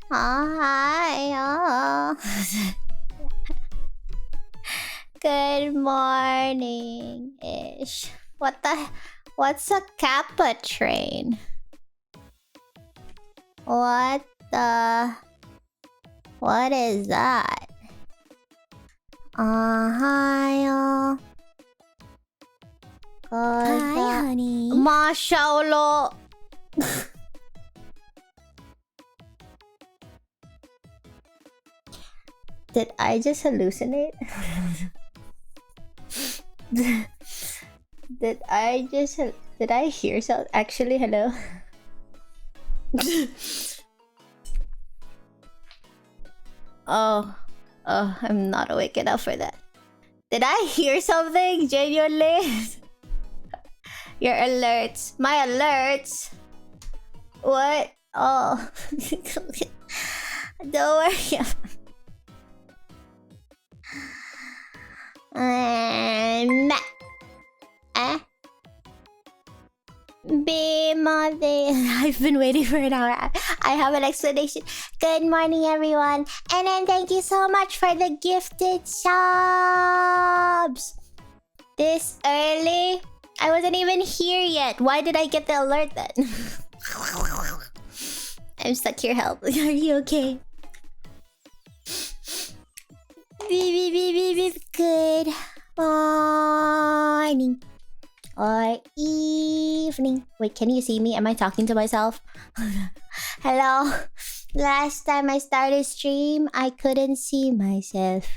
Hi. Good morning ish. What's a Kappa train? What is that? Hi. Hi, honey. Mashallah. Did I just hallucinate? Did I hear something? Actually, hello. Oh, I'm not awake enough for that. Did I hear something genuinely? Your alerts. My alerts. What? Oh. Don't worry. Be mother. I've been waiting for an hour. I have an explanation. Good morning, everyone. And then thank you so much for the gifted subs. This early? I wasn't even here yet. Why did I get the alert then? I'm stuck here. Help. Are you okay? Good morning or evening. Wait, can you see me? Am I talking to myself? Hello. Last time I started stream, I couldn't see myself.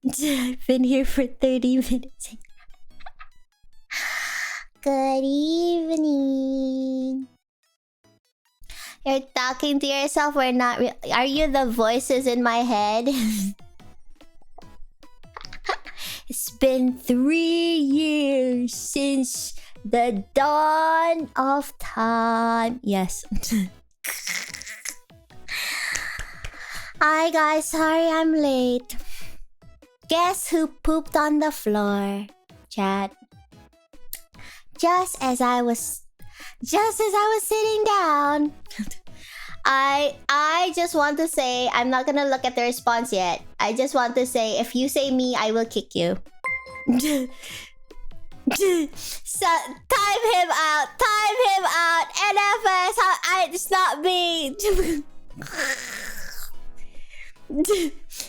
I've been here for 30 minutes. Good evening. You're talking to yourself or not? Are you the voices in my head? It's been 3 years since the dawn of time. Yes. Hi guys, sorry I'm late. Guess who pooped on the floor? Chat. Just as I was sitting down. I just want to say, I'm not gonna look at the response yet. I just want to say, if you say me, I will kick you. So, time him out. NFS, it's not me.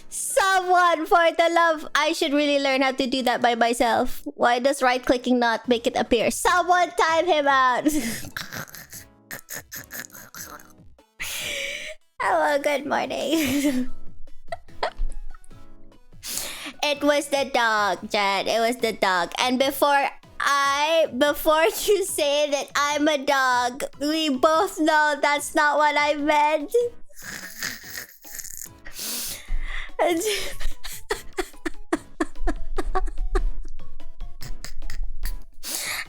Someone, for the love, I should really learn how to do that by myself. Why does right clicking not make it appear? Someone time him out. Hello, good morning. It was the dog, Jad. It was the dog. And before you say that I'm a dog, we both know that's not what I meant.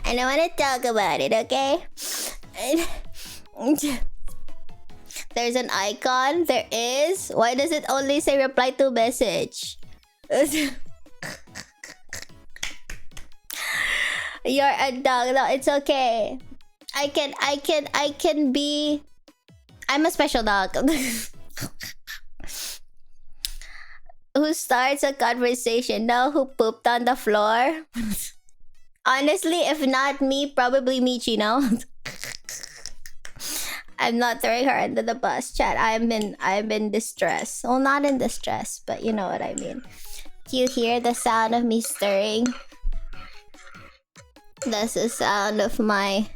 I don't want to talk about it, okay? There's an icon. There is. Why does it only say reply to message? You're a dog. No, it's okay. I can be. I'm a special dog. Who starts a conversation? No, who pooped on the floor? Honestly, if not me, probably Michi, no? I'm not throwing her under the bus, chat. I'm in distress. Well, not in distress, but you know what I mean. Do you hear the sound of me stirring? That's the sound of my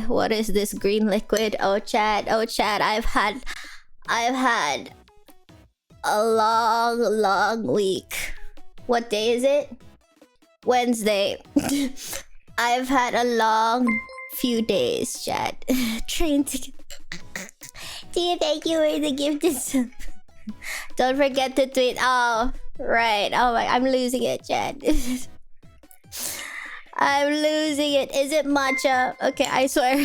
what is this green liquid? Oh chat, I've had a long week. What day is it? Wednesday. I've had a long few days, chat. Train to do you thank you for the gifted sub? Don't forget to tweet. Oh, right. Oh my, I'm losing it, chat. I'm losing it. Is it matcha? Okay, I swear.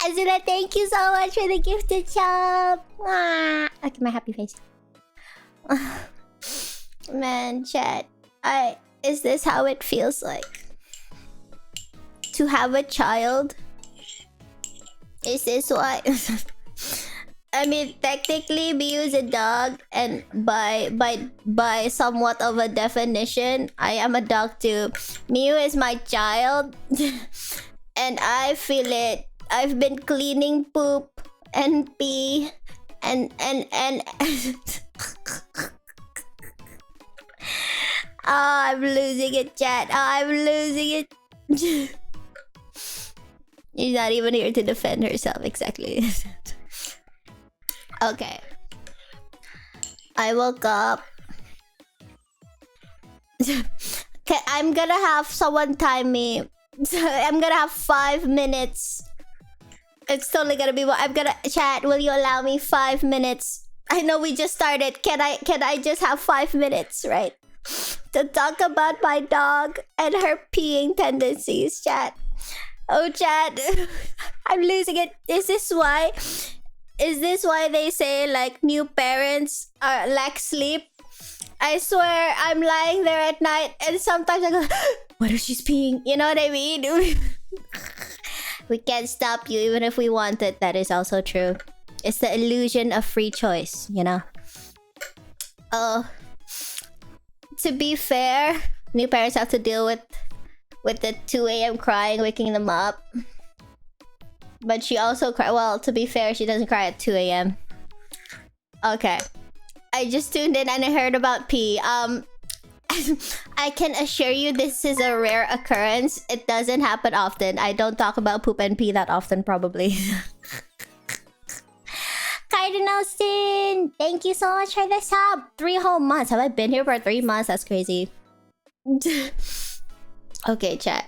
Azula, thank you so much for the gifted sub. Okay, my happy face. Man, chat. Is this how it feels like to have a child Is this why? I mean, technically, Miu is a dog, and by somewhat of a definition, I am a dog too. Miu is my child, and I feel it. I've been cleaning poop and pee, and. Oh, I'm losing it, chat. Oh, I'm losing it. She's not even here to defend herself, exactly. Okay. I woke up. Okay, I'm gonna have someone time me. I'm gonna have 5 minutes. It's totally gonna be what I'm gonna chat. Will you allow me 5 minutes? I know we just started. Can I just have 5 minutes, right? To talk about my dog and her peeing tendencies, chat. Oh, chat. I'm losing it. Is this why they say like new parents lack sleep? I swear I'm lying there at night and sometimes I go, what if she's peeing? You know what I mean? We can't stop you even if we wanted. That is also true. It's the illusion of free choice, you know? Oh. To be fair, new parents have to deal with the 2 a.m. crying, waking them up. But she also cry. Well, to be fair, she doesn't cry at 2 a.m. Okay. I just tuned in and I heard about pee. I can assure you this is a rare occurrence. It doesn't happen often. I don't talk about poop and pee that often, probably. Cardinal Sin, thank you so much for the sub. 3 whole months. Have I been here for 3 months? That's crazy. Okay, chat.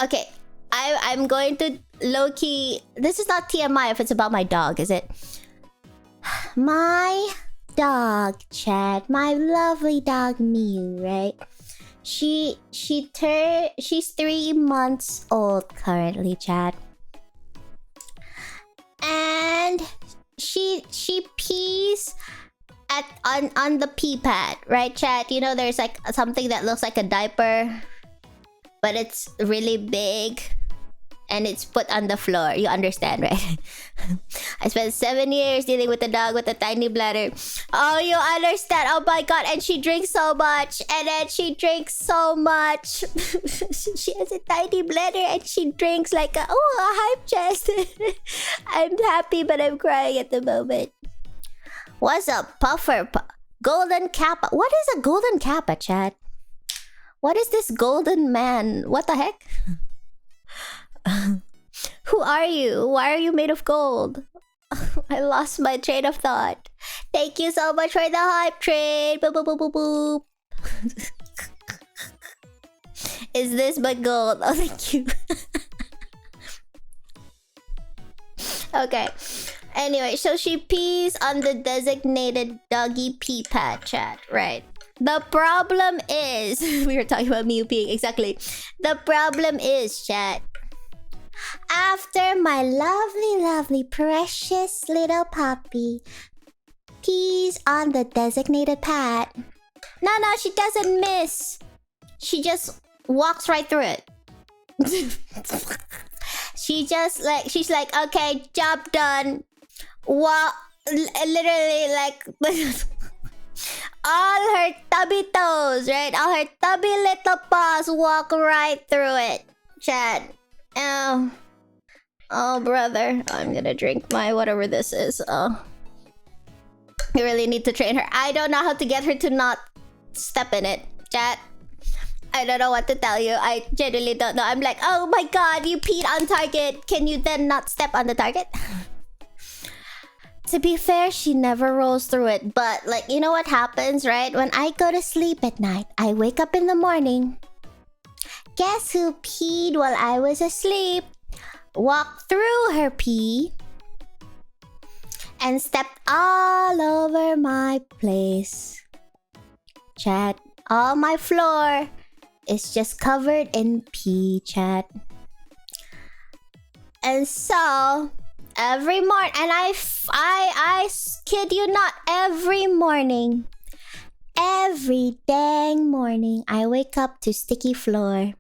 Okay, I'm going to low-key... This is not TMI if it's about my dog, is it? My dog, chat. My lovely dog, Miu, right? She's 3 months old currently, chat. And she pees on the pee pad, right, chat? You know, there's like something that looks like a diaper, but it's really big and it's put on the floor. You understand, right? I spent 7 years dealing with a dog with a tiny bladder. Oh, you understand. Oh my god. And she drinks so much. And then she drinks so much. She has a tiny bladder and she drinks like a hype chest. I'm happy, but I'm crying at the moment. What's a puffer? Golden kappa. What is a golden kappa, chat? What is this golden man? What the heck? Who are you? Why are you made of gold? I lost my train of thought. Thank you so much for the hype train. Boop, boop, boop, boop, boop. Is this but gold? Oh, thank you. Okay. Anyway, so she pees on the designated doggy pee pad, chat. Right. The problem is... we were talking about Miu peeing. Exactly. The problem is, chat... After my lovely, precious little puppy pees on the designated pad. No, she doesn't miss. She just walks right through it. She's like, okay, job done. Literally, like... all her tubby toes, right? All her tubby little paws walk right through it. Chat. Oh, brother. I'm gonna drink my whatever this is. Oh. You really need to train her. I don't know how to get her to not step in it. Chat. I don't know what to tell you. I genuinely don't know. I'm like, oh my god, you peed on target. Can you then not step on the target? To be fair, she never rolls through it. But, like, you know what happens, right? When I go to sleep at night, I wake up in the morning. Guess who peed while I was asleep? Walked through her pee and stepped all over my place. Chat, all my floor is just covered in pee, chat. And so, every morning, and I kid you not, every morning, every dang morning, I wake up to sticky floor.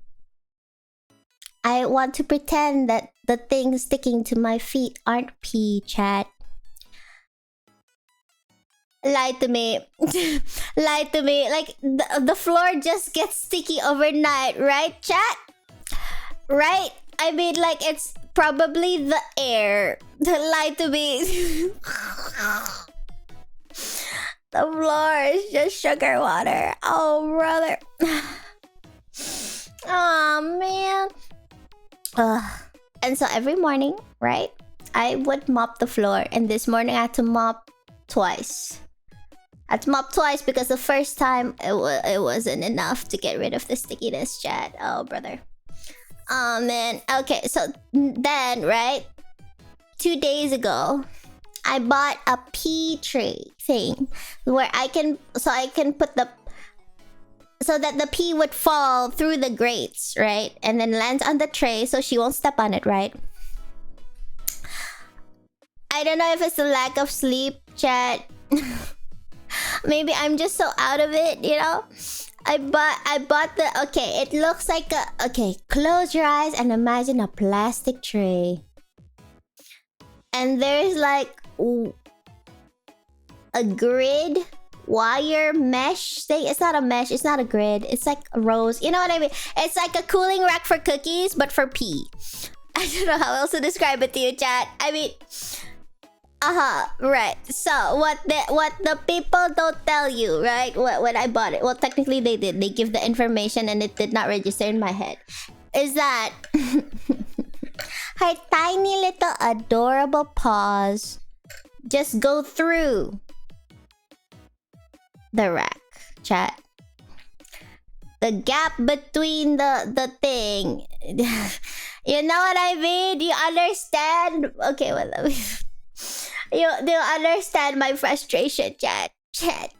I want to pretend that the things sticking to my feet aren't pee, chat. Lie to me. Lie to me. Like, the floor just gets sticky overnight, right, chat? Right? I mean, like, it's probably the air. Lie to me. The floor is just sugar water. Oh, brother. Oh, man. And so every morning, right, I would mop the floor. And this morning I had to mop twice. I had to mop twice because the first time it wasn't enough to get rid of the stickiness, chat. Oh, brother. Oh, man. Okay, so then, right, 2 days ago, I bought a pea tray thing where I can put the... So that the pea would fall through the grates, right? And then lands on the tray so she won't step on it, right? I don't know if it's the lack of sleep, chat. Maybe I'm just so out of it, you know? I bought the... Okay, it looks like a... Okay, close your eyes and imagine a plastic tray. And there's like... a grid... wire mesh thing. It's not a mesh, it's not a grid, it's like a rose, you know what I mean? It's like a cooling rack for cookies but for pee. I don't know how else to describe it to you, chat. I mean, right. So what the people don't tell you, right? When I bought it, well, technically they did, they give the information and it did not register in my head, is that her tiny little adorable paws just go through the rack, chat. The gap between the thing. You know what I mean? You understand? Okay, well, let me... You understand my frustration, chat. Chat.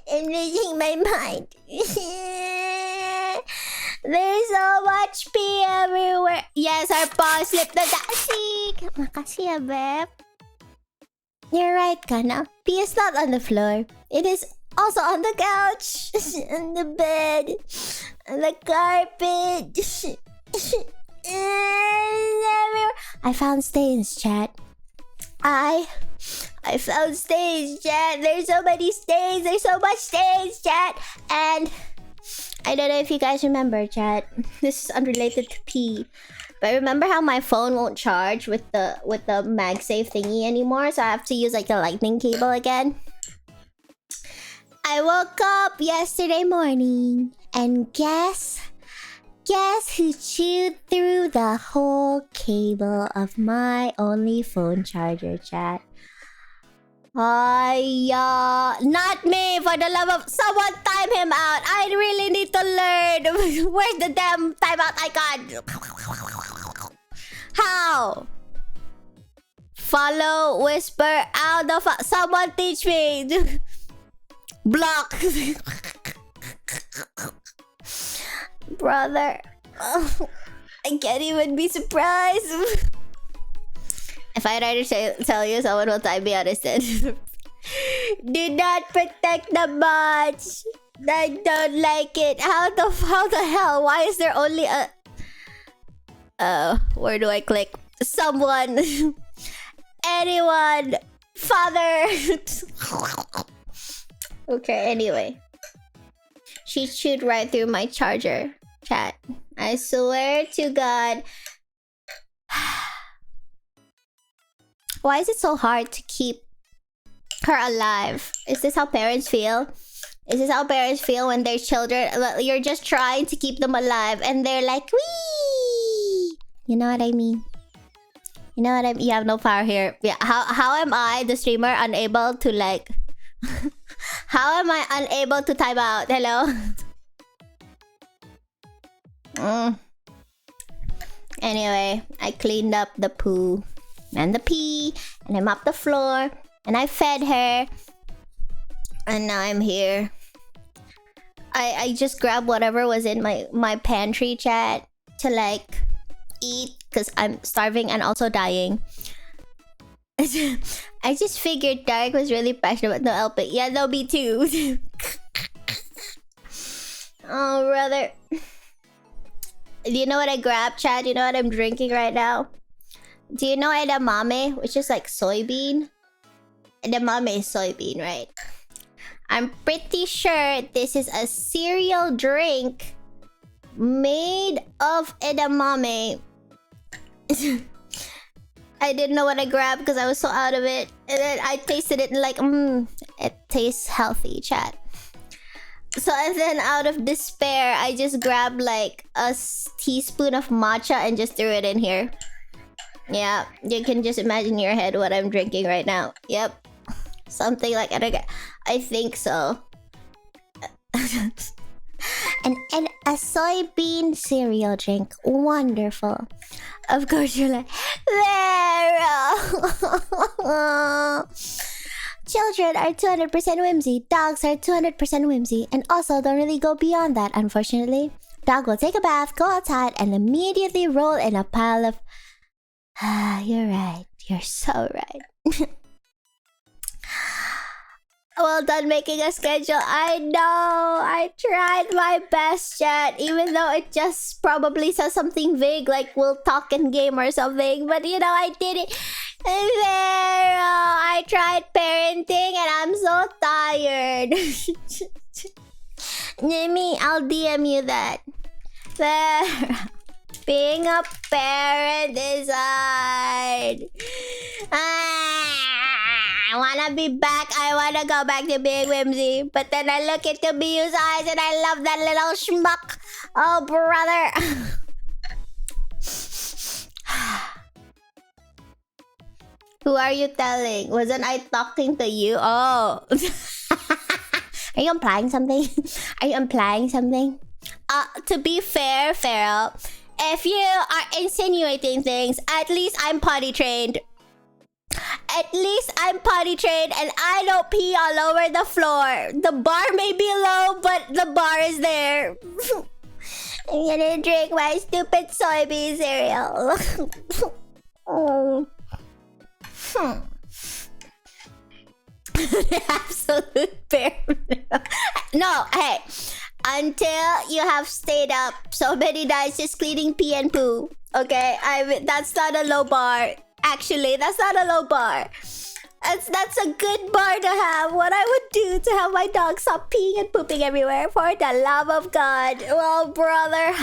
I'm losing my mind. There's so much pee everywhere. Yes, our paw slipped the dasig. Makasih, Beb. You're right, Kanna. Pee is not on the floor. It is also on the couch, on the bed, on the carpet. I found stains, chat. I found stains, chat. There's so many stains. There's so much stains, chat. And I don't know if you guys remember, chat. This is unrelated to pee. But remember how my phone won't charge with the MagSafe thingy anymore? So I have to use like the lightning cable again. I woke up yesterday morning and guess who chewed through the whole cable of my only phone charger, chat? Not me, for the love of... Someone time him out. I really need to learn. Where's the damn timeout icon? How? Follow, whisper, out the someone teach me. Block. Brother. I can't even be surprised. If I try to tell you, someone will time me out instead. Do not protect the bots. I don't like it. How the hell? Why is there only a... where do I click? Someone. Anyone. Father. Okay, anyway. She chewed right through my charger, chat. I swear to God. Why is it so hard to keep her alive? Is this how parents feel? Is this how parents feel when their children... You're just trying to keep them alive and they're like, wee! You know what I mean? You know what I mean? You have no power here. Yeah. How am I, the streamer, unable to like... How am I unable to time out? Hello? Anyway, I cleaned up the poo and the pee, and I mopped the floor, and I fed her, and now I'm here. I just grabbed whatever was in my pantry, chat, to like eat, because I'm starving and also dying. I just figured Dark was really passionate about no LP. Yeah, no, me too. Oh, brother. Do you know what I grabbed, Chad? Do you know what I'm drinking right now? Do you know edamame, which is like soybean? Edamame is soybean, right? I'm pretty sure this is a cereal drink made of edamame. I didn't know what I grabbed because I was so out of it. And then I tasted it and like, it tastes healthy, chat. So and then out of despair, I just grabbed like a teaspoon of matcha and just threw it in here. Yeah, you can just imagine in your head what I'm drinking right now. Yep. Something like that. I think so. and a soybean cereal drink. Wonderful. Of course you're like, Vera! Children are 200% whimsy. Dogs are 200% whimsy. And also don't really go beyond that, unfortunately. Dog will take a bath, go outside, and immediately roll in a pile of... You're right. You're so right. Well done making a schedule. I know. I tried my best, chat. Even though it just probably says something vague like we'll talk in game or something. But you know, I did it. I tried parenting and I'm so tired. Nimi, I'll DM you that. There. Being a parent is hard. I wanna be back. I wanna go back to being whimsy. But then I look into Miyu's eyes and I love that little schmuck. Oh, brother. Who are you telling? Wasn't I talking to you? Oh. Are you implying something? Are you implying something? To be fair, Farrell, if you are insinuating things, at least I'm potty trained. At least I'm potty trained and I don't pee all over the floor. The bar may be low, but the bar is there. I'm gonna drink my stupid soybean cereal. Absolute bear. No, hey. Until you have stayed up so many nights just cleaning pee and poo. Okay? That's not a low bar. Actually, that's not a low bar. That's a good bar to have. What I would do to have my dog stop peeing and pooping everywhere, for the love of God. Well, brother.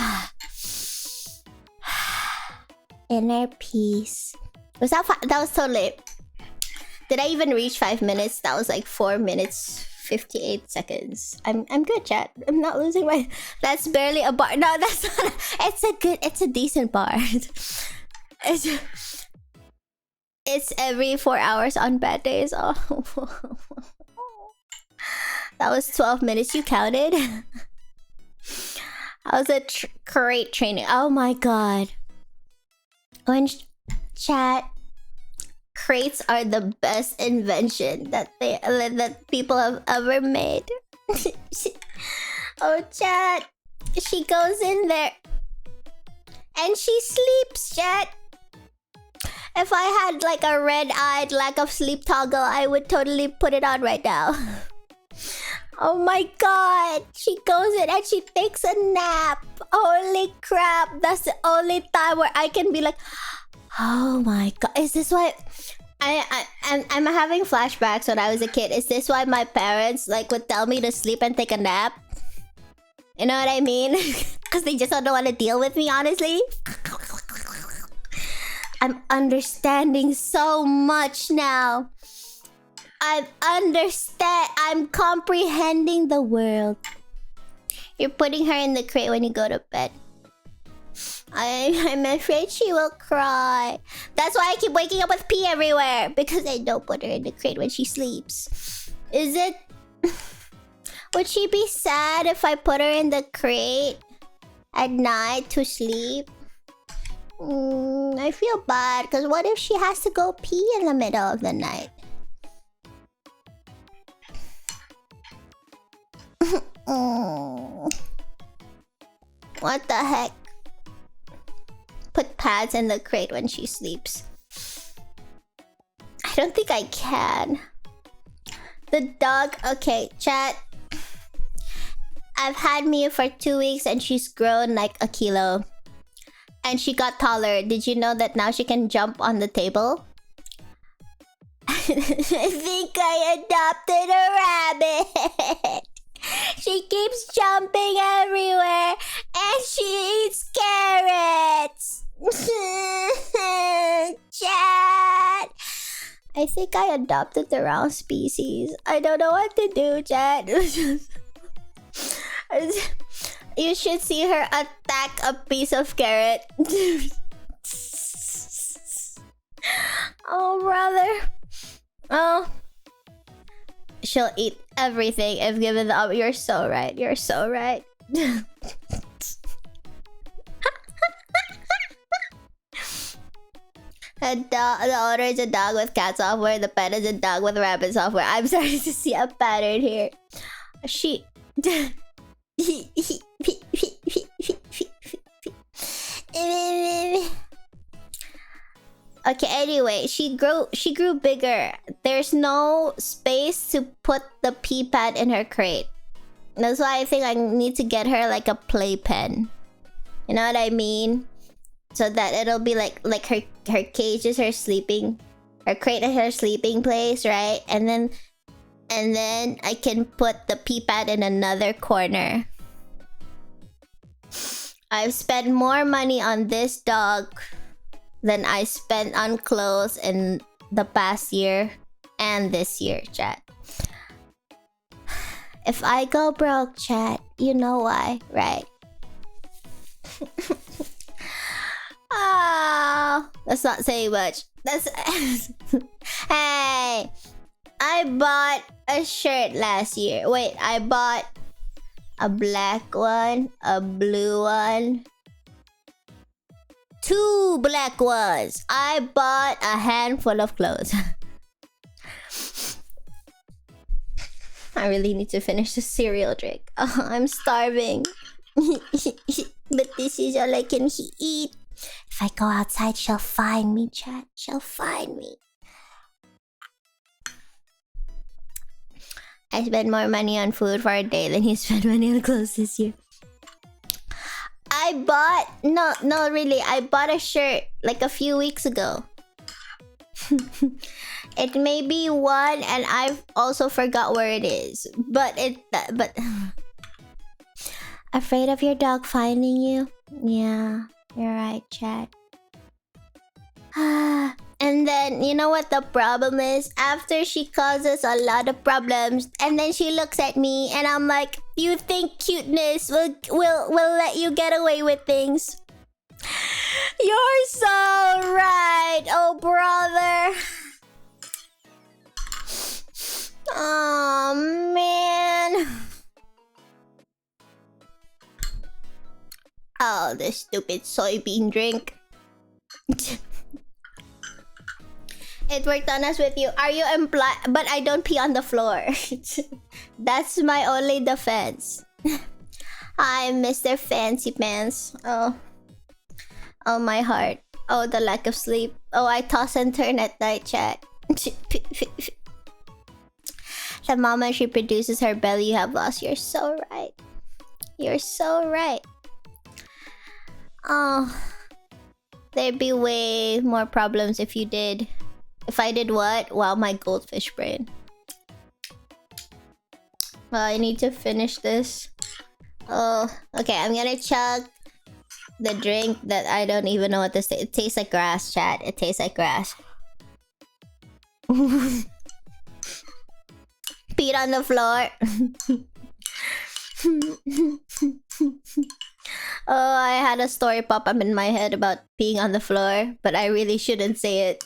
Inner peace. That was so late. Did I even reach 5 minutes? That was like 4 minutes 58 seconds. I'm good, chat. I'm not losing my... That's barely a bar. No, that's not... It's a decent bar. It's every 4 hours on bad days. Oh. That was 12 minutes. You counted? That was a crate training. Oh my god. When chat... Crates are the best invention that people have ever made. Oh, chat. She goes in there. And she sleeps, chat. If I had like a red-eyed lack of sleep toggle, I would totally put it on right now. Oh my god. She goes in and she takes a nap. Holy crap. That's the only time where I can be like... Oh my god. Is this why... I'm having flashbacks when I was a kid. Is this why my parents like would tell me to sleep and take a nap? You know what I mean? Because they just don't want to deal with me, honestly. I'm understanding so much now. I'm comprehending the world. You're putting her in the crate when you go to bed. I'm afraid she will cry. That's why I keep waking up with pee everywhere. Because I don't put her in the crate when she sleeps. Is it... Would she be sad if I put her in the crate at night to sleep? I feel bad. Because what if she has to go pee in the middle of the night? What the heck? Put pads in the crate when she sleeps. I don't think I can. The dog... Okay, chat. I've had Mia for 2 weeks and she's grown like a kilo. And she got taller. Did you know that now she can jump on the table? I think I adopted a rabbit. She keeps jumping everywhere and she eats carrots. Chat. I think I adopted the wrong species. I don't know what to do, chat. You should see her attack a piece of carrot. Oh, brother. Oh. She'll eat everything if given the option. You're so right. You're so right. The owner is a dog with cat software. The pet is a dog with rabbit software. I'm starting to see a pattern here. She... Okay, anyway, she grew bigger. There's no space to put the pee pad in her crate. That's why I think I need to get her like a playpen. You know what I mean? So that it'll be like her cage is her sleeping, her crate is her sleeping place, right? And then I can put the pee pad in another corner. I've spent more money on this dog than I spent on clothes in the past year and this year, chat. If I go broke, chat, you know why, right? Oh, let's not say much. That's Hey, I bought a shirt last year. Wait, I bought a black one, a blue one, 2 black ones. I bought a handful of clothes. I really need to finish the cereal drink. Oh, I'm starving. But this is all I can eat. If I go outside, she'll find me, chat. She'll find me. I spent more money on food for a day than you spent money on clothes this year. I bought... No, really. I bought a shirt like a few weeks ago. It may be one and I've also forgot where it is. But... Afraid of your dog finding you? Yeah, you're right, chat. And then, you know what the problem is? After she causes a lot of problems, and then she looks at me, and I'm like, you think cuteness will let you get away with things? You're so right, oh brother. Oh man. Oh, this stupid soybean drink. It worked on us with you. Are you implied? But I don't pee on the floor. That's my only defense. Hi, Mr. Fancy Pants. Oh, my heart. Oh, the lack of sleep. Oh, I toss and turn at night, chat. The moment she produces her belly, you have lost. You're so right. You're so right. Oh, there'd be way more problems if you did. If I did what? Wow, my goldfish brain. Well, I need to finish this. Oh, okay. I'm gonna chug the drink that I don't even know what this tastes. It tastes like grass, chat. It tastes like grass. Peed on the floor. Oh, I had a story pop up in my head about peeing on the floor, but I really shouldn't say it.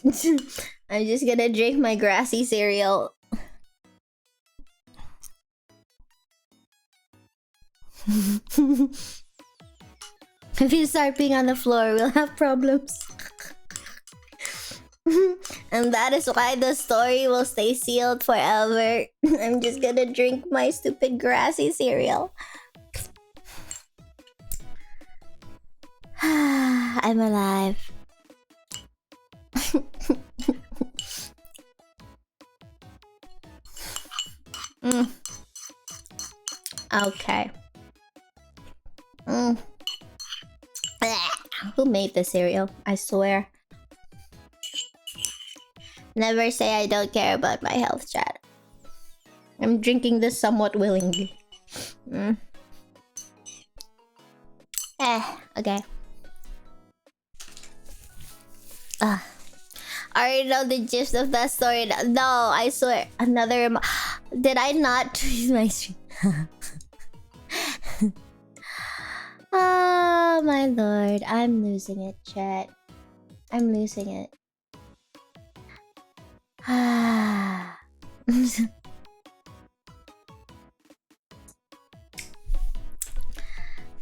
I'm just gonna drink my grassy cereal. If you start peeing on the floor, we'll have problems. And that is why the story will stay sealed forever. I'm just gonna drink my stupid grassy cereal. I'm alive. Okay. Who made the cereal? I swear. Never say I don't care about my health, chat. I'm drinking this somewhat willingly. Okay. I already know the gist of that story. No, I swear. Another... Did I not tweet my stream? Oh, my lord. I'm losing it, chat. I'm losing it.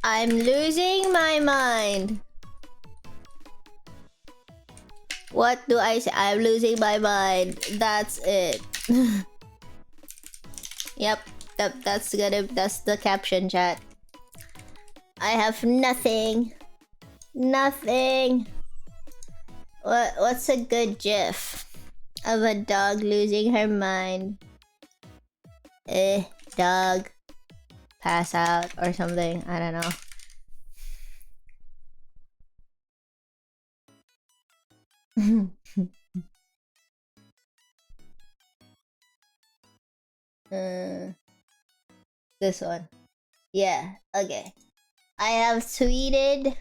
I'm losing my mind. What do I say? I'm losing my mind. That's it. Yep. That's the caption, chat. I have nothing. Nothing. What's a good gif of a dog losing her mind? Dog pass out or something. I don't know. This one. Yeah, okay. I have tweeted.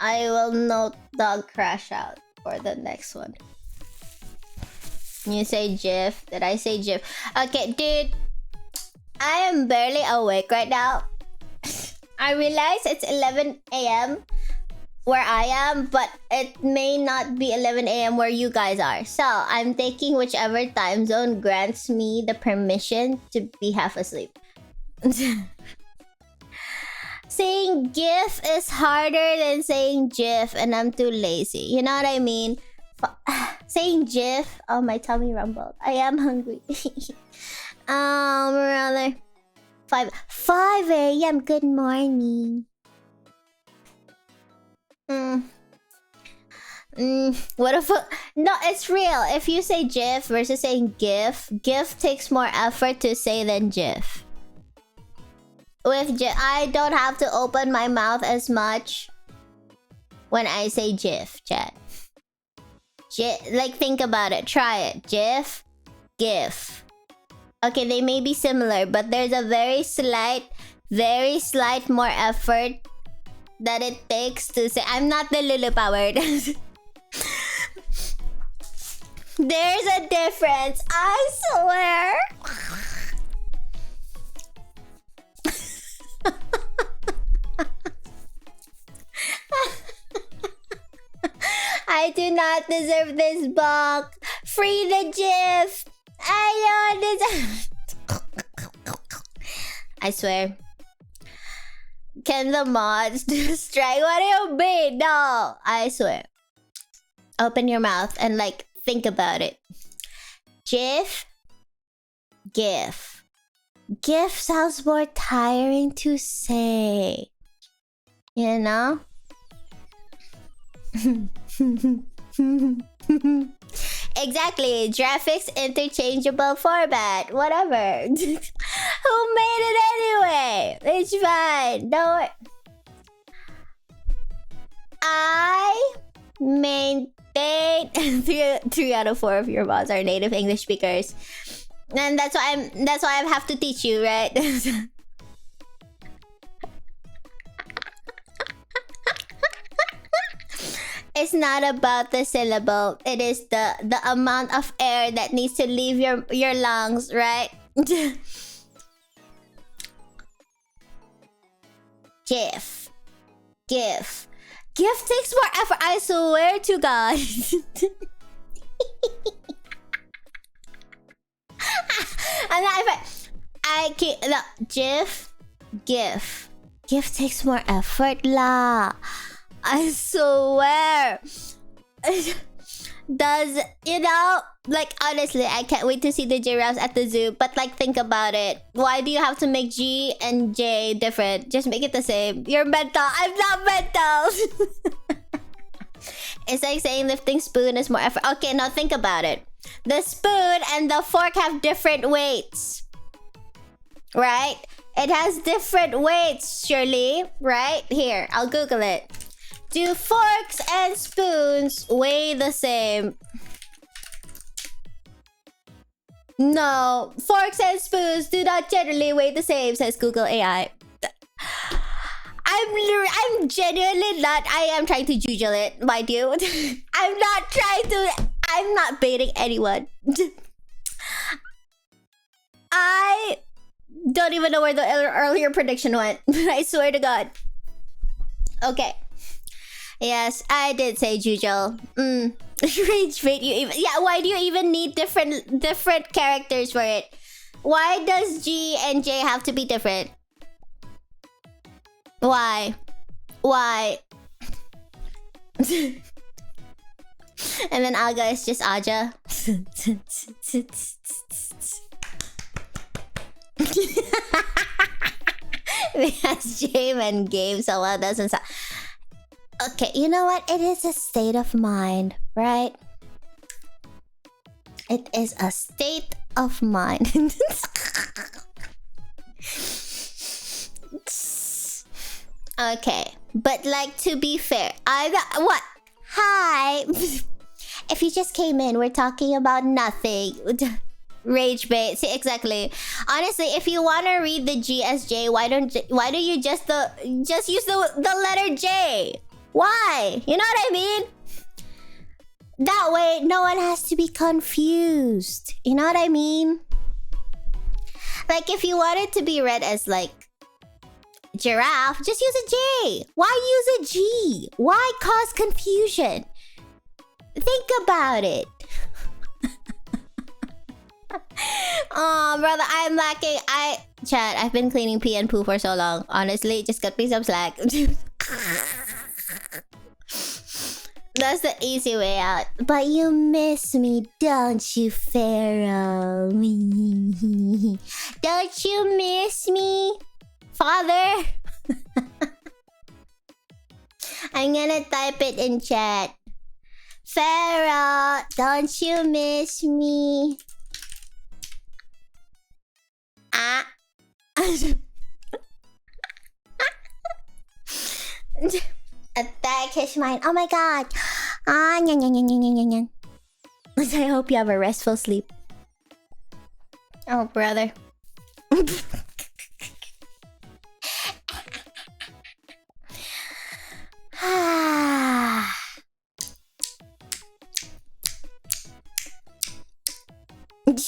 I will note dog crash out for the next one. You say GIF. Did I say GIF? Okay, dude. I am barely awake right now. I realize it's 11 a.m. where I am, but it may not be 11 a.m. where you guys are. So I'm taking whichever time zone grants me the permission to be half asleep. Saying GIF is harder than saying GIF, and I'm too lazy. You know what I mean? Saying GIF. Oh, my tummy rumbled. I am hungry. Rather 5 a.m. Good morning. What if no, it's real. If you say GIF versus saying GIF, GIF takes more effort to say than GIF. With GIF, I don't have to open my mouth as much when I say GIF, chat. Like, think about it. Try it. GIF, GIF. Okay, they may be similar, but there's a very slight more effort that it takes to say. I'm not the Lulu powered. There's a difference, I swear. I do not deserve this buck. Free the GIF. I don't deserve. I swear. Can the mods do strike? What do you mean? No, I swear. Open your mouth and like think about it. GIF, GIF. GIF sounds more tiring to say. You know? Exactly. Graphics interchangeable format. Whatever. Who made it anyway? It's fine. Don't worry. I maintain 3 out of 4 of your mods are native English speakers. And that's why I have to teach you, right? It's not about the syllable. It is the amount of air that needs to leave your lungs, right? GIF. GIF. GIF takes more effort. I swear to God. I'm not even... I can't... No, GIF. GIF. GIF takes more effort, la. I swear. Does, you know, like, honestly, I can't wait to see the giraffes at the zoo. But, like, think about it. Why do you have to make G and J different? Just make it the same. You're mental. I'm not mental. It's like saying lifting spoon is more effort. Okay, now think about it. The spoon and the fork have different weights. Right? It has different weights, surely. Right? Here, I'll Google it. Do forks and spoons weigh the same? No, forks and spoons do not generally weigh the same, says Google AI. I'm genuinely not. I am trying to juggle it, mind you. I'm not baiting anyone. I don't even know where the earlier prediction went. I swear to God. Okay. Yes, I did say juggle. Rage bait you even. Yeah, why do you even need different characters for it? Why does G and J have to be different? Why? And then Aga is just Aja. Because Jame and Game so well doesn't sound. Okay, you know what? It is a state of mind, right? It is a state of mind. Okay, but like, to be fair, what? Hi. If you just came in, we're talking about nothing. Rage bait. See, exactly. Honestly, if you want to read the GSJ, why don't you just use the letter J? Why? You know what I mean? That way, no one has to be confused. You know what I mean? Like, if you want it to be read as like giraffe, just use a J. Why use a G? Why cause confusion? Think about it. Oh, brother, I'm lacking. Chat, I've been cleaning pee and poo for so long. Honestly, just cut me some slack. That's the easy way out. But you miss me, don't you, Pharaoh? Don't you miss me, Father? I'm gonna type it in chat. Pharaoh, don't you miss me? Attack his mind. Oh my god. I hope you have a restful sleep. Oh, brother.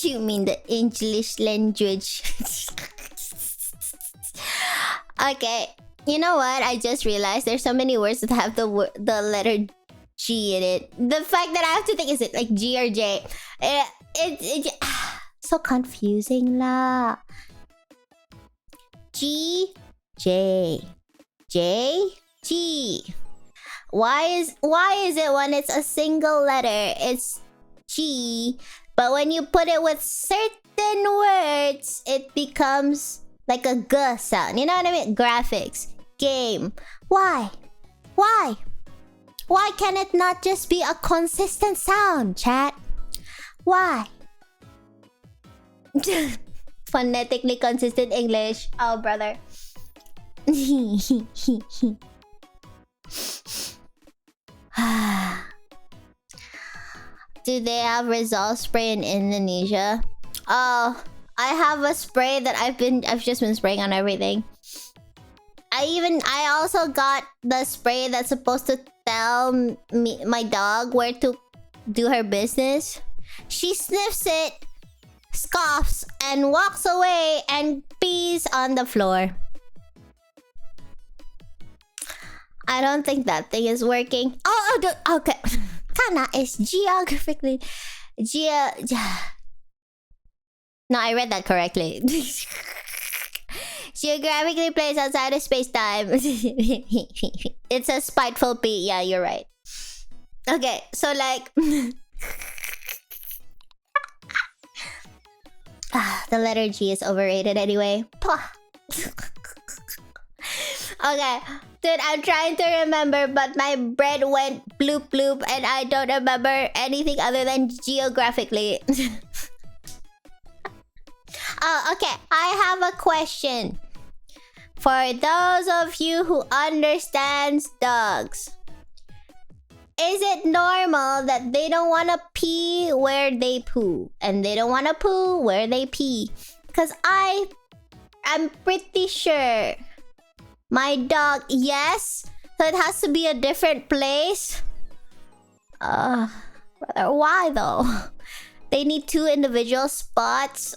You mean the English language? Okay. You know what? I just realized there's so many words that have the letter G in it. The fact that I have to think, is it like G or J? It so confusing lah. G, J, J, G. Why is it when it's a single letter it's G, but when you put it with certain words it becomes like a G sound? You know what I mean? Graphics, game. Why? Why can it not just be a consistent sound, chat? Why? Phonetically consistent English. Oh, brother. Do they have Rizal spray in Indonesia? Oh, I have a spray that I've just been spraying on everything. I also got the spray that's supposed to tell my dog where to do her business. She sniffs it, scoffs, and walks away and pees on the floor. I don't think that thing is working. Okay. Kanna is geographically... No, I read that correctly. Geographically placed outside of space-time. It's a spiteful pee. Yeah, you're right. Okay, so like... the letter G is overrated anyway. Okay, dude, I'm trying to remember, but my brain went bloop bloop and I don't remember anything other than geographically. Oh, okay, I have a question. For those of you who understands dogs, is it normal that they don't want to pee where they poo? And they don't want to poo where they pee? Because I'm pretty sure my dog, yes, so it has to be a different place. Why though? They need 2 individual spots.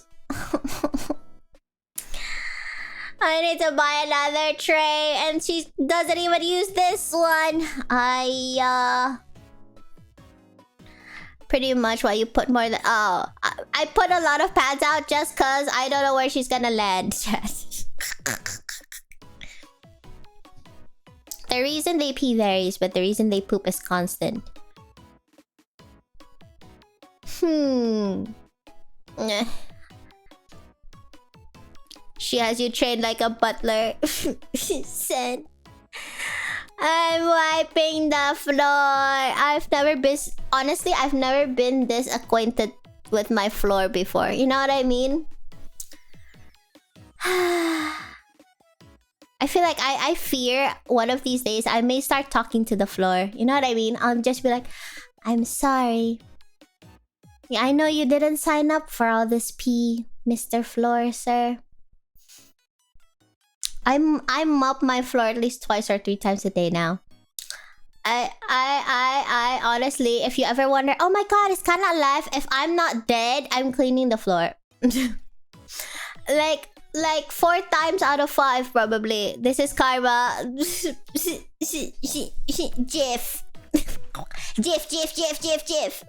I need to buy another tray, and she doesn't even use this one. Pretty much why you put more than... Oh, I put a lot of pads out just cause I don't know where she's gonna land. The reason they pee varies, but the reason they poop is constant. She has you trained like a butler. She said, I'm wiping the floor. Honestly, I've never been this acquainted with my floor before. You know what I mean? I feel like I fear one of these days I may start talking to the floor. You know what I mean? I'll just be like, I'm sorry. Yeah, I know you didn't sign up for all this pee, Mr. Floor, sir. I mop my floor at least 2 or 3 times a day now. I honestly, if you ever wonder, oh my god, is Kanna alive? If I'm not dead, I'm cleaning the floor. like 4 times out of 5 probably. This is karma. Jiff. Jiff.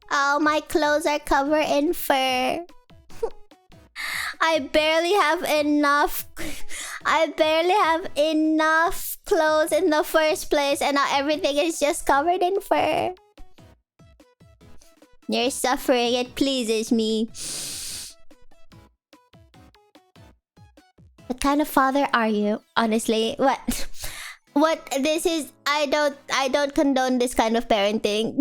Oh, my clothes are covered in fur. I barely have enough clothes in the first place, and now everything is just covered in fur. You're suffering, it pleases me. What kind of father are you? Honestly, what this is, I don't condone this kind of parenting.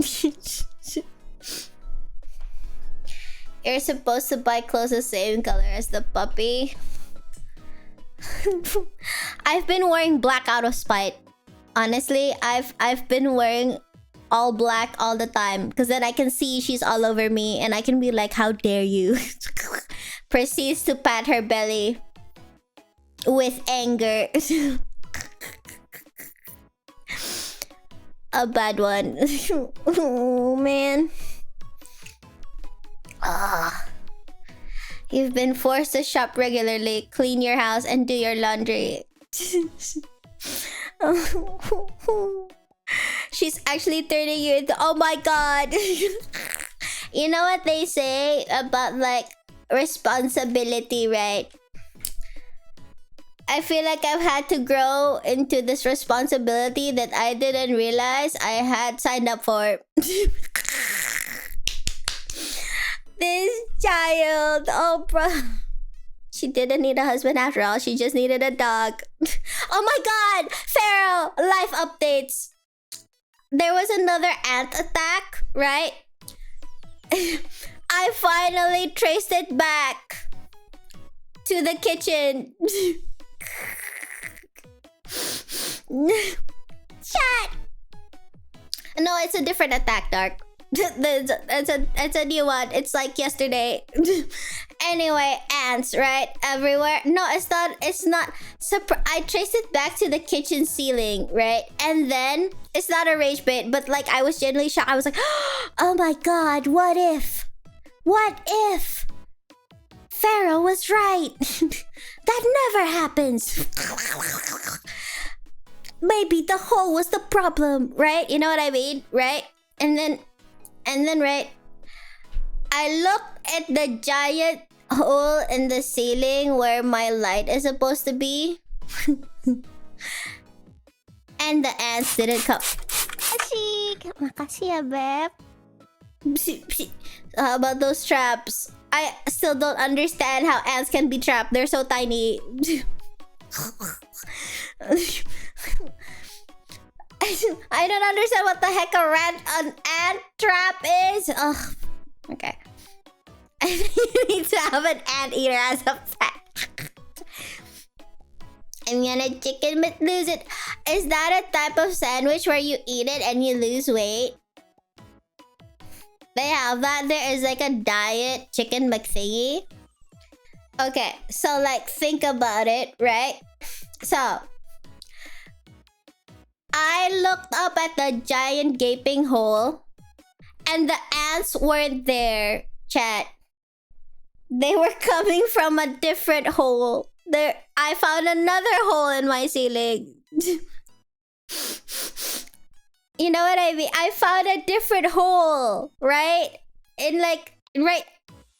You're supposed to buy clothes the same color as the puppy. I've been wearing black out of spite. Honestly, I've been wearing all black all the time, because then I can see she's all over me and I can be like, how dare you. Proceeds to pat her belly with anger. A bad one. Oh man. You've been forced to shop regularly, clean your house, and do your laundry. She's actually turning you into... Oh my god! You know what they say about, like, responsibility, right? I feel like I've had to grow into this responsibility that I didn't realize I had signed up for. This child, oh bro, she didn't need a husband after all. She just needed a dog. Oh my god, Pharaoh, life updates. There was another ant attack, right? I finally traced it back to the kitchen. Chat. No, it's a different attack, Dark. It's a new one. It's like yesterday. Anyway, ants, right? Everywhere. No, it's not. I traced it back to the kitchen ceiling, right? And then, it's not a rage bait, but like, I was genuinely shocked. I was like, oh my god, what if? What if? Pharaoh was right. That never happens. Maybe the hole was the problem, right? You know what I mean, right? And then, right, I looked at the giant hole in the ceiling where my light is supposed to be. And the ants didn't come. Makasih ya, Beb. How about those traps? I still don't understand how ants can be trapped. They're so tiny. I don't understand what the heck an ant trap is. Ugh. Okay. You need to have an anteater as a pet. I'm gonna chicken but lose it. Is that a type of sandwich where you eat it and you lose weight? They have that. There is like a diet chicken McThingy. Okay, so like think about it, right? So I looked up at the giant gaping hole and the ants weren't there, chat. They were coming from a different hole. There, I found another hole in my ceiling. You know what I mean? I found a different hole, right? In like, right,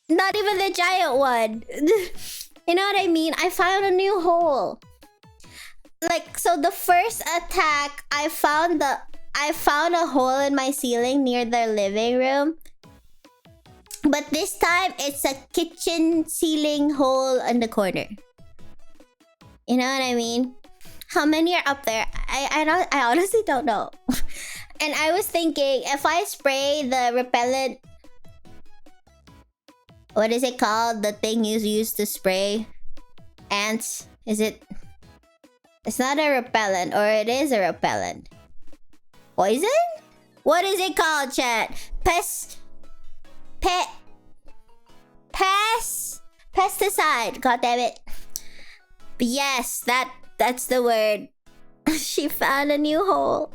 not even the giant one. You know what I mean? I found a new hole. Like, so the first attack, I found a hole in my ceiling near the living room. But this time, it's a kitchen ceiling hole in the corner. You know what I mean? How many are up there? I honestly don't know. And I was thinking, if I spray the repellent... What is it called? The thing you use to spray ants? Is it... It's not a repellent, or it is a repellent. Poison? What is it called, chat? Pesticide. God damn it. But yes, that's the word. She found a new hole.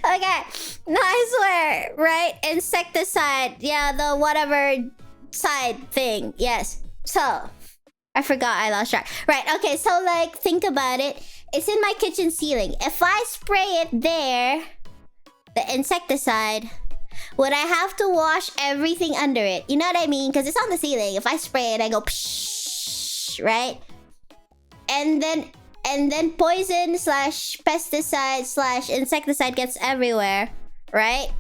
Okay. No, I swear. Right? Insecticide. Yeah, the whatever side thing. Yes. So, I forgot. I lost track. Right. Okay. So, like, think about it. It's in my kitchen ceiling. If I spray it there, the insecticide, would I have to wash everything under it? You know what I mean? Because it's on the ceiling. If I spray it, I go psh, right? And then poison slash pesticide slash insecticide gets everywhere, right?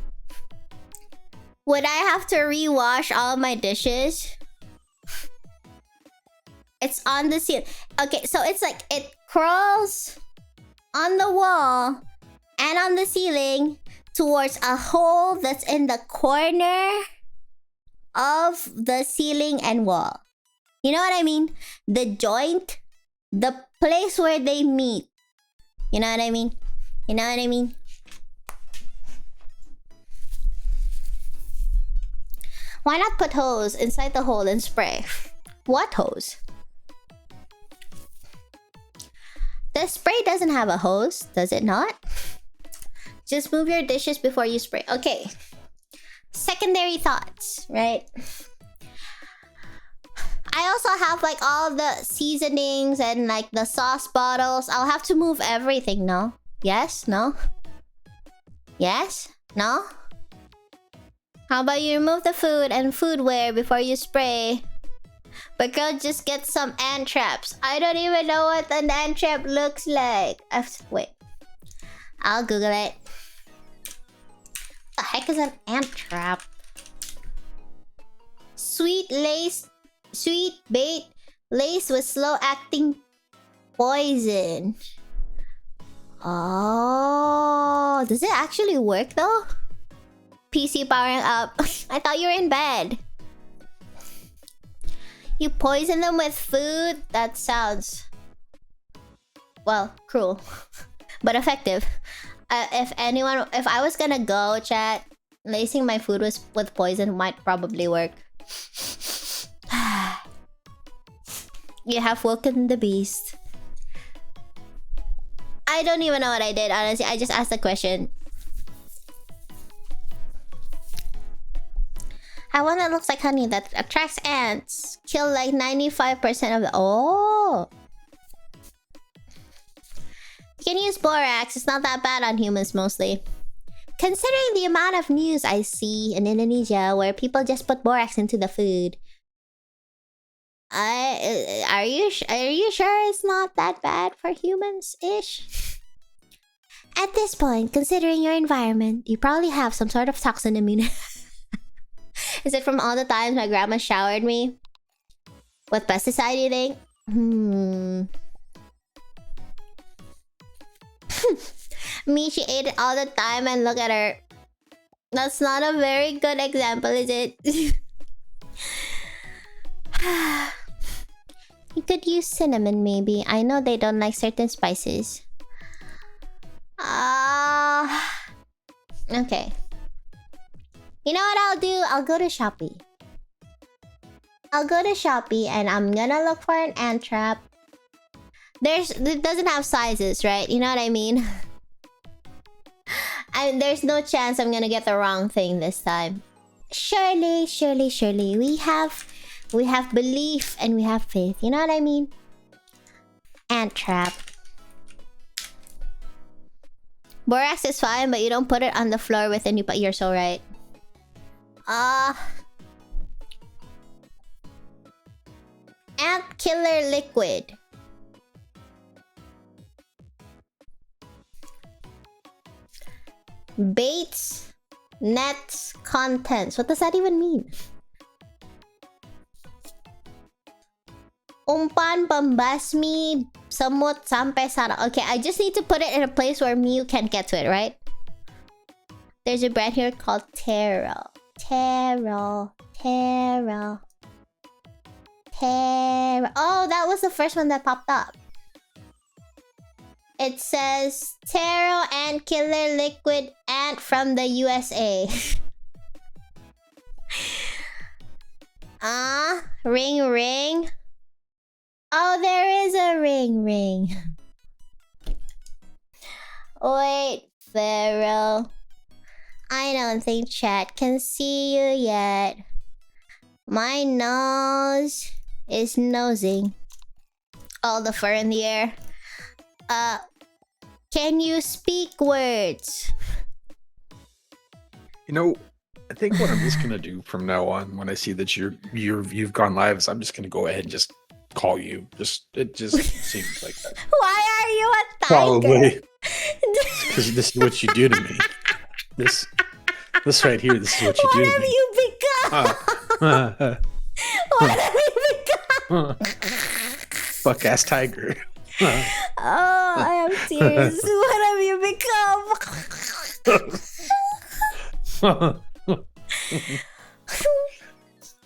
Would I have to rewash all my dishes? It's on the ceiling. Okay, so it's like it crawls on the wall and on the ceiling towards a hole that's in the corner of the ceiling and wall. You know what I mean? The joint, the place where they meet. You know what I mean? You know what I mean? Why not put hose inside the hole and spray? What hose? The spray doesn't have a hose, does it not? Just move your dishes before you spray. Okay. Secondary thoughts, right? I also have like all the seasonings and like the sauce bottles. I'll have to move everything, no? Yes? No? Yes? No? How about you remove the food and foodware before you spray? But girl, just get some ant traps. I don't even know what an ant trap looks like. Wait. I'll Google it. What the heck is an ant trap? Sweet bait laced with slow-acting poison. Oh, does it actually work though? PC powering up. I thought you were in bed. You poison them with food? That sounds... well, cruel. But effective. If I was gonna go, chat, lacing my food with poison might probably work. You have woken the beast. I don't even know what I did, honestly. I just asked the question. I want that looks like honey that attracts ants. Kill like 95% of the... Oh! You can use borax. It's not that bad on humans mostly. Considering the amount of news I see in Indonesia where people just put borax into the food. Are you sure it's not that bad for humans-ish? At this point, considering your environment, you probably have some sort of toxin immunity. Is it from all the times my grandma showered me with pesticide, you think? Me, she ate it all the time and look at her. That's not a very good example, is it? You could use cinnamon, maybe. I know they don't like certain spices. Okay. You know what I'll do? I'll go to Shopee. And I'm gonna look for an ant trap. It doesn't have sizes, right? You know what I mean? There's no chance I'm gonna get the wrong thing this time. Surely. We have belief and we have faith. You know what I mean? Ant trap. Borax is fine, but you don't put it on the floor within you. But you're so right. Ant killer liquid. Baits, nets, contents. What does that even mean? Umpan, Bambasmi, Samut, Sampe, Sara. Okay, I just need to put it in a place where Mew can't get to it, right? There's a brand here called Taro. Oh, that was the first one that popped up. It says Taro Ant Killer Liquid Ant from the USA. Ring. Oh, there is a ring. Wait, Pharaoh. I don't think chat can see you yet. My nose is nosing. All the fur in the air. Can you speak words? You know, I think what I'm just gonna do from now on, when I see that you've gone live, is I'm just gonna go ahead and just call you. It just seems like that. Why are you a tiger? Probably because this is what you do to me. This right here. This is what you do to me. What have you become? What have you become? Fuck ass tiger. Oh, I have tears. What have you become?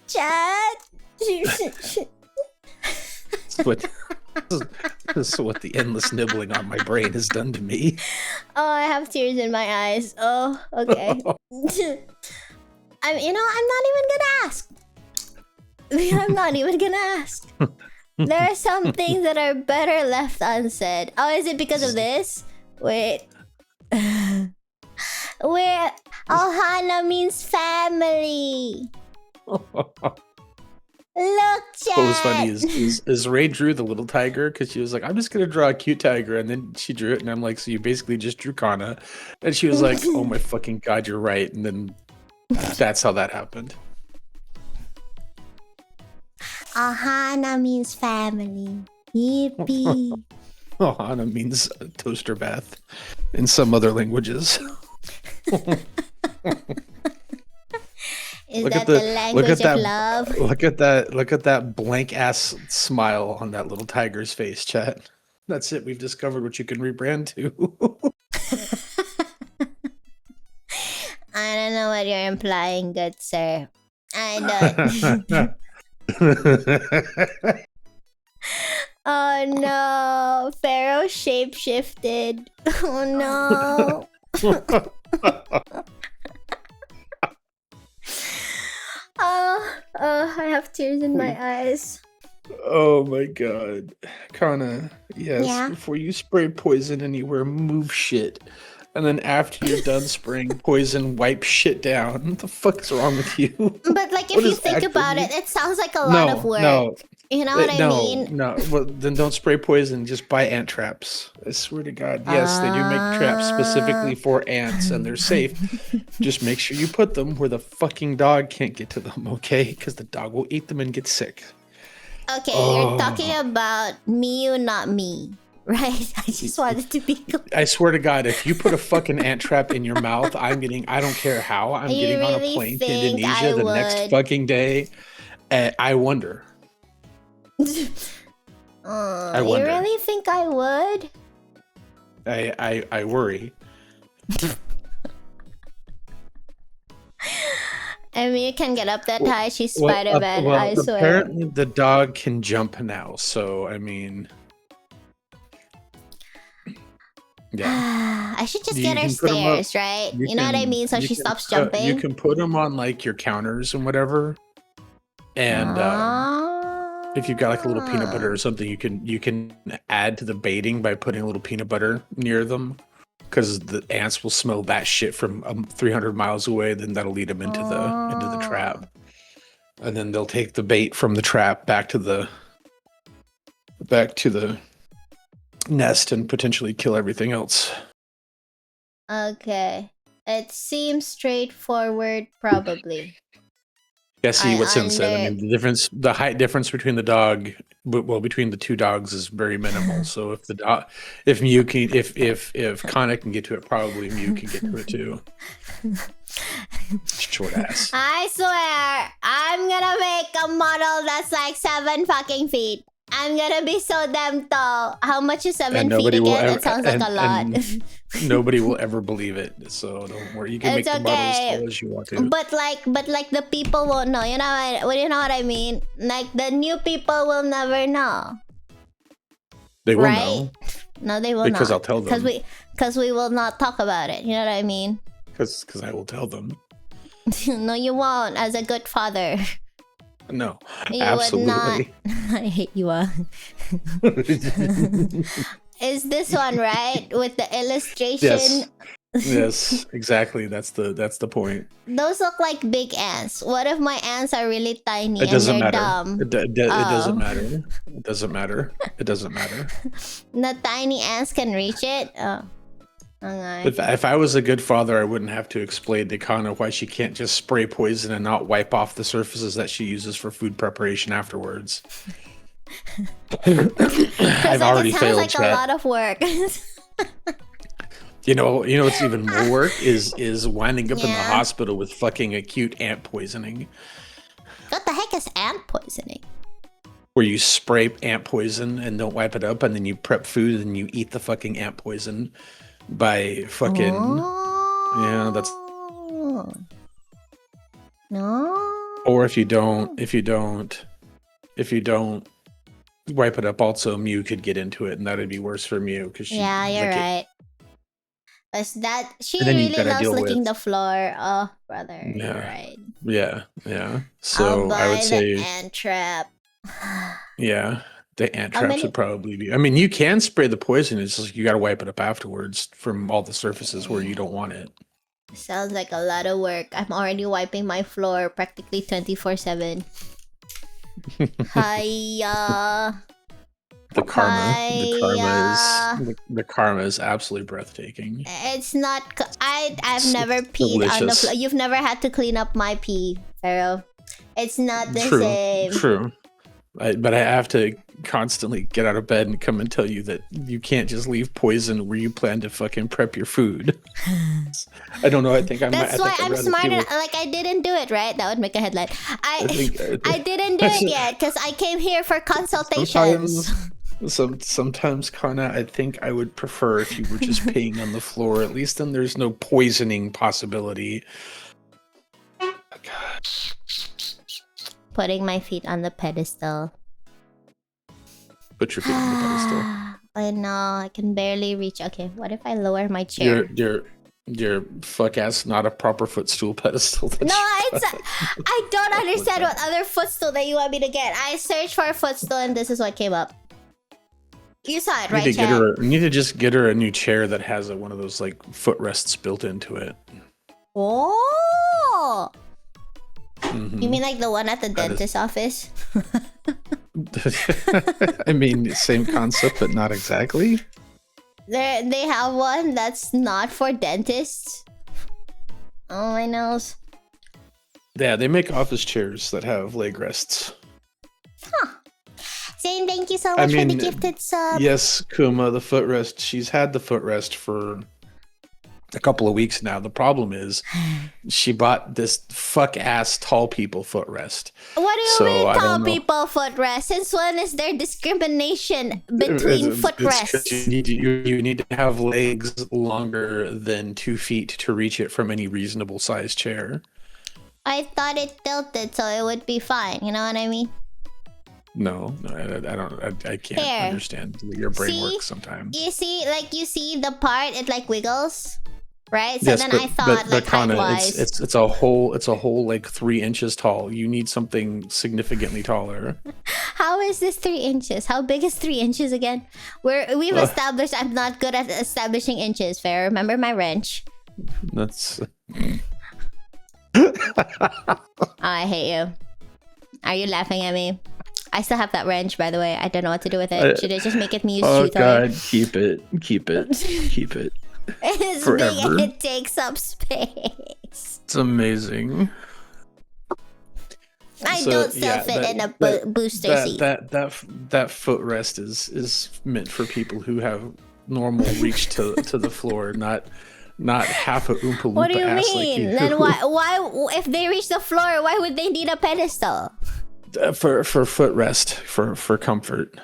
Chat. This is what the endless nibbling on my brain has done to me. Oh, I have tears in my eyes. Oh, okay. I'm not even gonna ask. There are some things that are better left unsaid. Oh, is it because of this? Wait. Where Ohana means family. Look, chat. What was funny is Ray drew the little tiger because she was like, I'm just gonna draw a cute tiger, and then she drew it, and I'm like, so you basically just drew Kanna, and she was like, oh my fucking god, you're right, and then that's how that happened. Ohana means family. Yippee. Ohana means toaster bath in some other languages. Is that the language of love? Look at that blank ass smile on that little tiger's face, chat. That's it. We've discovered what you can rebrand to. I don't know what you're implying, good sir. I don't. Oh no, Pharaoh shapeshifted. Oh no. I have tears in my eyes. Oh my god. Kanna, yes, Yeah? before you spray poison anywhere, move shit. And then after you're done spraying poison, wipe shit down. What the fuck's wrong with you? But like, if you think about it, it sounds like a lot of work. No. You know what I mean? No, well, then don't spray poison. Just buy ant traps. I swear to God. Yes, they do make traps specifically for ants, and they're safe. Just make sure you put them where the fucking dog can't get to them, okay? Because the dog will eat them and get sick. Okay, you're talking about Mew, not me. Right? I just wanted to be clear. I swear to God, if you put a fucking ant trap in your mouth, I don't care how, I'm getting on a plane to Indonesia the next fucking day. I wonder. I wonder. You really think I would? I worry. I mean, you can get up that high. She's Well, Spider-Man, I swear. apparently the dog can jump now, so I mean, yeah. I should just You get her can put 'em up- stairs, right? You You know what I can- mean? So you she can stops put- jumping. You can put them on like your counters and whatever, and if you've got like a little peanut butter or something, you can add to the baiting by putting a little peanut butter near them, because the ants will smell that shit from 300 miles away. Then that'll lead them into the trap, and then they'll take the bait from the trap back to the nest and potentially kill everything else. Okay. It seems straightforward, probably. Yeah, see what Sim said. I mean, the height difference between the dog, between the two dogs is very minimal. So if Kanna can get to it, probably Mew can get to it too. Short ass. I swear, I'm gonna make a model that's like 7 fucking feet. I'm gonna be so damn tall. How much is 7 feet again? It sounds like a lot. Nobody will ever believe it, so don't worry. You can make the model as tall as you want to. But like the people won't know. You know what I mean? Like the new people will never know. They will know. No, they will because not. I'll tell them. Because we will not talk about it. You know what I mean? Because I will tell them. No, you won't. As a good father. No, you absolutely. Would not. I hate you. Is this one right with the illustration? Yes, exactly. That's the point. Those look like big ants. What if my ants are really tiny it doesn't and they're matter. dumb? It doesn't matter. It doesn't matter. It doesn't matter. The tiny ants can reach it. Oh. Okay. If I was a good father, I wouldn't have to explain to Kanna why she can't just spray poison and not wipe off the surfaces that she uses for food preparation afterwards. I've already failed. It sounds like a lot of work. You know what's even more work is winding up in the hospital with fucking acute ant poisoning. What the heck is ant poisoning? Where you spray ant poison and don't wipe it up, and then you prep food and you eat the fucking ant poison by fucking that's no. Or if you don't wipe it up, also Mew could get into it, and that'd be worse for Mew because you're right. She really loves licking the floor. Oh, brother, you're right. Yeah. So I would say ant trap. Yeah, the ant traps would probably be. I mean, you can spray the poison. It's just you got to wipe it up afterwards from all the surfaces where you don't want it. Sounds like a lot of work. I'm already wiping my floor practically 24/7. Hiya. The karma is absolutely breathtaking. It's not. I've never peed on the floor. You've never had to clean up my pee, Pharaoh. It's not the same. True. But I have to constantly get out of bed and come and tell you that you can't just leave poison where you plan to fucking prep your food. I don't know. I think That's why I'm smarter. Like I didn't do it, right? That would make a headline. I didn't do it yet because I came here for consultations. Sometimes, Kanna, I think I would prefer if you were just peeing on the floor. At least then there's no poisoning possibility. Oh, God. Putting my feet on the pedestal. Put your feet on the pedestal. I know, I can barely reach. Okay, what if I lower my chair? Your fuck ass not a proper footstool pedestal. I don't understand what other footstool that you want me to get. I searched for a footstool and this is what came up. You saw it, right, Chad? You need to just get her a new chair that has one of those like footrests built into it. Oh! Mm-hmm. You mean like the one at the dentist's office? I mean, same concept, but not exactly. They have one that's not for dentists. Oh, my nose. Yeah, they make office chairs that have leg rests. Huh. Zane, thank you so much for the gifted sub. Yes, Kuma, the footrest. She's had the footrest for a couple of weeks now. The problem is she bought this fuck ass tall people footrest. What do you mean tall people footrest? Since when is there discrimination between footrests? You need to have legs longer than 2 feet to reach it from any reasonable size chair. I thought it tilted so it would be fine. You know what I mean? No, I don't. I can't Here. understand the way your brain See? works sometimes. You see the part it like wiggles, right? So then I thought but like Kanna, height-wise. it's a whole like 3 inches tall. You need something significantly taller. How is this 3 inches? How big is 3 inches again? We've established I'm not good at establishing inches. Fair. Remember my wrench. That's. Oh, I hate you. Are you laughing at me? I still have that wrench, by the way. I don't know what to do with it. Should I just make it me use Oh shoe God, keep it. It's Forever. big. It takes up space. It's amazing. I don't still fit in a booster seat. That footrest is meant for people who have normal reach to the floor, not half a Oompa Loompa What do you ass mean? like you. Then why if they reach the floor, why would they need a pedestal? For footrest, for comfort.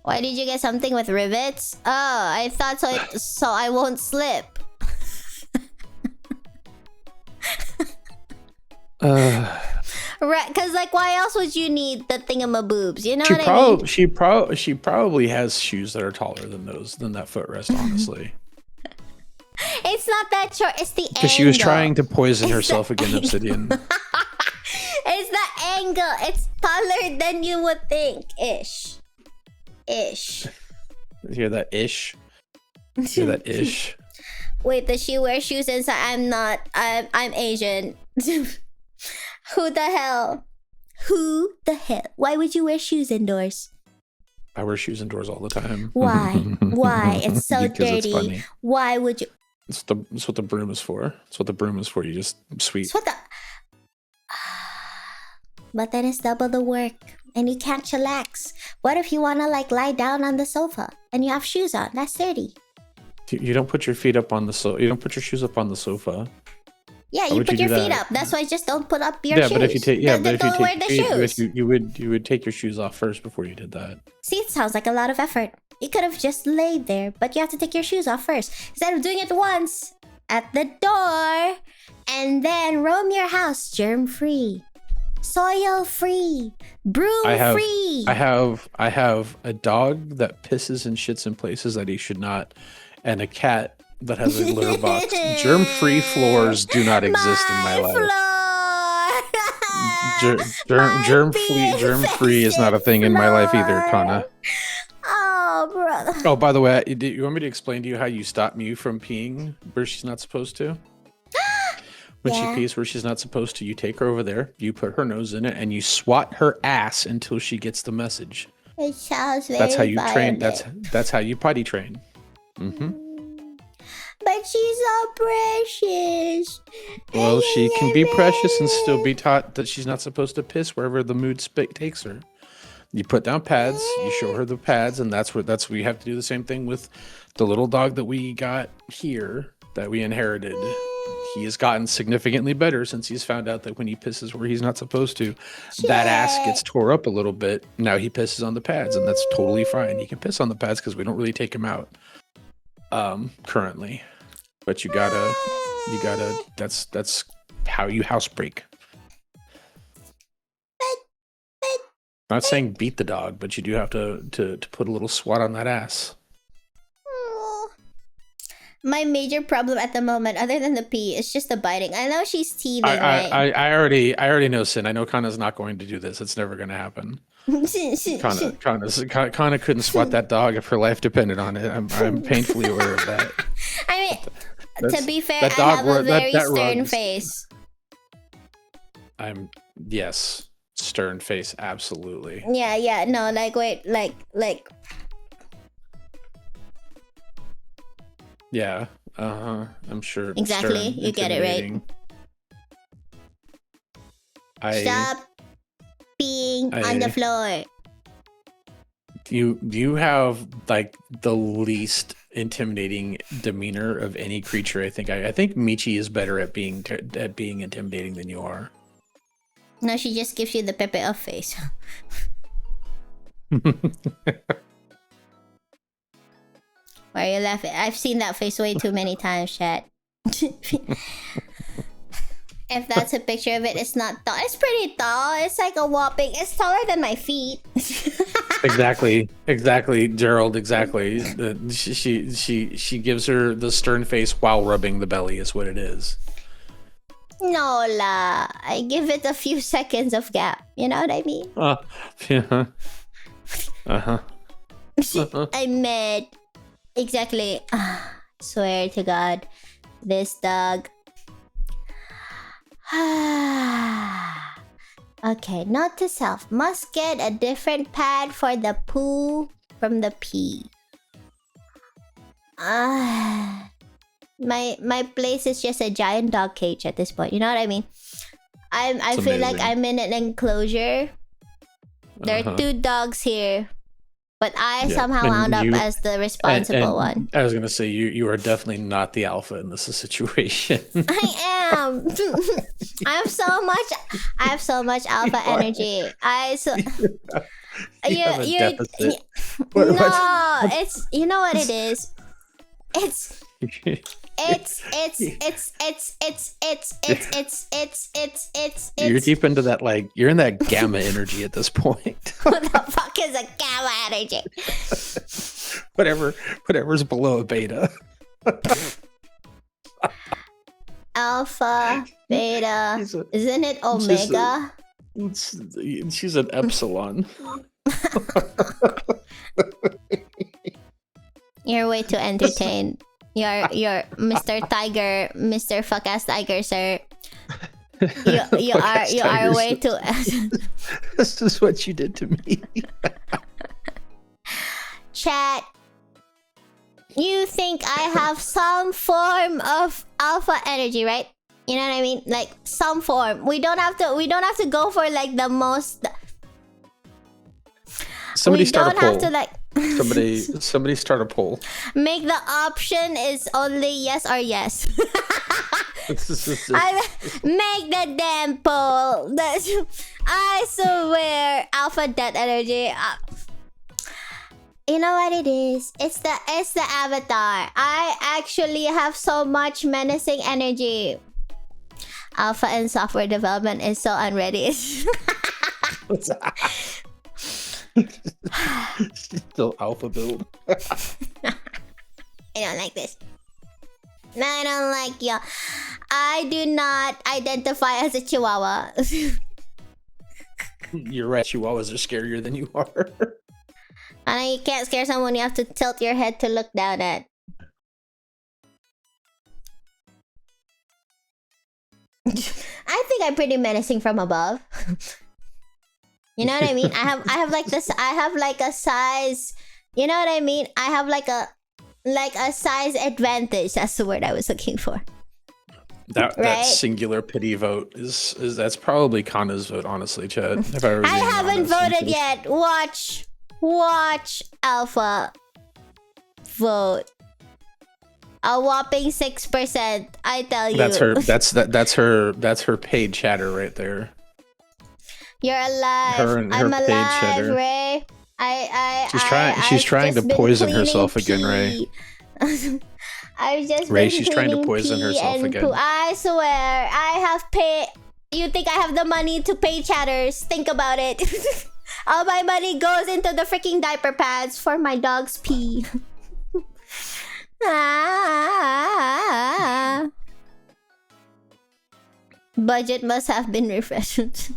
Why did you get something with rivets? Oh, I thought so I won't slip. Right, because like why else would you need the thingamaboobs? You know what I mean? She probably has shoes that are taller than that footrest, honestly. It's not that short, it's the angle. Because she was trying to poison herself against obsidian. It's the angle. It's taller than you would think. Ish. Hear that ish? Hear that ish? Wait, does she wear shoes inside? I'm not. I'm Asian. Who the hell? Why would you wear shoes indoors? I wear shoes indoors all the time. Why? It's so dirty. It's funny. Why would you? It's what the broom is for. It's what the broom is for. You just sweep. It's what the... But then it's double the work. And you can't chillax. What if you wanna like lie down on the sofa and you have shoes on? That's dirty. You don't put your feet up on the sofa. You don't put your shoes up on the sofa. Yeah, you put your feet up. That's why just don't put up your shoes. But if you take don't wear the shoes. you would take your shoes off first before you did that. See, it sounds like a lot of effort. You could have just laid there, but you have to take your shoes off first. Instead of doing it once at the door and then roam your house germ-free, soil-free, broom-free. I have a dog that pisses and shits in places that he should not, and a cat that has a litter box. Germ-free floors do not exist in my life. Germ-free is not a thing in my life either, Kanna. Oh, brother. Oh, by the way, you want me to explain to you how you stop Mew from peeing where she's not supposed to? When she pees where she's not supposed to, you take her over there, you put her nose in it, and you swat her ass until she gets the message. It sounds very That's how you violent. train. That's how you potty train. Mm-hmm. But she's so precious. Well, she can be precious and still be taught that she's not supposed to piss wherever the mood takes her. You put down pads, you show her the pads, and that's we have to do the same thing with the little dog that we got here that we inherited. He has gotten significantly better since he's found out that when he pisses where he's not supposed to, that ass gets tore up a little bit. Now he pisses on the pads, and that's totally fine. He can piss on the pads because we don't really take him out currently. But you gotta. That's how you housebreak. I'm not saying beat the dog, but you do have to put a little swat on that ass. My major problem at the moment, other than the pee, is just the biting. I know she's teething, right? I already know, Sin. I know Kanna's not going to do this. It's never going to happen. Kanna couldn't swat that dog if her life depended on it. I'm painfully aware of that. I mean, to be fair, I have a very stern face. Yes. Stern face, absolutely. Yeah, no, like, wait, like. Yeah, I'm sure. Exactly, you get it right. Stop being on the floor. You have, like, the least intimidating demeanor of any creature, I think. I think Michi is better at being intimidating than you are. No, she just gives you the Pepe off face. Why are you laughing? I've seen that face way too many times, chat. If that's a picture of it, it's not tall. It's pretty tall. It's like a whopping. It's taller than my feet. Exactly, Gerald. Exactly. She gives her the stern face while rubbing the belly. Is what it is. No la. I give it a few seconds of gap. You know what I mean? Yeah. I meant exactly. Swear to God, this dog. Okay, note to self: must get a different pad for the poo from the pee. My place is just a giant dog cage at this point. You know what I mean? I feel like I'm in an enclosure. There are 2 dogs here, but I somehow wound up as the responsible one. I was gonna say you are definitely not the alpha in this situation. I am. I have so much alpha energy. It's you know what it is. It's You're deep into that, like you're in that gamma energy at this point. What the fuck is a gamma energy? Whatever's below a beta. Alpha, beta, isn't it omega? She's an epsilon. Your way to entertain. You're Mr. Tiger, Mr. Fuck-ass Tiger, sir. You are way to. This is what you did to me. Chat. You think I have some form of alpha energy, right? You know what I mean? Like some form. We don't have to go for like the most. Somebody start a poll. Have to like. Somebody start a poll. Make the option is only yes or yes. Make the damn poll. I swear, alpha death energy. You know what it is? It's the avatar. I actually have so much menacing energy. Alpha and software development is so unready. Still alpha build. I don't like this. I don't like you. I do not identify as a chihuahua. You're right. Chihuahuas are scarier than you are. I know you can't scare someone you have to tilt your head to look down at. I think I'm pretty menacing from above. You know what I mean? I have like this. I have like a size. You know what I mean? I have like a size advantage. That's the word I was looking for. That singular pity vote is that's probably Kanna's vote, honestly, Chad. If I haven't voted yet. Watch Alpha vote. A whopping 6%. I tell you. That's her paid chatter right there. You're alive. I'm alive, chatter. Ray. She's trying to poison herself again, Ray. I've just Ray, she's trying to poison herself again. I swear, I have paid. You think I have the money to pay chatters? Think about it. All my money goes into the freaking diaper pads for my dog's pee. Budget must have been refreshed.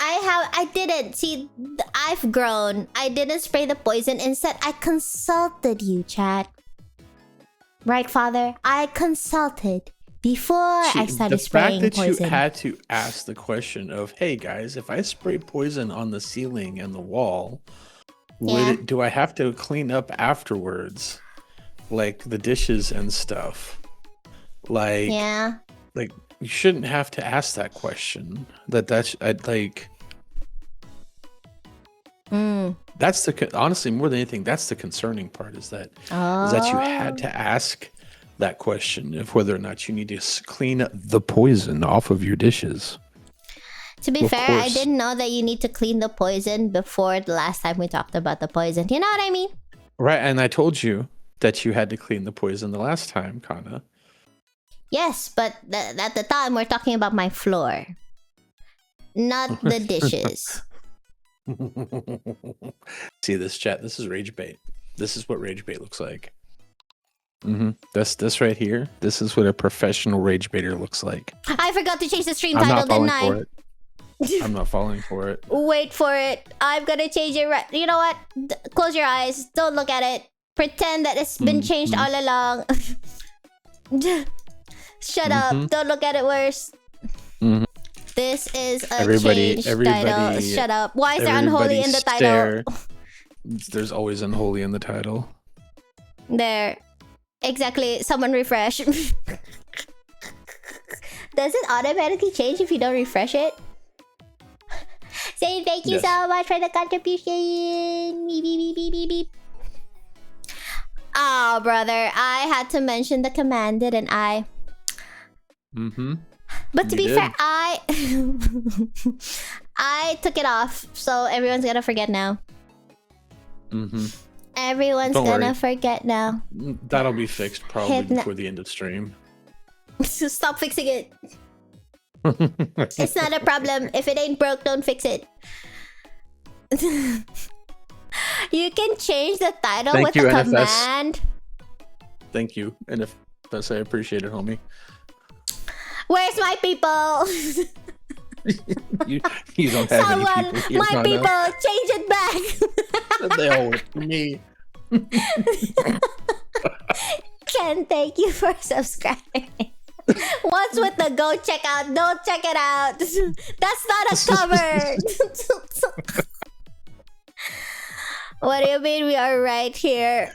I didn't. See, I've grown. I didn't spray the poison. Instead, I consulted you, chat. Right, father? I consulted before I started spraying poison. The fact that you had to ask the question of, hey guys, if I spray poison on the ceiling and the wall, do I have to clean up afterwards? Like the dishes and stuff. Like, like you shouldn't have to ask that question. That's honestly, more than anything, that's the concerning part, is that you had to ask that question of whether or not you need to clean the poison off of your dishes. To be fair, I didn't know that you need to clean the poison before the last time we talked about the poison. You know what I mean? Right, and I told you that you had to clean the poison the last time, Kanna. Yes, but at the time we're talking about my floor, not the dishes. See this chat? This is rage bait. This is what rage bait looks like. This right here. This is what a professional rage baiter looks like. I forgot to change the stream I'm title, not falling didn't I? for it. I'm not falling for it. Wait for it. I'm gonna change it right. You know what? Close your eyes. Don't look at it. Pretend that it's been changed all along. Shut up. Don't look at it worse. This is a changed title. Shut up. Why is there unholy in the title? There's always unholy in the title. There. Exactly. Someone refresh. Does it automatically change if you don't refresh it? Say thank you so much for the contribution. Beep, beep, beep, beep, beep, beep. Oh, brother. I had to mention the command, didn't I? But to be fair, I took it off, so everyone's gonna forget now. Everyone's gonna forget now. That'll be fixed probably before the end of stream. Stop fixing it. It's not a problem. If it ain't broke, don't fix it. You can change the title with the command. Thank you, NFS. I appreciate it, homie. Where's my people? you don't have any people here, my people, change it back. They all work for me. Ken, thank you for subscribing. What's with the go check out? Don't check it out. That's not a cover. What do you mean we are right here?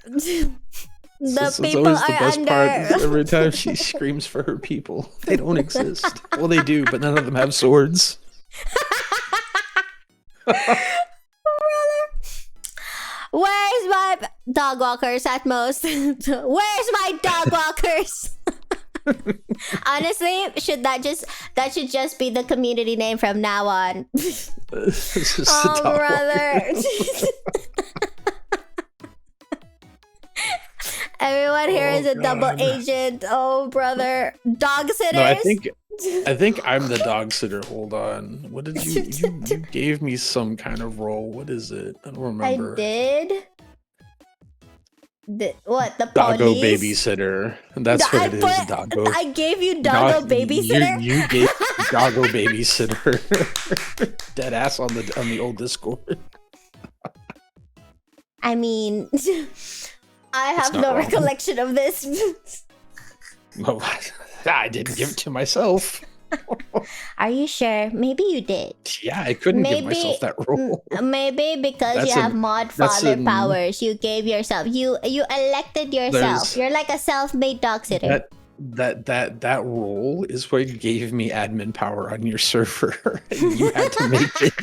The people are the best under. Part is every time she screams for her people, they don't exist. Well, they do, but none of them have swords. Where's my dog walkers at most? Where's my dog walkers? Honestly, that should just be the community name from now on. Oh, brother. Everyone here is a double agent. Oh, brother. Dog sitters? No, I think I'm the dog sitter. Hold on. What did you gave me some kind of role. What is it? I don't remember. I did? What? The Doggo police? babysitter. That's what it is, Doggo. I gave you Doggo babysitter? You gave Doggo babysitter. Dead ass on the old Discord. I mean... I have no recollection of this. No, I didn't give it to myself. Are you sure? Maybe you did. Yeah, I couldn't give myself that role. Maybe because you have mod father powers, you gave yourself. You elected yourself. You're like a self-made dog sitter. That role is what gave me admin power on your server. You had to make it.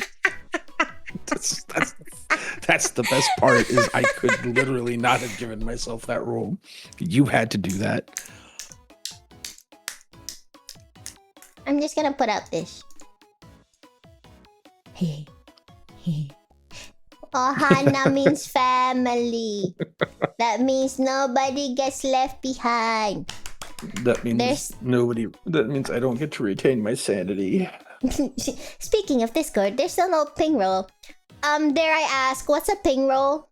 That's the best part is I could literally not have given myself that role. You had to do that. I'm just gonna put out this. Ohana means family. That means nobody gets left behind. That means That means I don't get to retain my sanity. Speaking of Discord, there's still no ping roll. Dare I ask, what's a ping roll?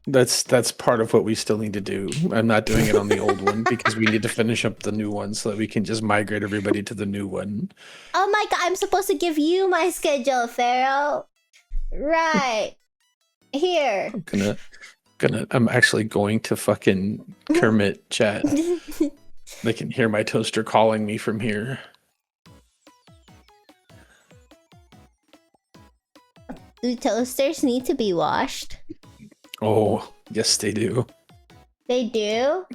That's part of what we still need to do. I'm not doing it on the old one because we need to finish up the new one so that we can just migrate everybody to the new one. Oh my god, I'm supposed to give you my schedule, Pharaoh. Right. Here. I'm actually going to fucking Kermit chat. They can hear my toaster calling me from here. Do toasters need to be washed? Oh, yes they do. They do?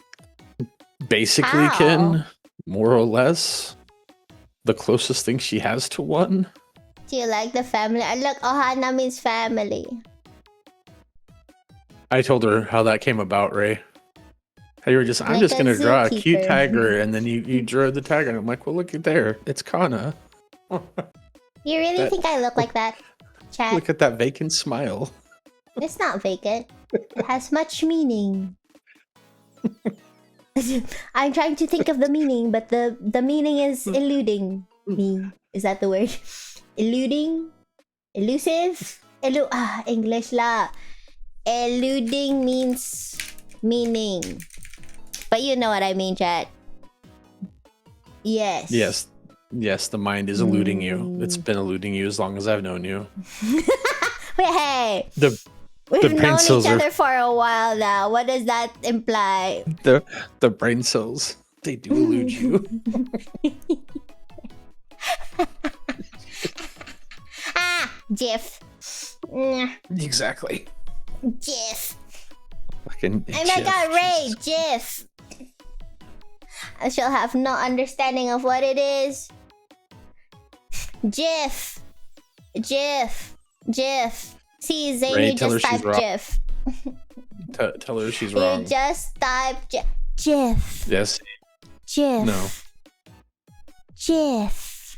Basically, How? Ken, more or less. The closest thing she has to one. Do you like the family? Look, Ohana means family. I told her how that came about, Ray. How you were just, I'm Like just going to draw a zookeeper. cute tiger, and then you drew the tiger, and I'm like, well, look at there. It's Kanna. You really think I look like that, chat? Look at that vacant smile. It's not vacant. It has much meaning. I'm trying to think of the meaning, but the meaning is eluding me. Is that the word? Eluding? Elusive? English la. Eluding means meaning. But you know what I mean, chat. Yes. Yes, the mind is eluding you. It's been eluding you as long as I've known you. Wait, hey. We've known each other for a while now. What does that imply? The brain cells, they do elude you. Jiff. Exactly. Jiff. Fucking Oh my god, Ray, Jiff. I shall have no understanding of what it is. Jiff. See, Zane, Ray, you just typed Jiff. Tell her she's wrong. You just typed Jiff. Yes. Jiff. No. Jiff.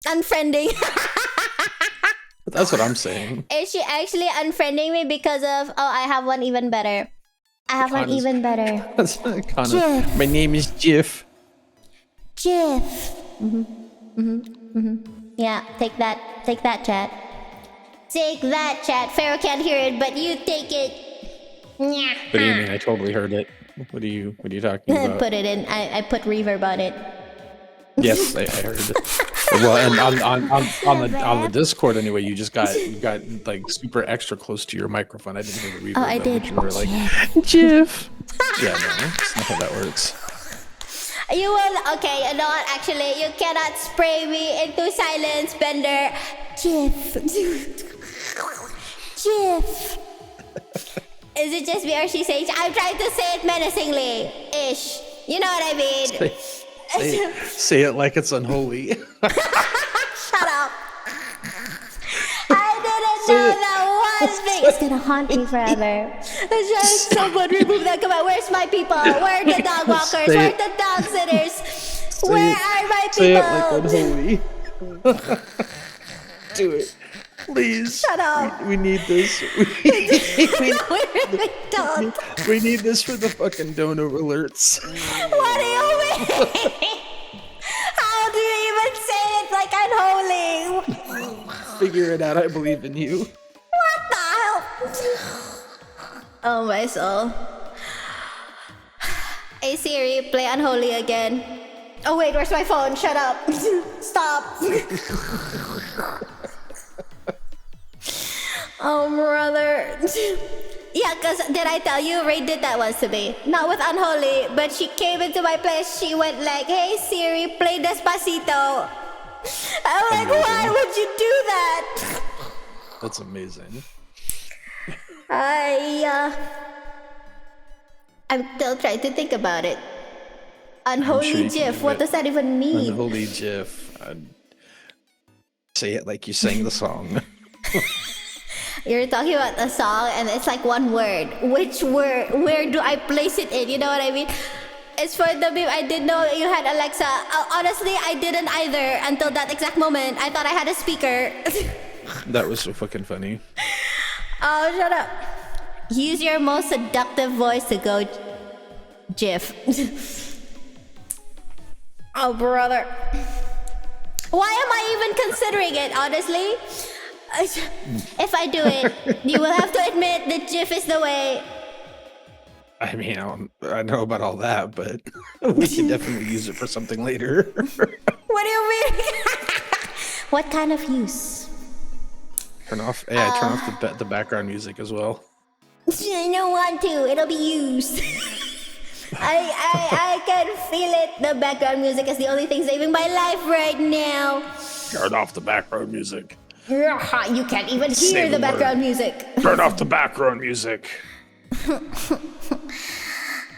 Unfriending. That's what I'm saying. Is she actually unfriending me because of... Oh, I have one even better. Kanna. My name is Jiff. Jiff. Yeah, take that, chat. Take that, chat. Pharaoh can't hear it, but you take it. What do you mean? I totally heard it. What are you talking about? Put it in. I put reverb on it. Yes, I heard it. Well, and on the Discord anyway, you got like super extra close to your microphone. I didn't hear the reverb. Oh, I did. You were like, Jiff. Yeah, no, that's not how that works. You will. Okay, you know what? Actually, you cannot spray me into silence, Bender. Jiff. Jiff. Is it just me or she saying? I'm trying to say it menacingly, ish. You know what I mean? Say it like it's unholy. Shut up. I didn't know that one thing. It's gonna haunt me forever. It's just someone remove that comment. Where's my people? Where are the dog walkers? Where are the dog sitters? Where are my people? Say it like unholy. Do it. Please. Shut up. We need this. We need this for the fucking donor alerts. What do you mean? How do you even say it like unholy? Figure it out. I believe in you. What the hell? Oh my soul. Hey Siri, play Unholy again. Oh wait, where's my phone? Shut up. Stop. Oh, brother. Yeah, because did I tell you, Ray did that once to me. Not with Unholy, but she came into my place. She went like, hey, Siri, play Despacito. I'm like, why would you do that? That's amazing. I'm still trying to think about it. Unholy GIF, what does that even mean? Unholy GIF. Say it like you sang the song. You're talking about a song and it's like one word. Which word? Where do I place it in? You know what I mean? It's for the meme. I didn't know you had Alexa. Honestly, I didn't either until that exact moment. I thought I had a speaker. That was so fucking funny. Oh, shut up. Use your most seductive voice to go GIF. Oh, brother. Why am I even considering it, honestly? If I do it, you will have to admit that GIF is the way. I mean, I know about all that, but we can definitely use it for something later. What do you mean? What kind of use? Turn off. Yeah, turn off the background music as well. I don't want to. It'll be used. I can feel it. The background music is the only thing saving my life right now. Turn off the background music. You can't even hear the background music. Turn off the background music.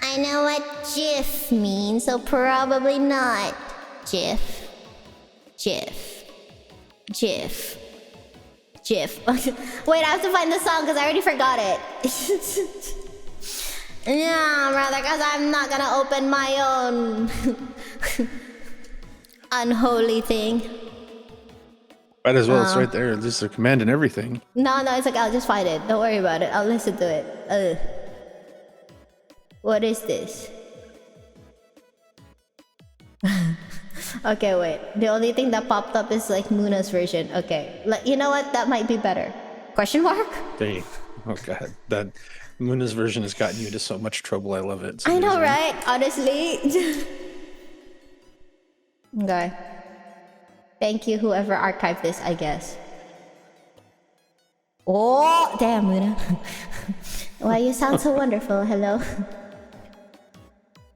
I know what GIF means, so probably not. GIF. Wait, I have to find the song because I already forgot it. Yeah, rather, because I'm not gonna open my own unholy thing. Might as well. It's right there. Just a command and everything. No, it's like I'll just find it. Don't worry about it. I'll listen to it. What is this? Okay, wait. The only thing that popped up is like Muna's version. Okay, you know what? That might be better. Question mark? Dang. Oh god, that Muna's version has gotten you into so much trouble. I love it. It's I know, amazing. right? Honestly. Okay. Thank you, whoever archived this, I guess. Oh, damn, Muna. Why you sound so wonderful. Hello.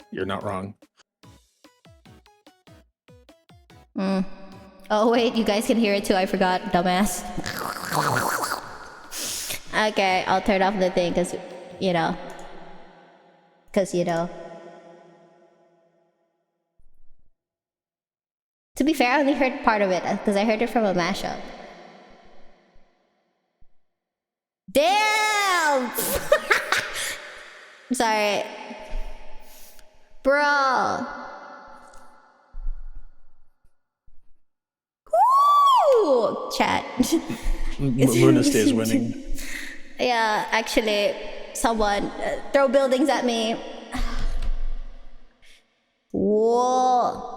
You're not wrong. Oh, wait, you guys can hear it too. I forgot, dumbass. Okay, I'll turn off the thing because, you know. To be fair, I only heard part of it because I heard it from a mashup. Damn! I'm sorry. Bro. Woo! Chat. Muna stays winning. Yeah, actually, someone throw buildings at me. Whoa.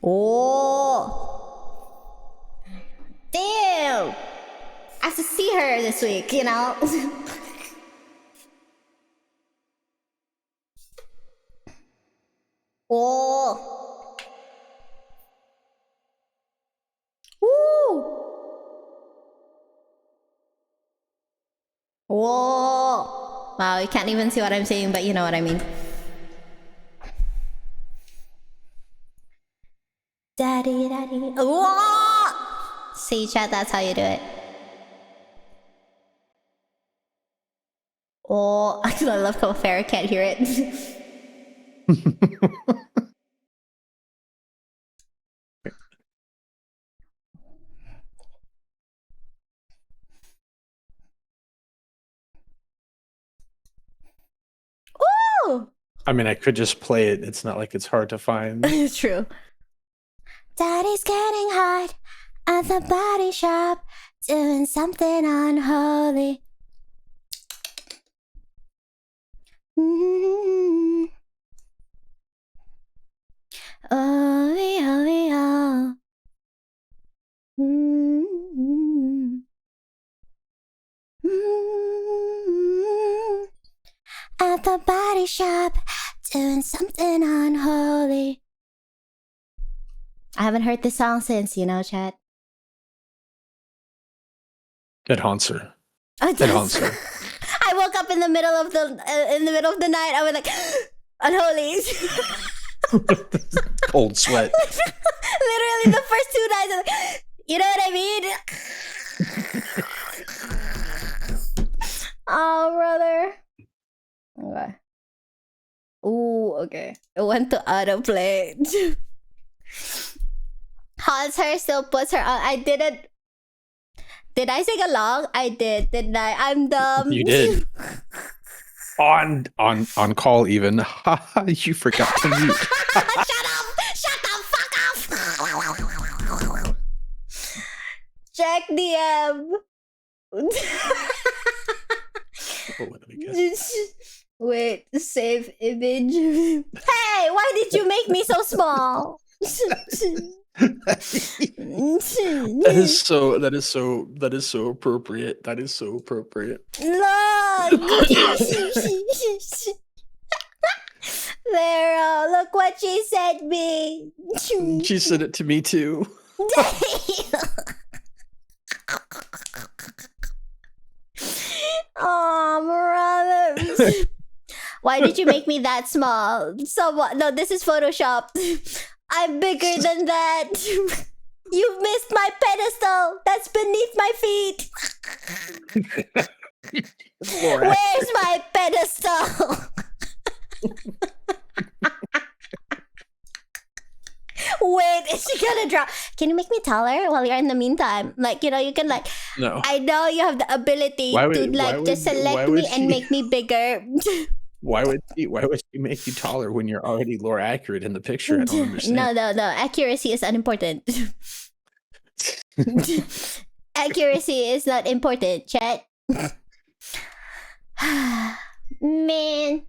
Oh. Damn. I have to see her this week, you know? Oh. Woo. Whoa. Wow, you can't even see what I'm saying, but you know what I mean. Daddy, daddy. Whoa! See, chat, that's how you do it. Oh, I love how Farrah can't hear it. Woo! I mean, I could just play it. It's not like it's hard to find. It's true. Daddy's getting hot at the body shop, doing something unholy. Mm-hmm. Oh, oh, oh. Mm-hmm. Mm-hmm. At the body shop, doing something unholy. I haven't heard this song since, you know, chat. It haunts her. Oh, It haunts her. I woke up in the middle of the night. I was like, unholy. Cold sweat. Literally the first 2 nights. Like, you know what I mean? Oh, brother. Okay. Ooh, okay. It went to autoplay. Haunts her, still puts her on. I didn't. Did I sing along? I did, didn't I? I'm dumb. You did. On call even. You forgot to mute. Shut up! Shut the fuck up! Check DM. Oh, let me guess. Wait, save image. Hey, why did you make me so small? That is so appropriate. That is so appropriate. Look! Vero, look what she sent me. She sent it to me too. Oh, brother. Why did you make me that small? No, this is Photoshop. I'm bigger than that. You've missed my pedestal. That's beneath my feet. Where's my pedestal? Wait, is she gonna drop? Can you make me taller while you're in the meantime? Like, you know, you can like. No. I know you have the ability to just select me and make me bigger. Why would she make you taller when you're already lore accurate in the picture? I don't understand. No. Accuracy is unimportant. Accuracy is not important, chat. Man,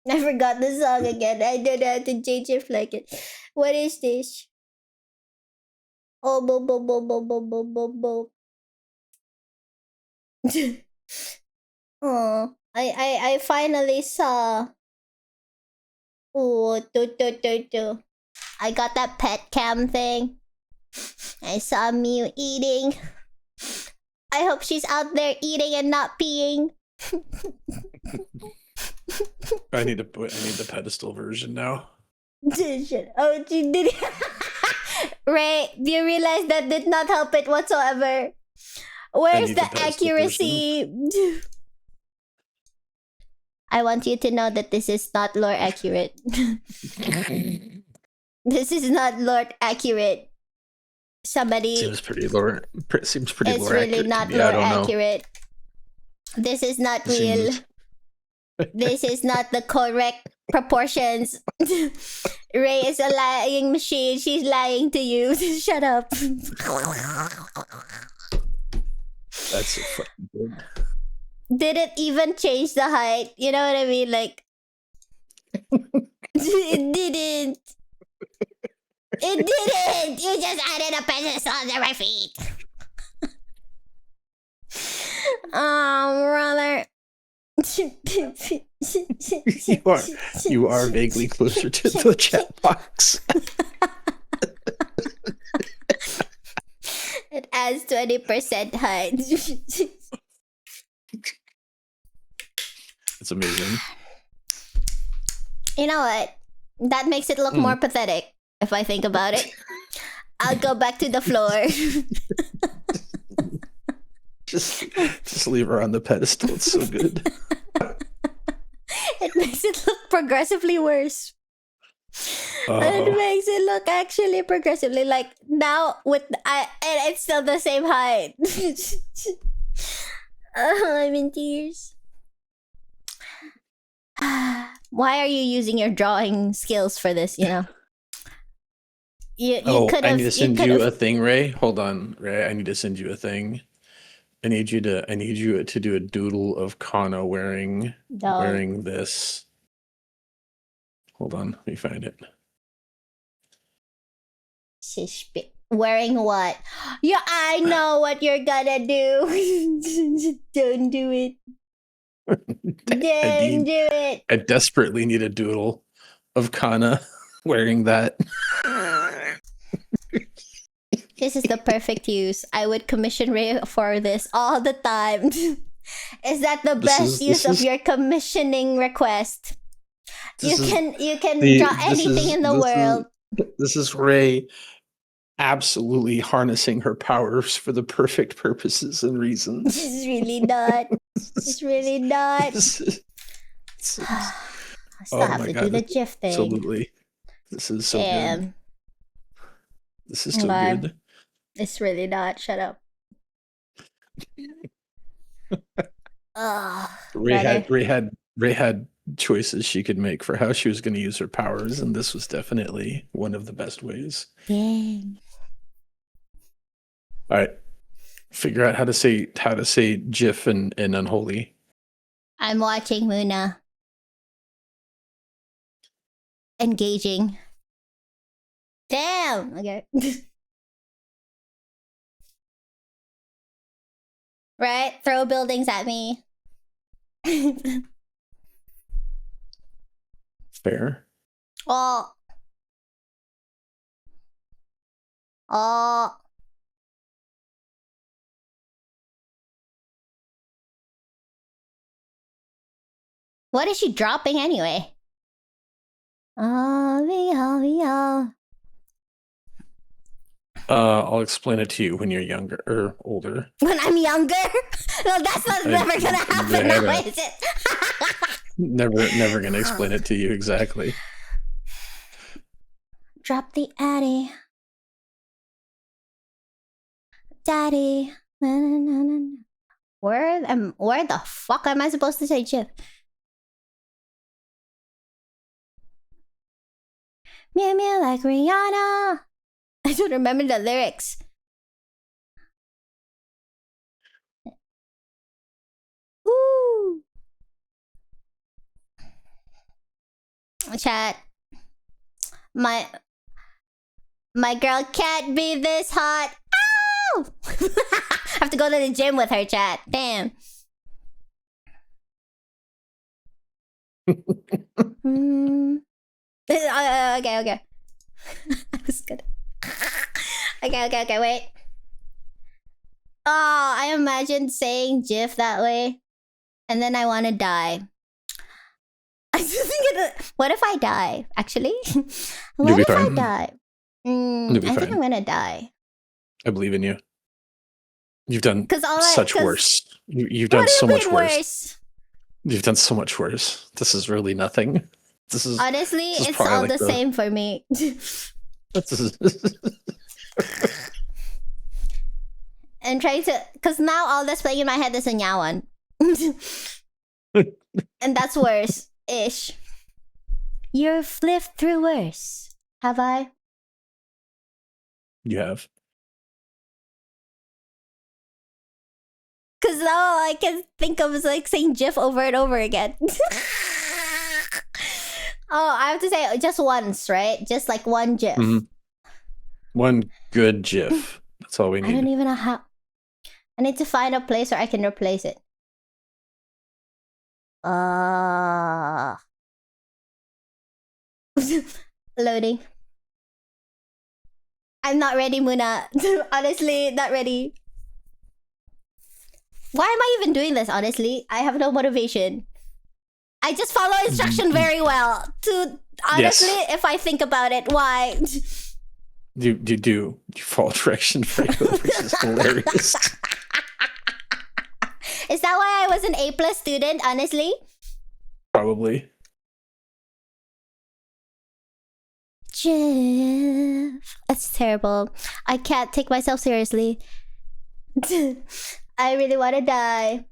I forgot the song again. I don't know how to change it like it. What is this? Oh, bo bo bo bo bo bo bo bo. Oh, I finally saw. Oh, do. I got that pet cam thing. I saw Mew eating. I hope she's out there eating and not peeing. I need the pedestal version now. Oh, she did. Ray, do you realize that did not help it whatsoever? Where's the accuracy? I want you to know that this is not lore accurate. This is not lore accurate. Somebody seems pretty lore. Seems pretty it's lore really accurate. not To me. lore I don't accurate. This is not It real. seems- This is not the correct proportions. Ray is a lying machine. She's lying to you. Shut up. That's so fucking good. Did it even change the height? You know what I mean? Like, it didn't. It didn't. You just added a pencil under my feet. Brother. you are vaguely closer to the chat box. It adds 20% height. It's amazing. You know what? That makes it look more pathetic if I think about it. I'll go back to the floor. just leave her on the pedestal. It's so good. It makes it look progressively worse. It makes it look actually progressively like now with and it's still the same height. I'm in tears. Why are you using your drawing skills for this? You know. You could have. I need to send you a thing, Ray. Hold on, Ray. I need to send you a thing. I need you to do a doodle of Kanna wearing this. Hold on, let me find it. Wearing what? Yeah, I know what you're gonna do. Don't do it. Don't do it. I desperately need a doodle of Kanna wearing that. This is the perfect use. I would commission Ray for this all the time. Is that the best use of your commissioning request? You can draw anything in the world. This is Ray absolutely harnessing her powers for the perfect purposes and reasons. She's really not. She's really not. I still have to do the GIF thing. Absolutely. This is so good. This is so good. It's really not. Shut up. Ray had choices she could make for how she was going to use her powers, and this was definitely one of the best ways. Dang. All right, figure out how to say GIF and unholy. I'm watching Muna. Engaging. Damn. Okay. Right? Throw buildings at me. Fair. Oh. What is she dropping anyway? I'll explain it to you when you're younger or older. When I'm younger? No, that's never gonna happen now, is it? Never gonna explain it to you exactly. Drop the Addy. Daddy. Where the fuck am I supposed to say GIF? Meow meow like Rihanna. I don't remember the lyrics. Ooh. Chat. My girl can't be this hot. Ow! I have to go to the gym with her, chat. Damn. Okay. I was good. Okay, wait. Oh, I imagined saying GIF that way. And then I want to die. What if I die? Actually? What if I die? I think I'm gonna die. I believe in you. You've done such worse. You've done so much worse. You've done so much worse. This is really nothing. This is honestly, it's all the same for me. I'm trying to, because now all that's playing in my head is a Nyawan. And that's worse-ish. You've lived through worse. Have I? You have. Because now all I can think of is like saying GIF over and over again. Oh, I have to say just once, right? Just like one GIF. Mm-hmm. One good GIF. That's all we need. I don't even know how. I need to find a place where I can replace it. Loading. I'm not ready, Muna. Honestly, not ready. Why am I even doing this, honestly? I have no motivation. I just follow instruction very well. Honestly, if I think about it, why? You follow direction very well, which is hilarious. Is that why I was an A+ student, honestly? Probably. GIF. That's terrible. I can't take myself seriously. I really want to die.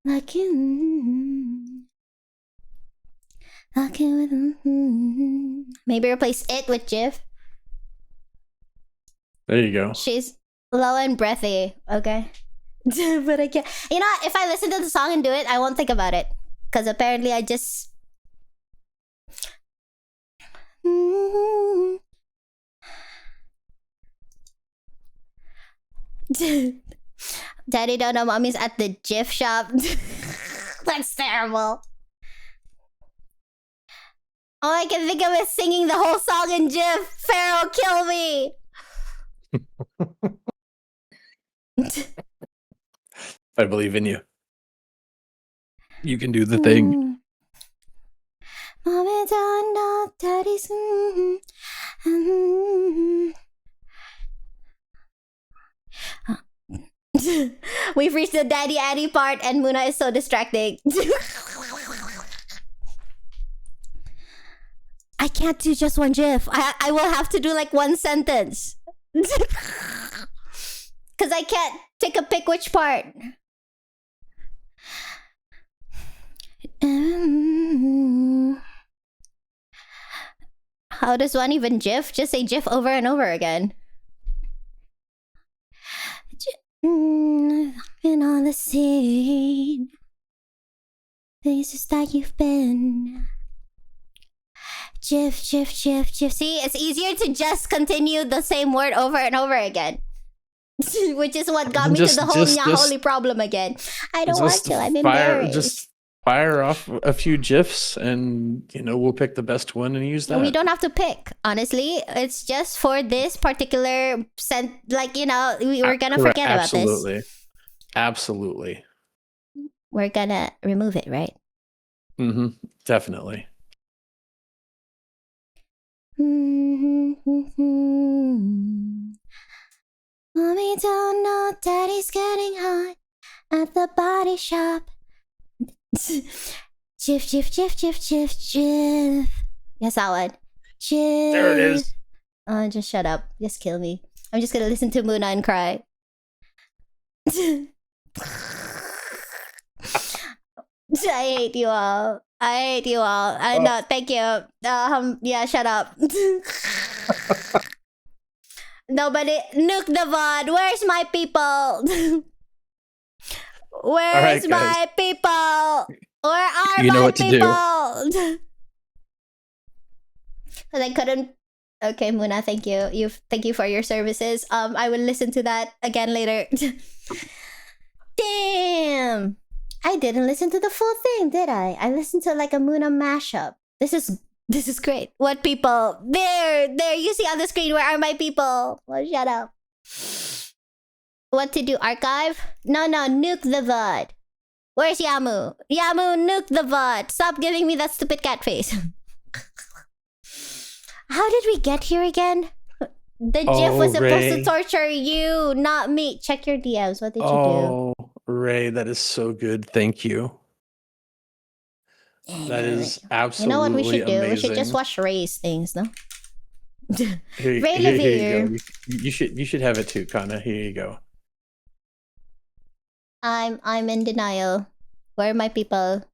Like you. Maybe replace it with GIF. There you go. She's low and breathy. Okay. But I can't. You know, if I listen to the song and do it, I won't think about it. Because apparently I just... Daddy don't know mommy's at the GIF shop. That's terrible. All I can think of is singing the whole song in GIF. Pharaoh, kill me. I believe in you. You can do the thing. Mommy don't know daddy's. We've reached the Daddy Addy part and Muna is so distracting. I can't do just one GIF. I will have to do like one sentence. Because I can't take a pick which part. How does one even GIF? Just say GIF over and over again. Been on the scene. Places that you've been. GIF. See, it's easier to just continue the same word over and over again. Which is what got me to the whole Nyaholi problem again. I don't want to, I'm embarrassed. Just fire off a few GIFs and, we'll pick the best one and use that. We don't have to pick, honestly. It's just for this particular we're gonna forget about this. Absolutely. We're gonna remove it, right? Mm-hmm. Definitely. Mommy don't know daddy's getting hot at the body shop. GIF. Yes, that one. GIF. There it is. Oh, just shut up. Just kill me. I'm just gonna listen to Muna and cry. I hate you all. No, thank you. Yeah, shut up. Nobody nuke the VOD. Where's my people? Where's my people? Where are You know my what to do. people? Because I couldn't. Okay, Muna, thank you. Thank you for your services. I will listen to that again later. Damn, I didn't listen to the full thing, did I? I listened to like a Muna mashup. This is great. What people? There. You see on the screen. Where are my people? Well, shut up. What to do? Archive? No, nuke the VOD. Where's Yamu? Yamu, nuke the VOD. Stop giving me that stupid cat face. How did we get here again? The GIF was supposed to torture you, not me. Check your DMs. What did you do? Oh, Ray, that is so good. Thank you. That is absolutely You know what we should do? amazing. We should just watch Ray's things, no? Here you go. You should have it too, Kanna. Here you go. I'm in denial. Where are my people?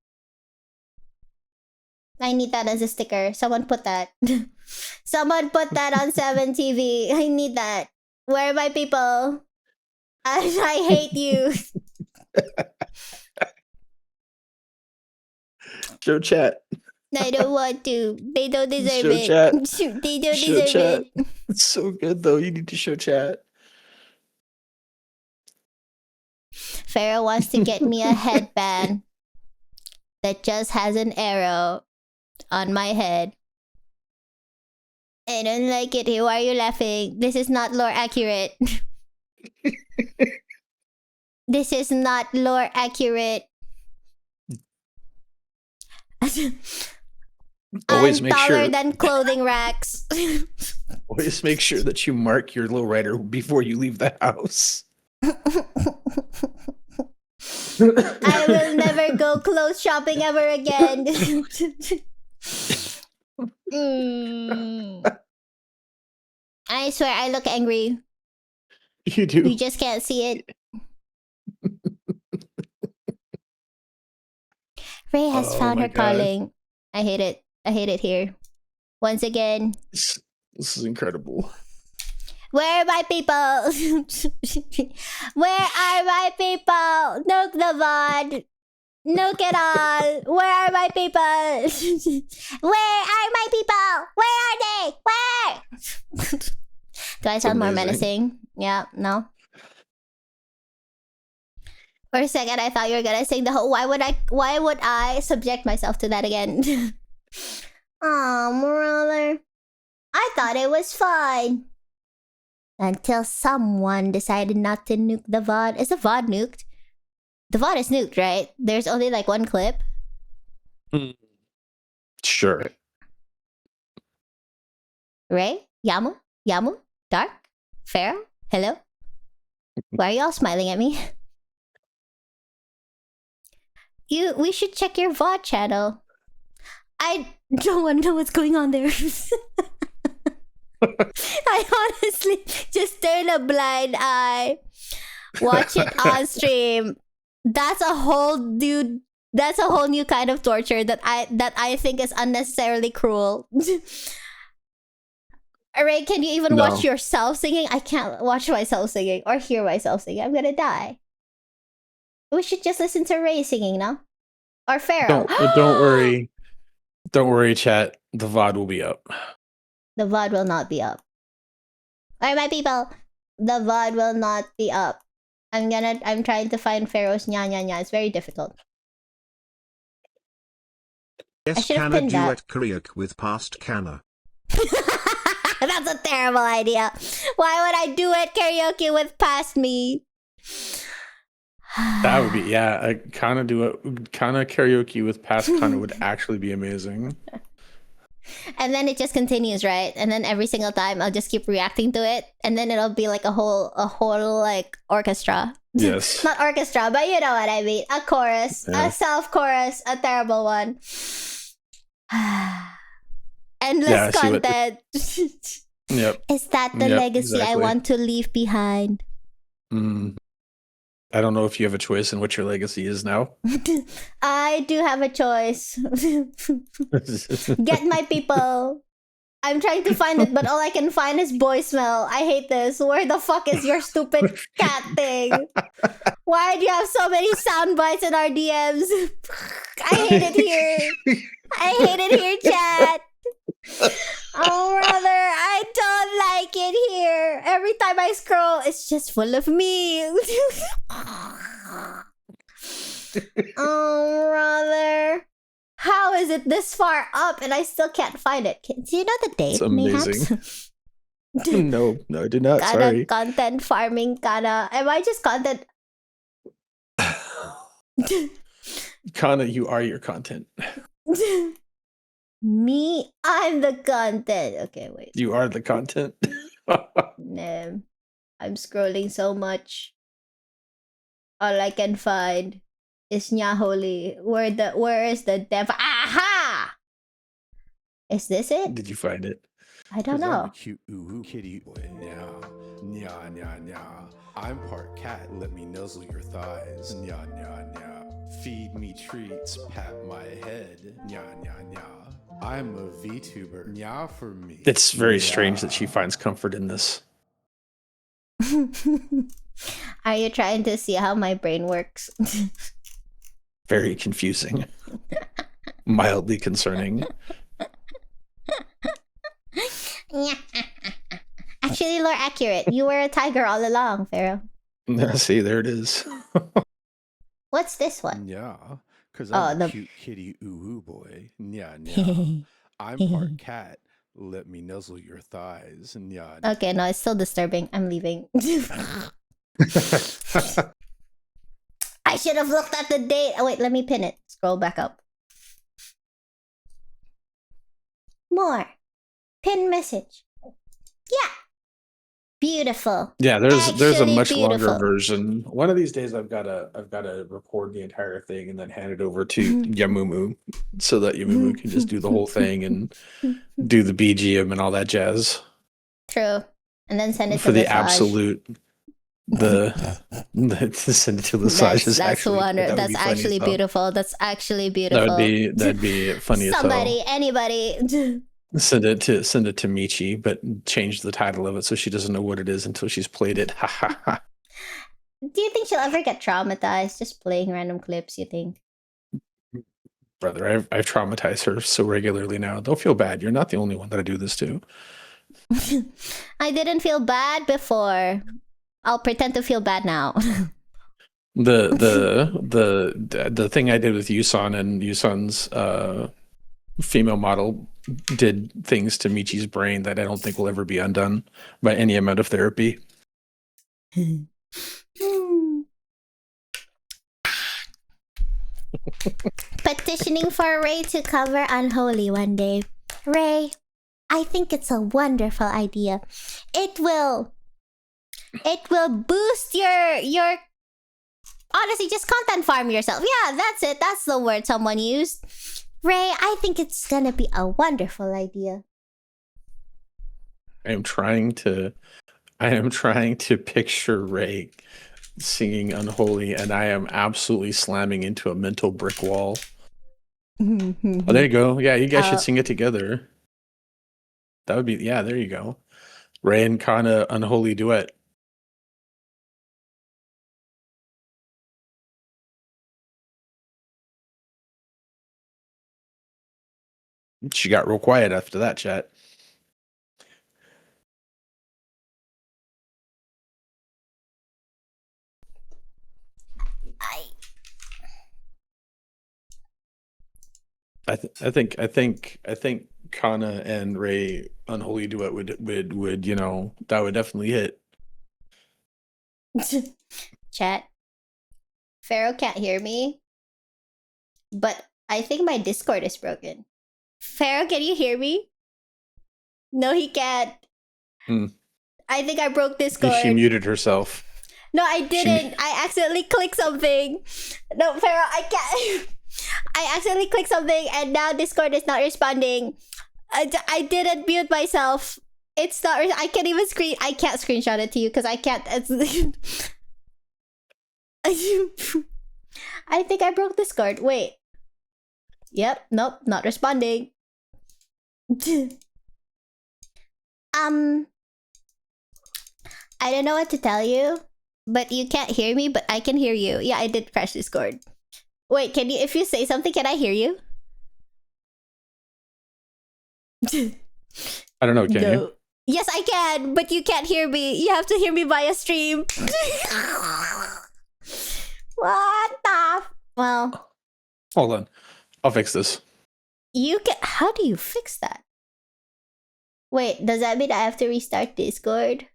I need that as a sticker. Someone put that. Someone put that on 7TV. I need that. Where are my people? I hate you. Show chat. I don't want to. They don't deserve Show it. chat. They don't Show deserve chat. it. It's so good though. You need to show chat. Pharaoh wants to get me a headband that just has an arrow on my head. I don't like it. Why are you laughing? This is not lore accurate. This is not lore accurate. Always I'm make taller sure. than clothing racks. Always make sure that you mark your low rider before you leave the house. I will never go clothes shopping ever again. I swear I look angry. You do. You just can't see it. Ray has found her calling. I hate it. I hate it here. Once again. This is incredible. Where are my people? Where are my people? Nuke the VOD. Nuke it all. Where are my people? Where are my people? Where are they? Where? Do I sound more menacing? Yeah, no. For a second, I thought you were gonna sing the whole. Why would I subject myself to that again? Oh, brother. I thought it was fine. Until someone decided not to nuke the VOD. Is the VOD nuked? The VOD is nuked, right? There's only like one clip. Sure. Ray? Yamu? Dark? Pharaoh? Hello? Why are you all smiling at me? We should check your VOD channel. I don't want to know what's going on there. I honestly just turn a blind eye. Watch it on stream. That's a whole new kind of torture that I think is unnecessarily cruel. Ray, can you even watch yourself singing? I can't watch myself singing or hear myself singing. I'm gonna die. We should just listen to Ray singing now. Or Pharaoh. Don't worry. Don't worry, chat. The VOD will be up. The VOD will not be up. Alright, my people. The VOD will not be up. I'm trying to find Pharaoh's nya nya nya. It's very difficult. Yes, Kanna duet karaoke with past Kanna. That's a terrible idea. Why would I do it karaoke with past me? That would be Kanna karaoke with past Kanna would actually be amazing. And then it just continues, right? And then every single time I'll just keep reacting to it, and then it'll be like a whole like orchestra. Yes. Not orchestra, but you know what I mean. A chorus, a self-chorus, a terrible one. Endless content. Yep. Is that the legacy I want to leave behind? I don't know if you have a choice in what your legacy is now. I do have a choice. Get my people. I'm trying to find it, but all I can find is voicemail. I hate this. Where the fuck is your stupid cat thing? Why do you have so many sound bites in our DMs? I hate it here. I hate it here, chat. Oh, brother, I don't like it here. Every time I scroll, it's just full of me. Oh, brother. How is it this far up and I still can't find it? Do you know the date, It's amazing. No, I did not. Kanna, Sorry. content farming, Kanna. Am I just content? Kanna, you are your content. Me? I'm the content. Okay, wait. You are the content. Nah, I'm scrolling so much. All I can find is Nyaholi. Where is the dev? Aha! Is this it? Did you find it? I don't know. Cute kitty boy. Nya. I'm part cat. Let me nuzzle your thighs. Nya. Feed me treats. Pat my head. Nya. I'm a VTuber. Nya for me. It's very strange that she finds comfort in this. Are you trying to see how my brain works? Very confusing. Mildly concerning. Actually, lore accurate. You were a tiger all along, Pharaoh. See, there it is. What's this one? Yeah, because I'm a cute kitty boy. Nya. I'm part cat. Let me nuzzle your thighs. Nya. Okay, no, it's still disturbing. I'm leaving. I should have looked at the date. Oh, wait, let me pin it. Scroll back up. More. Pin message. Yeah. Beautiful. Yeah, there's a Actually much longer beautiful. version. One of these days I've gotta record the entire thing and then hand it over to Yamumu so that Yamumu can just do the whole thing and do the BGM and all that jazz. True. And then send it For to the Visage. absolute to send it to Visage is That's actually that's actually beautiful. That's actually beautiful. That'd be funny as hell. Somebody, anybody. Send it to Michi, but change the title of it so she doesn't know what it is until she's played it. Ha ha ha. Do you think she'll ever get traumatized just playing random clips, you think? Brother, I've traumatized her so regularly now. Don't feel bad. You're not the only one that I do this to. I didn't feel bad before. I'll pretend to feel bad now. The thing I did with Yusan and Yusan's female model did things to Michi's brain that I don't think will ever be undone by any amount of therapy. Petitioning for Ray to cover Unholy one day. Ray, I think it's a wonderful idea. It will boost your honestly, just content farm yourself. Yeah, that's it. That's the word someone used. Ray, I think it's gonna be a wonderful idea. I am trying to picture Ray singing Unholy, and I am absolutely slamming into a mental brick wall. Oh, there you go. Yeah, you guys should sing it together. That would be, yeah, there you go. Ray and Kanna Unholy duet. She got real quiet after that, chat. I think Kanna and Ray Unholy duet would you know, that would definitely hit. Chat. Pharaoh can't hear me, but I think my Discord is broken. Pharaoh, can you hear me? No, he can't. I think I broke Discord. She muted herself. No, I didn't. I accidentally clicked something. No, Pharaoh, I can't. I accidentally clicked something and now Discord is not responding. I didn't mute myself. It's not. I can't even I can't screenshot it to you because I can't. I think I broke Discord. Wait. Yep. Nope. Not responding. I don't know what to tell you, but you can't hear me, but I can hear you. Yeah, I did crash Discord. Wait, can you? If you say something, can I hear you? I don't know. Can you? Yes, I can, but you can't hear me. You have to hear me via stream. What the? Well, Hold on. I'll fix this. you can. How do you fix that? Wait, does that mean I have to restart Discord?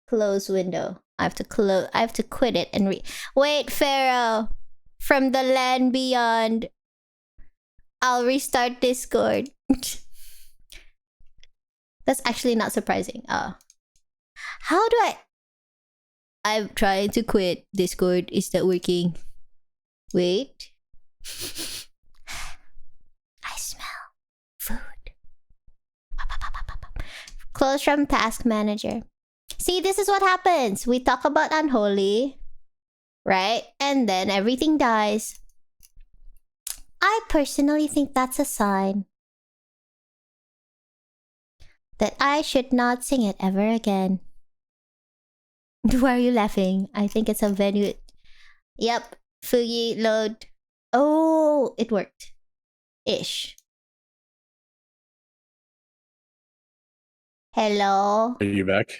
Close window. I have to close. I have to quit it and wait, Pharaoh. From the land beyond. I'll restart Discord. That's actually not surprising. How do I'm trying to quit Discord. Is that working? Wait. I smell food. Close from task manager. See, this is what happens. We talk about unholy, right? And then everything dies. I personally think that's a sign that I should not sing it ever again. Why are you laughing? I think it's a venue. Yep. Fugi load. Oh, it worked. Ish. Hello? Are you back?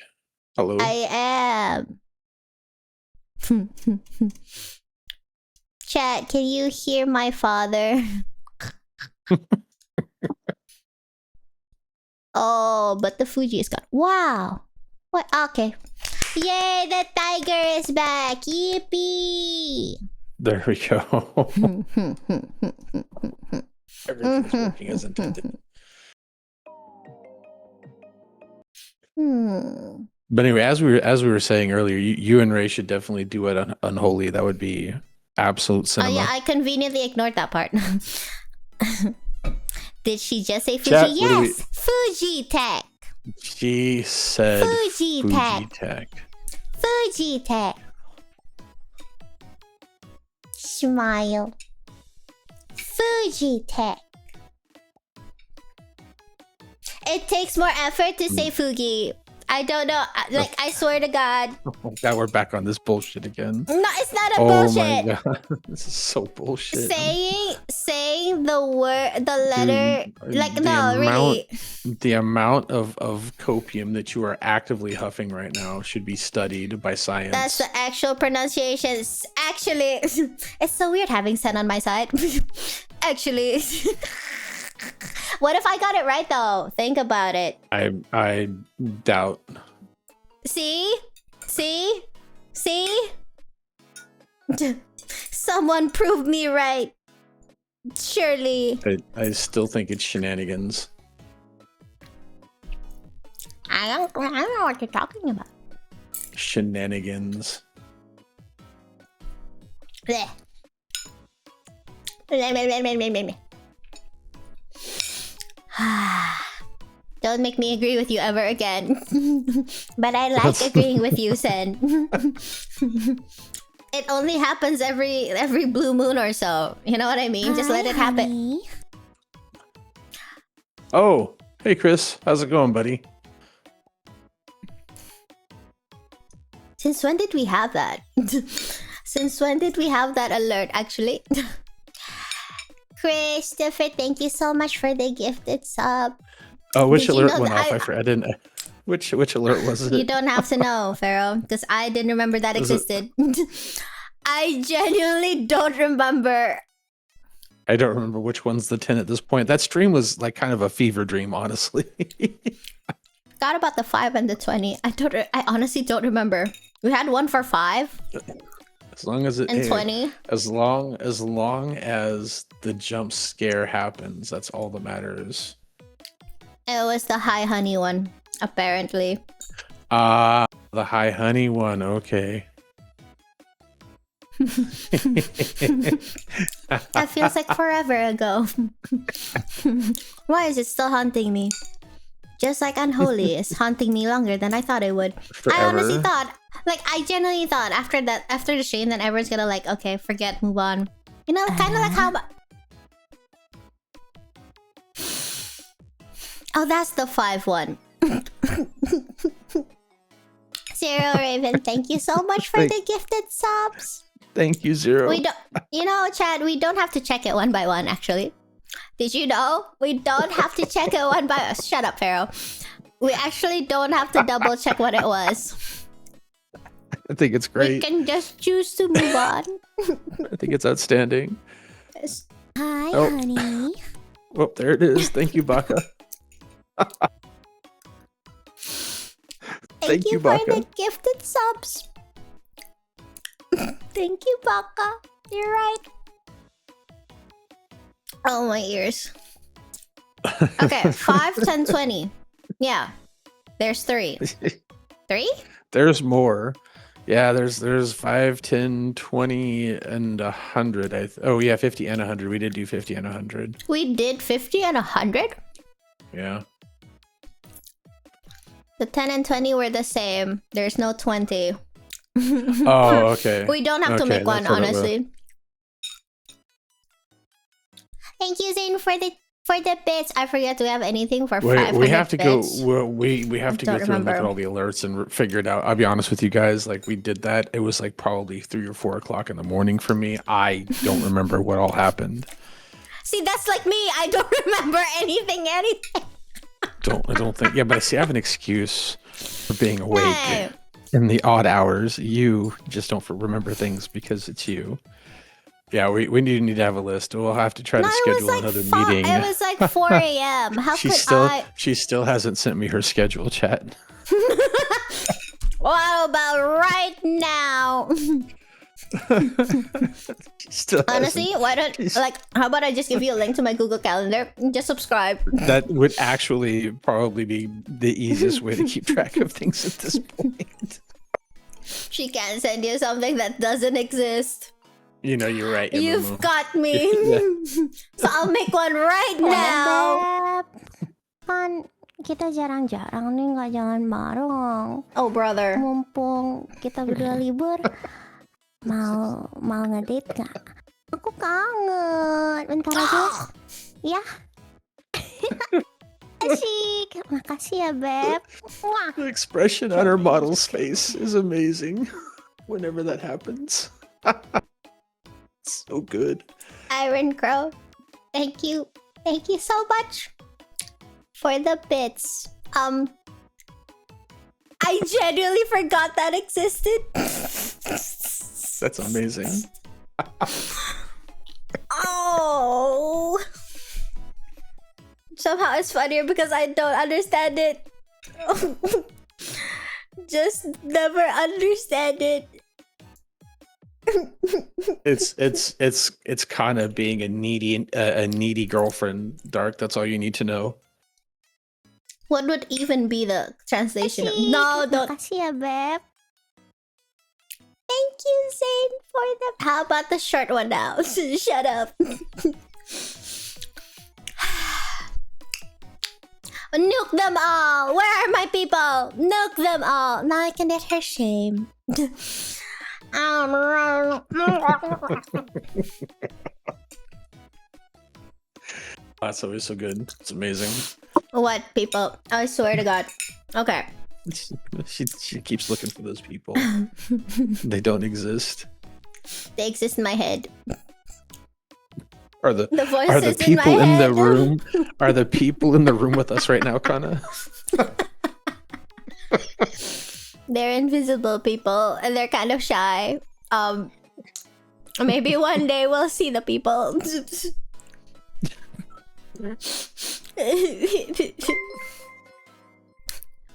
Hello? I am. Chat, can you hear my father? Oh, but the Fuji is gone. Wow. What? Okay. Yay, the tiger is back. Yippee. There we go. Everything's working as intended. But anyway, as we were saying earlier, you and Ray should definitely do it on Unholy. That would be absolute cinema. Oh yeah, I conveniently ignored that part. Did she just say Fuji? Chat, yes, Fuji Tech. She said Fuji Tech. Fuji Tech. Smile. Fuji Tech. It takes more effort to say Fugi. I don't know. Like, I swear to God. Now we're back on this bullshit again. No, it's not a Oh bullshit. my God. This is so bullshit. Saying the word, the letter, Dude, like, no, really. The amount of copium that you are actively huffing right now should be studied by science. That's the actual pronunciation. Actually, it's so weird having Sen on my side. Actually. What if I got it right though? Think about it. I doubt. See? Someone prove me right. Surely. I still think it's shenanigans. I don't know what you're talking about. Shenanigans. Blech. Bleh. Don't make me agree with you ever again. But I like agreeing with you, Sen. It only happens every blue moon or so. You know what I mean? Just let it happen. Oh, hey Chris, how's it going, buddy? Since when did we have that? Since when did we have that alert, actually? Christopher, thank you so much for the gifted sub. Oh, which alert went off? I didn't. Which alert was it? You don't have to know, Pharaoh, because I didn't remember that existed. I genuinely don't remember. I don't remember which one's the 10 at this point. That stream was like kind of a fever dream, honestly. Forgot about the 5 and the 20. I honestly don't remember. We had one for 5. As long as it and 20. As long as the jump scare happens, that's all that matters. It was the high honey one, apparently. The high honey one. Okay. That feels like forever ago. Why is it still haunting me? Just like Unholy is haunting me longer than I thought it would. Forever? I honestly thought, like, I genuinely thought after the stream, then everyone's gonna like, okay, forget, move on. You know, kind of like how. Oh, that's the 5 one. Zero Raven, thank you so much for the gifted subs. Thank you, Zero. We don't, Chad, we don't have to check it one by one, actually. Did you know? We don't have to check it one by one. Shut up, Pharaoh. We actually don't have to double check what it was. I think it's great. We can just choose to move on. I think it's outstanding. Hi, honey. Oh, there it is. Thank you, Baka. Thank you for Baka. the gifted subs. Thank you, Baka. You're right. Oh, my ears. Okay, 5, 10, 20. Yeah. There's 3. 3? There's more. Yeah, there's 5, 10, 20, and 100. Oh, yeah, 50 and 100. We did do 50 and 100. We did 50 and 100? Yeah. The 10 and 20 were the same. There's no 20. Oh, okay. We don't have to Okay, make one, that's what it was. honestly. Thank you, Zane, for the bits. I forget, do we have anything for 500 we have to bits? go. We have to go don't through and look at remember. all the alerts and figure it out. I'll be honest with you guys. Like we did that. It was like probably 3 or 4 o'clock in the morning for me. I don't remember what all happened. See, that's like me. I don't remember anything. I don't think. Yeah, but I see. I have an excuse for being awake Hey. in the odd hours. You just don't remember things because it's you. Yeah, we need to have a list. We'll have to try to It was schedule like another 4, meeting. It was like 4 a.m. How she could still I? she still hasn't sent me her schedule, chat. What about right now? She still Honestly, why don't how about I just give you a link to my Google Calendar? Just subscribe. That would actually probably be the easiest way to keep track of things at this point. She can't send you something that doesn't exist. You know, you're right. You've got me. Yeah. So I'll make one right now. Beb. Kan kita jarang-jarang nih nggak jalan bareng. Oh, brother. Mumpung kita berdua libur, mau ngedate nggak? Aku kangen. Bentar aja. Ya. Asik. Makasih ya, Beb. Wah. The expression on her model's face is amazing whenever that happens. So good. Iron Crow, thank you so much for the bits. I genuinely forgot that existed. That's amazing. Oh, somehow it's funnier because I don't understand it. Just never understand it. It's Kanna being a needy girlfriend. Dark. That's all you need to know. What would even be the translation? Asik. No, don't. Makasih ya, Beb. Thank you, Zane, for the. How about the short one now? Shut up. Nuke them all. Where are my people? Nuke them all. Now I can let her shame. That's always so good. It's amazing. What people? I swear to God. Okay. She keeps looking for those people. They don't exist. They exist in my head. Are the voices people in my in the head. room? Are the people in the room with us right now, Kanna? They're invisible people and they're kind of shy. Maybe one day we'll see the people.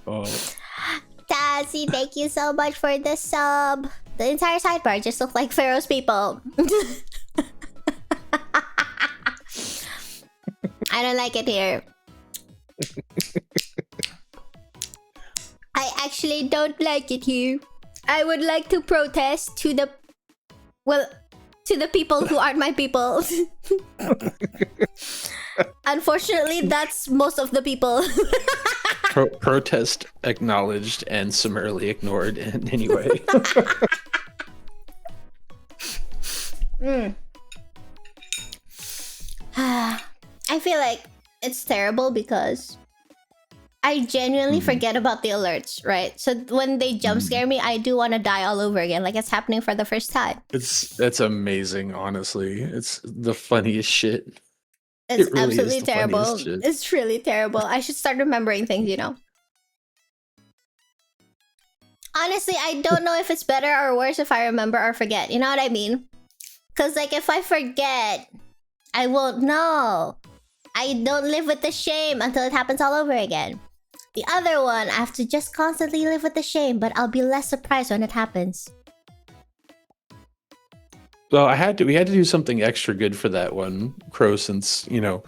Oh, Tassie, thank you so much for the sub. The entire sidebar just looked like Pharaoh's people. I don't like it here. I actually don't like it here. I would like to protest to the people who aren't my people. Unfortunately, that's most of the people. protest acknowledged and summarily ignored in any way. I feel like it's terrible because I genuinely forget about the alerts, right? So when they jump scare me, I do want to die all over again, like it's happening for the first time. It's amazing, honestly. It's the funniest shit. It's It really is absolutely the terrible. funniest shit. It's really terrible. I should start remembering things, you know. Honestly, I don't know if it's better or worse if I remember or forget. You know what I mean? Because, like, if I forget, I won't know. I don't live with the shame until it happens all over again. The other one, I have to just constantly live with the shame, but I'll be less surprised when it happens. Well, we had to do something extra good for that one, Crow, since, you know,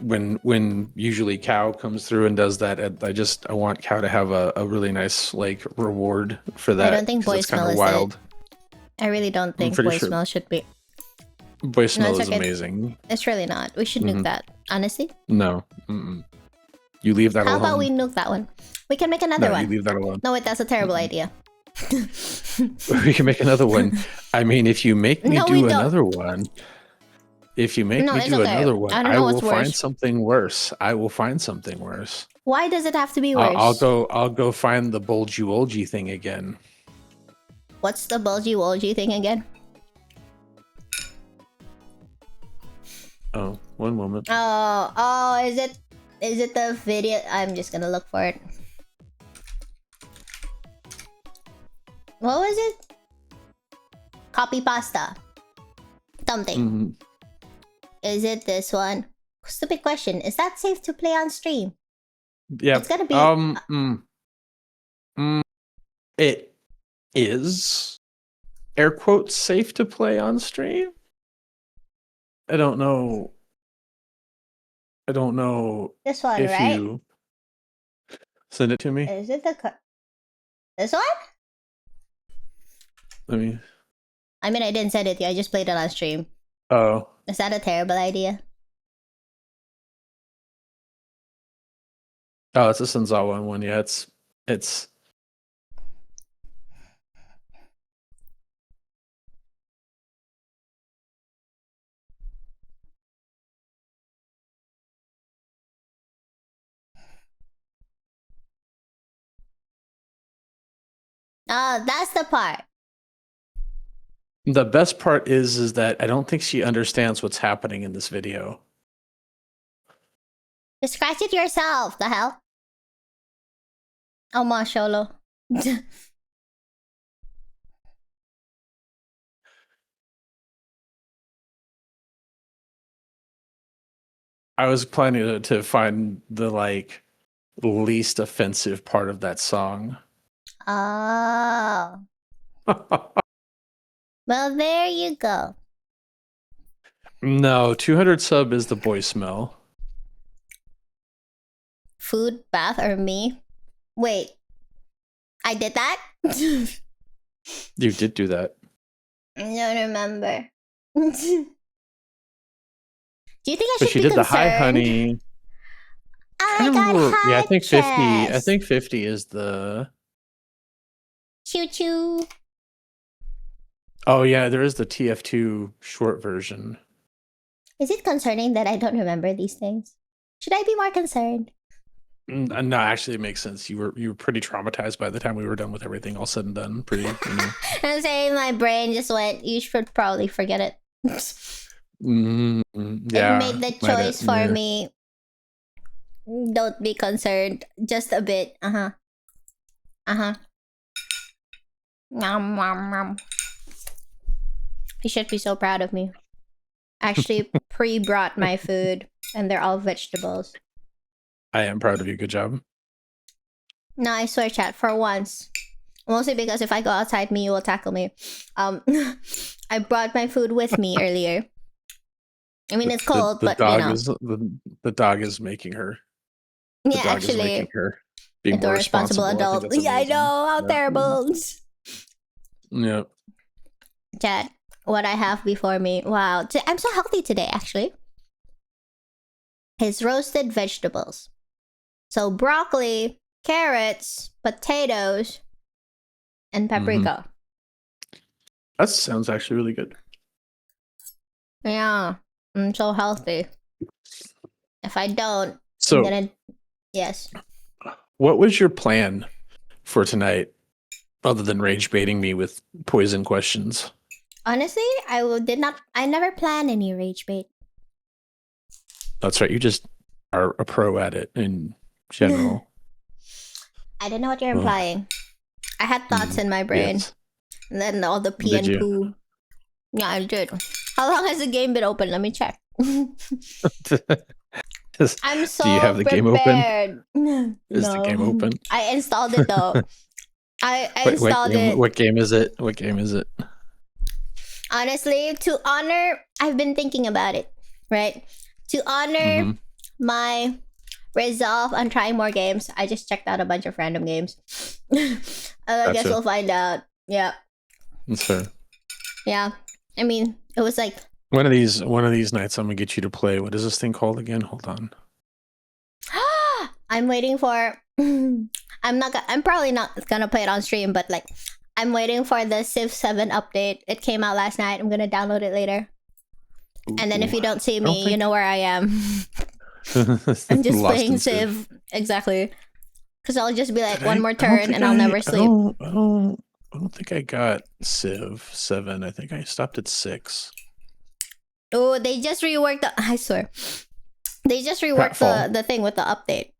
when usually Cow comes through and does that, I want Cow to have a really nice like reward for that. I don't think 'cause Boy it's kind Smell of is wild. it. I really don't think pretty Boy sure- Smell should be. Boy Smell it's is okay. amazing. It's really not. We should nuke that, honestly. No, you leave that How alone. about we nuke that one? We can make another No, one. you leave that alone. No, wait, that's a terrible idea. We can make another one. I mean, if you make me No, we do don't. another one, if you make No, me it's do okay. another one, I don't I know will what's find worse. something worse. I will find something worse. Why does it have to be worse? I'll go find the bulgy wolgy thing again. What's the bulgy wolgy thing again? Oh, one moment. Oh, is it the video? I'm just gonna look for it. What was it? Copy pasta. Something. Mhm. Is it this one? Stupid question. Is that safe to play on stream? Yeah. It's gotta be. It is air quotes safe to play on stream. I don't know. This one, if right? you send it to me. Is it this one? Let me. I mean, I didn't send it to you. I just played it on stream. Oh, Is that a terrible idea? it's a Senzawa one. Yeah, it's. Oh, that's the part. The best part is that I don't think she understands what's happening in this video. Just scratch it yourself. The hell? Oh, masholo. I was planning to find the like least offensive part of that song. Oh. Well, there you go. No, 200 sub is the boy smell. Food, bath, or me? Wait. I did that? You did do that. I don't remember. Do you think I But should she be did the concerned? hi honey. I got high Yeah, I think 50. I chest. think 50 is the. Choo choo. Oh yeah, there is the TF2 short version. Is it concerning that I don't remember these things? Should I be more concerned? No, actually, it makes sense. You were pretty traumatized by the time we were done with everything, all said and done. Pretty. You know. I'm saying my brain just went, you should probably forget it. Yeah. It made the choice for me. Don't be concerned. Just a bit. Uh-huh. Uh-huh. Nom, nom, nom. You should be so proud of me. Actually pre-brought my food and they're all vegetables. I am proud of you. Good job. No, I swear, chat, for once. Mostly because if I go outside, me will tackle me. I brought my food with me earlier. I mean, it's cold, the but dog you know. is the dog is making her. The Yeah, dog is actually, making her being the more responsible responsible. adult. Yeah, I know. How terrible. Yeah. Chat, what I have before me. Wow. I'm so healthy today, actually. Is roasted vegetables. So broccoli, carrots, potatoes, and paprika. That sounds actually really good. Yeah. I'm so healthy. If I don't, So I'm gonna... Yes. What was your plan for tonight, other than rage baiting me with poison questions? Honestly, I never plan any rage bait. That's right. You just are a pro at it in general. I don't know what you're implying. I had thoughts in my brain. Yes. And then all the pee Did and you? poo. Yeah, I did. How long has the game been open? Let me check. I'm so Do you have the game open? prepared. Is the game open? I installed it though. I installed it. What game is it? What game is it? Honestly, to honor, I've been thinking about it, right? To honor my resolve on trying more games, I just checked out a bunch of random games. I guess we'll find out. Yeah. That's fair. Yeah. I mean, it was like one of these nights I'm gonna get you to play. What is this thing called again? Hold on. I'm waiting for I'm probably not gonna play it on stream, but like I'm waiting for the Civ 7 update. It came out last night. I'm gonna download it later. And then if you don't see me, you know where I am. I'm just playing Civ. Exactly. Because I'll just be like, one more turn and I'll never sleep. I don't think I got Civ 7. I think I stopped at 6. Oh, they just reworked the... I swear. They just reworked the thing with the update.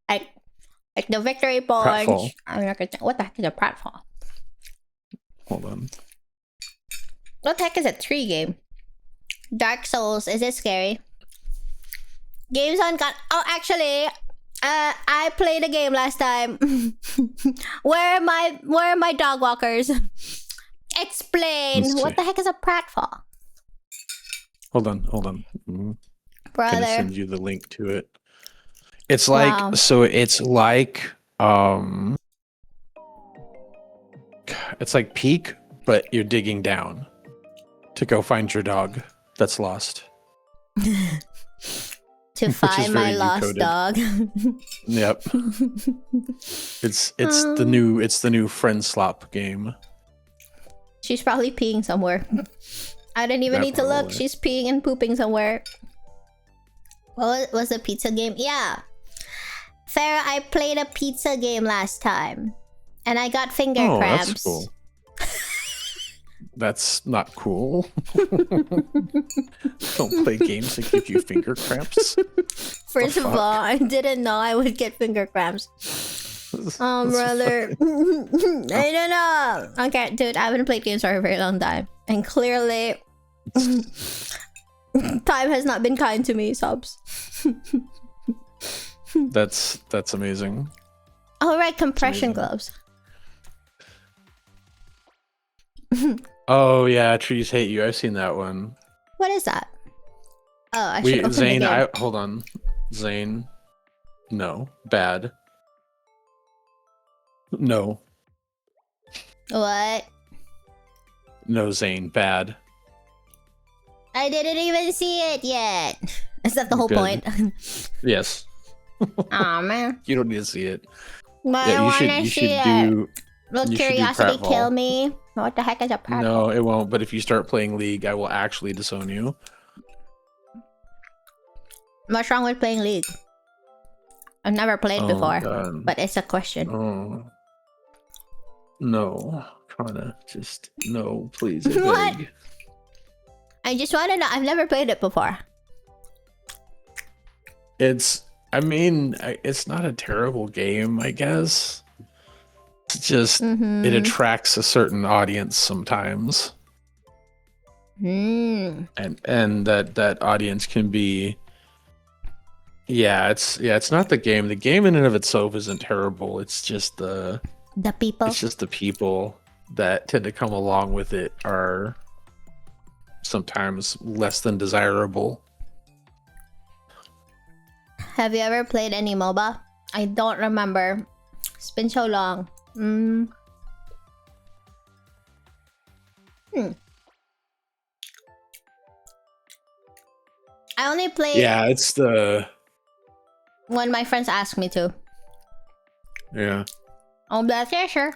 Like the victory point. I'm not gonna... What the heck is a pratfall? Hold on. What the heck is a tree game? Dark Souls. Is it scary? Games on God. Oh, actually, I played a game last time. Where are my dog walkers? Explain. What the heck is a pratfall? Hold on. Brother. I'm gonna send you the link to it. It's like it's like it's like Peak, but you're digging down to go find your dog that's lost. To find my lost dog. Yep. It's the new friend slop game. She's probably peeing somewhere. I didn't even need to look. She's peeing and pooping somewhere. What was the pizza game? Yeah. Farrah, I played a pizza game last time. And I got finger cramps. That's cool. That's not cool. Don't play games that give you finger cramps. First of all, I didn't know I would get finger cramps. Oh, brother. I don't know. Okay, dude, I haven't played games for a very long time. And clearly, time has not been kind to me, subs. That's amazing. All right, compression gloves. Oh yeah, trees hate you. I've seen that one. What is that? Oh, I should open Zane, the game. hold on. Zane. No. Bad. No. What? No, Zane. Bad. I didn't even see it yet. Is that the whole point? Yes. Aw, man. You don't need to see it. But Yeah, I wanna see it. Will curiosity kill me? What the heck is a pratfall? No, it won't. But if you start playing League, I will actually disown you. What's wrong with playing League? I've never played before, but it's a question. Oh. No, Kanna, just no, please. I What? beg. I just want to know. I've never played it before. It's not a terrible game, I guess. It's just it attracts a certain audience sometimes, and that audience can be. It's not the game. The game in and of itself isn't terrible. It's just the people. It's just the people that tend to come along with it are sometimes less than desirable. Have you ever played any MOBA? I don't remember. It's been so long. I only played. Yeah, it's the. When my friends ask me to. Yeah. Oh, that's yeah, sure.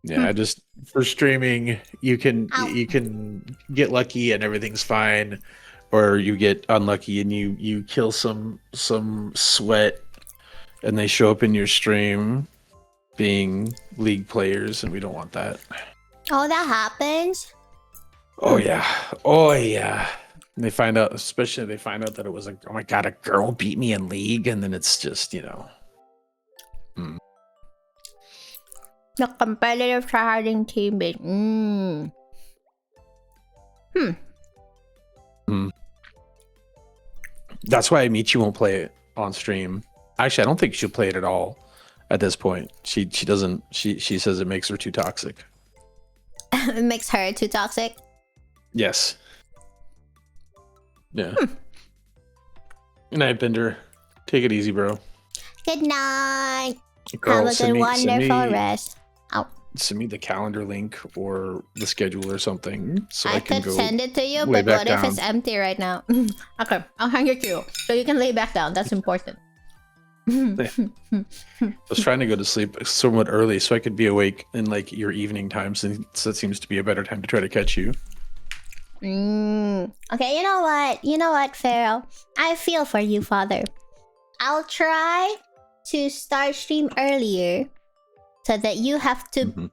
Yeah, just for streaming, you can get lucky and everything's fine, or you get unlucky and you kill some sweat and they show up in your stream being League players, and we don't want that. Oh, that happens? Oh yeah. Oh yeah. And they find out, especially they find out that it was like, oh my god, a girl beat me in League, and then it's just, you know. The competitive tryharding team bit. That's why Michi won't play it on stream. Actually, I don't think she'll play it at all at this point. She doesn't. She says it makes her too toxic. It makes her too toxic. Yes. Yeah. Good night, Bender. Take it easy, bro. Good night. Girl, Have a good, wonderful rest. Oh. Send me the calendar link or the schedule or something, so I can could go send it to you, lay but back what if down. it's empty right now? Okay, I'll hang it to you, so you can lay back down. That's important. I was trying to go to sleep somewhat early so I could be awake in like your evening time, since that seems to be a better time to try to catch you. Okay, you know what? You know what, Pharaoh? I feel for you, Father. I'll try to start stream earlier so that you have to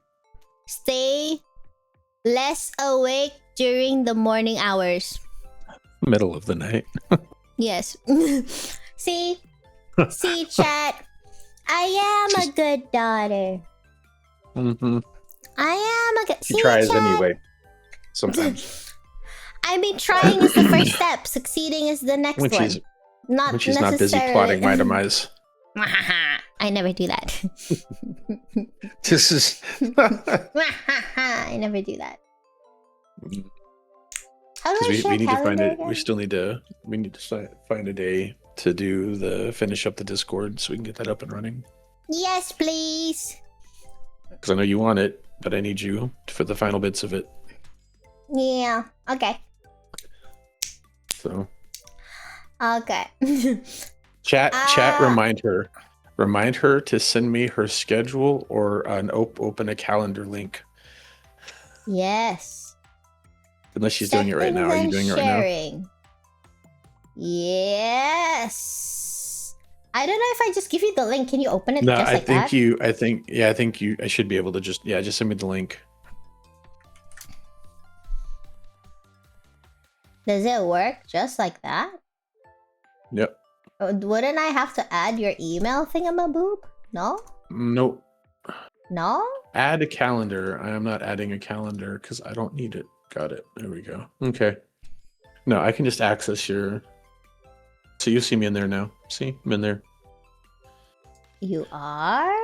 stay less awake during the morning hours. Middle of the night. Yes. See, chat. I am a good daughter. I am a good. She tries anyway. Sometimes. I mean, trying is the first step. Succeeding is the next when one. she's Not when she's not busy plotting my demise. I never do that. This is. I never do that. How do I share we need to find calendar it. again? We still need to. We need to find a day to do the finish up the Discord so we can get that up and running. Yes, please. Because I know you want it, but I need you for the final bits of it. Yeah. Okay. So. Okay. Chat. Remind her to send me her schedule or an open a calendar link. Yes. Unless she's doing it right now. Are you doing it right now? Sharing. Yes. I don't know if I just give you the link. Can you open it No, just I like think that? I should be able to just send me the link. Does it work just like that? Yep. Wouldn't I have to add your email thingamaboob? No? Nope. No? Add a calendar. I am not adding a calendar because I don't need it. Got it. There we go. Okay. No, I can just access your. So you see me in there now. See? I'm in there. You are?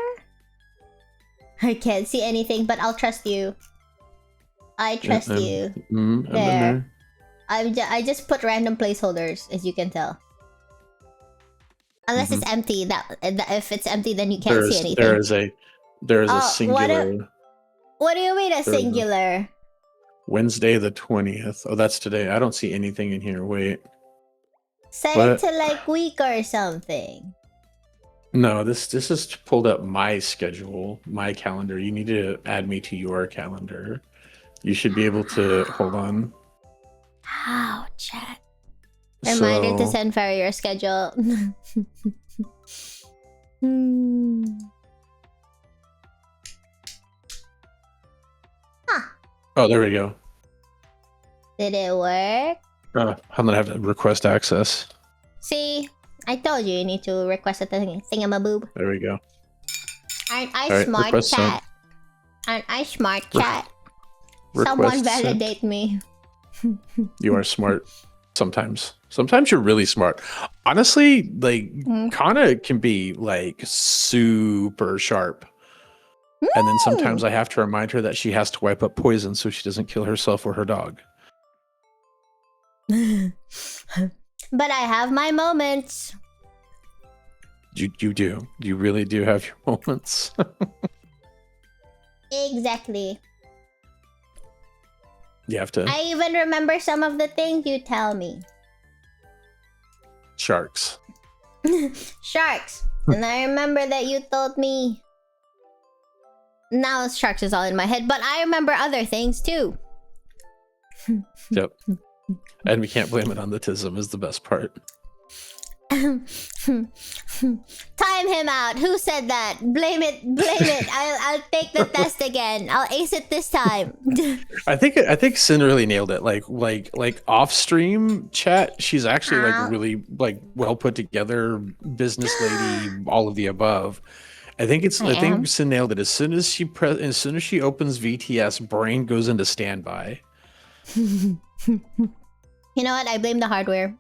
I can't see anything, but I'll trust you. I trust you. I'm in there. I just put random placeholders, as you can tell. Unless it's empty. That if it's empty, then you can't see anything. There is a singular. What do you mean a singular? Wednesday the 20th. Oh, that's today. I don't see anything in here. Wait. Set it to like week or something. No, this is pulled up my schedule, my calendar. You need to add me to your calendar. You should be able to hold on. How, chat? Reminder to send Ferry your schedule. Oh, there we go. Did it work? I'm gonna have to request access. See, I told you need to request a thingamaboob. There we go. Aren't I smart, chat? Aren't I smart, chat? Someone validate me. You are smart. Sometimes you're really smart. Honestly, like Kanna can be like super sharp. And then sometimes I have to remind her that she has to wipe up poison so she doesn't kill herself or her dog. But I have my moments. You do. You really do have your moments. Exactly. You have to. I even remember some of the things you tell me. Sharks. Sharks. And I remember that you told me. Now sharks is all in my head, but I remember other things too. Yep. And we can't blame it on the tism is the best part. Time him out. Who said that? Blame it. I'll take the test again. I'll ace it this time. I think Sin really nailed it. Like off stream chat, she's actually like really like well put together, business lady, all of the above. I think Sin nailed it. As soon as she opens VTS, brain goes into standby. You know what? I blame the hardware.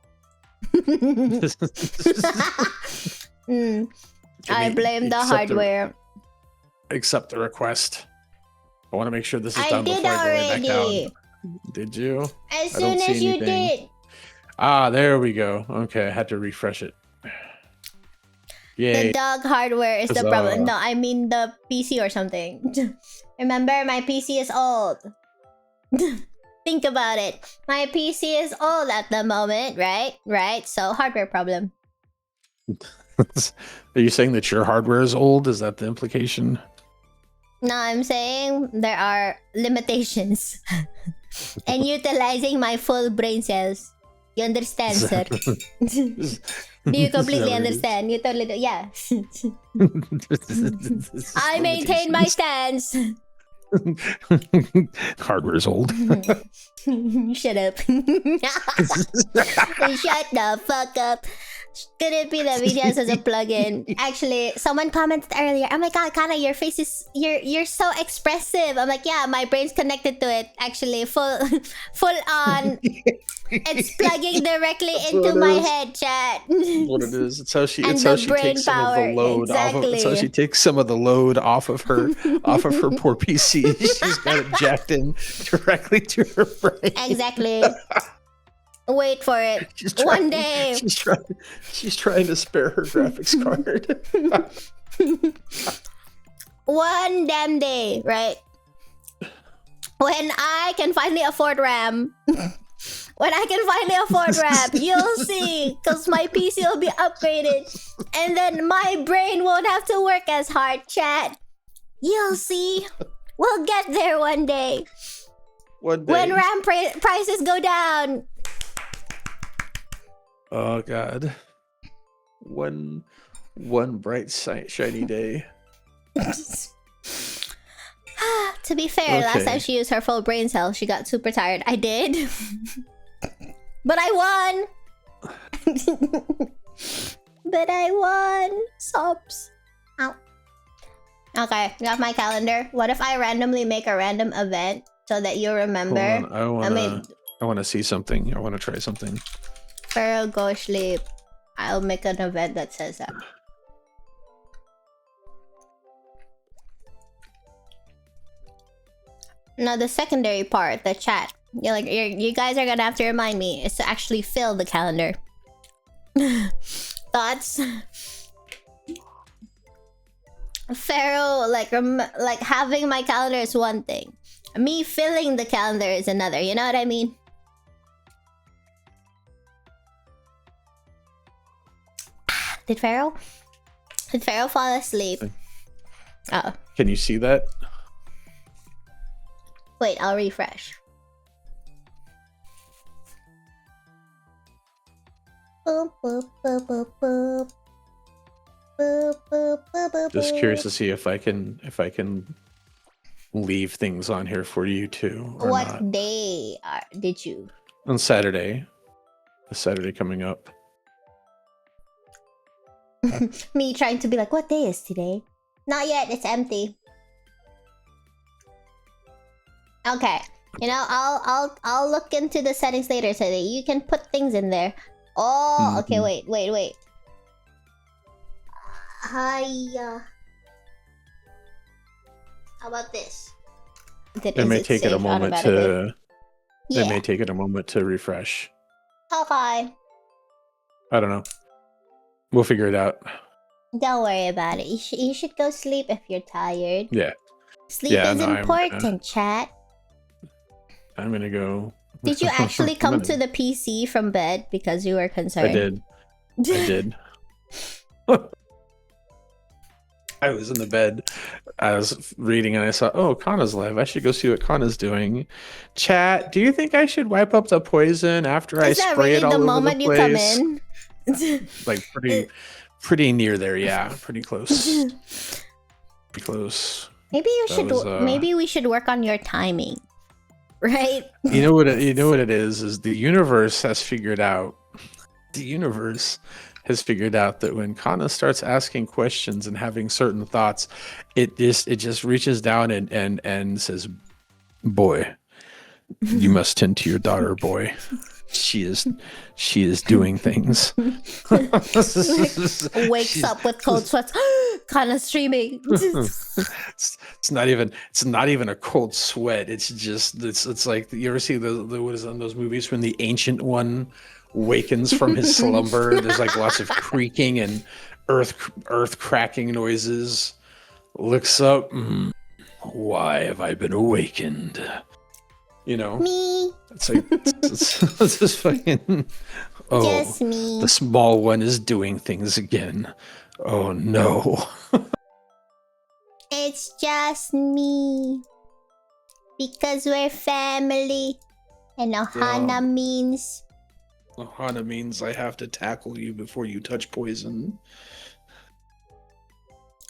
I blame the hardware. Accept the request. I want to make sure this is done did before I go right back already. down. Did you? As soon as you did. Ah, there we go. Okay, I had to refresh it. Yay. The dog hardware is the problem. No, I mean the PC or something. Remember, my PC is old. Think about it. My PC is old at the moment, right? Right? So, hardware problem. Are you saying that your hardware is old? Is that the implication? No, I'm saying there are limitations. And utilizing my full brain cells. You understand, sir? Do you completely understand? You totally do. Yeah. I maintain my stance. Hardware is old. Shut up. Shut the fuck up. Could it be that VTS as a plugin? Actually, someone commented earlier, oh my god, Kanna, your face is you're so expressive. I'm like, yeah, my brain's connected to it. Actually, full on. It's plugging directly into my head, chat. What it is. It's how she takes some of the load off of. It's how she takes some of the load off of her poor PC. She's got it jacked in directly to her brain. Exactly. Wait for it. One day. She's trying to spare her graphics card. One damn day, right? When I can finally afford RAM. When I can finally afford RAM, you'll see. Because my PC will be upgraded. And then my brain won't have to work as hard, chat. You'll see. We'll get there one day. One day. When RAM prices go down. Oh god. One bright shiny day. To be fair, last time she used her full brain cell, she got super tired. I did. But I won. But I won. Sobs. Ow. Okay, got my calendar. What if I randomly make a random event so that you remember? Hold on. I want to see something. I want to try something. Pharaoh, go sleep. I'll make an event that says that. Now the secondary part, the chat. You guys are gonna have to remind me. Is to actually fill the calendar. Thoughts? Pharaoh, like having my calendar is one thing. Me filling the calendar is another. You know what I mean? Did Pharaoh fall asleep? Oh. Can you see that? Wait, I'll refresh. Just curious to see if I can leave things on here for you too. Or what not. day did you? On Saturday. The Saturday coming up. Me trying to be like, what day is today? Not yet, it's empty. Okay. You know, I'll look into the settings later so that you can put things in there. Oh, okay, wait. Hi. How about this? It may take it a moment to. Yeah. It may take it a moment to refresh. Okay. I don't know. We'll figure it out. Don't worry about it. You should go sleep if you're tired. Yeah. Sleep is important, chat. I'm gonna go. Did you actually come to the PC from bed because you were concerned? I did. I was in the bed. I was reading and I saw, oh, Kanna's live. I should go see what Kanna's doing. Chat, do you think I should wipe up the poison after I spray it all over the place? Is that really the moment you come in? Like pretty near there. Yeah, pretty close. Pretty close. Maybe you That should. was, Maybe we should work on your timing, right? You know what it is? Is the universe has figured out. The universe has figured out that when Kanna starts asking questions and having certain thoughts, it just reaches down and says, "Boy, you must tend to your daughter, boy. She is doing things." Wakes up with cold sweats. Kanna streaming. It's not even a cold sweat. It's like, you ever see the what is it, in those movies when the ancient one wakens from his slumber? There's like lots of creaking and earth cracking noises. Looks up. Why have I been awakened? You know, Me. it's like it's just fucking. Oh, Just me. the small one is doing things again. Oh no. It's just me. Because we're family. And Ohana means... Ohana means I have to tackle you before you touch poison.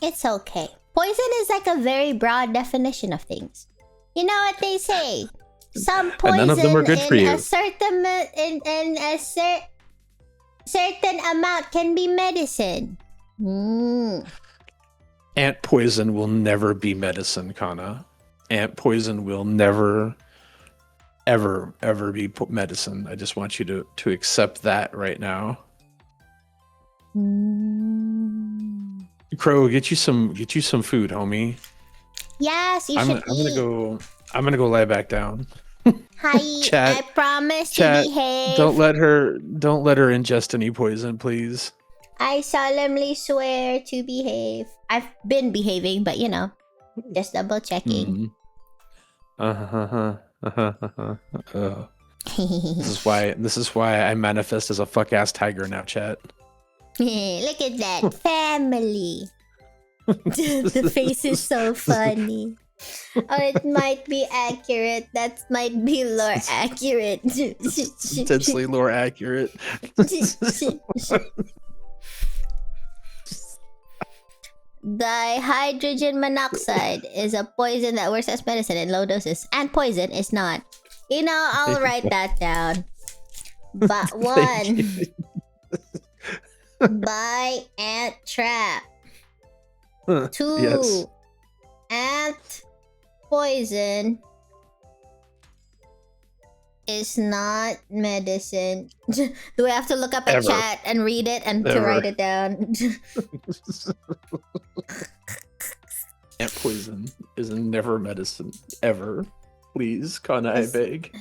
It's okay. Poison is like a very broad definition of things. You know what they say? Some poison none of them are good for you. A certain certain amount can be medicine. Ant poison will never be medicine, Kanna. Ant poison will never, ever be medicine. I just want you to accept that right now. Crow, get you some food, homie. Yes, you I'm should eat. gonna go lie back down. Hi, Chat, I promise Chat, to behave. don't let her ingest any poison, please. I solemnly swear to behave. I've been behaving, but you know, just double checking. This is why I manifest as a fuck ass tiger now, chat. Look at that family. The face is so funny. Oh, it might be accurate. That might be lore accurate. It's intensely lore accurate. Dihydrogen monoxide is a poison that works as medicine in low doses, and poison is not. You know, I'll write that down. But one, buy ant trap. Two, yes. ant poison is not medicine. Do we have to look up a Ever. chat and read it and to Ever. write it down? Ant poison is never medicine. Ever. Please, Kanna, I beg.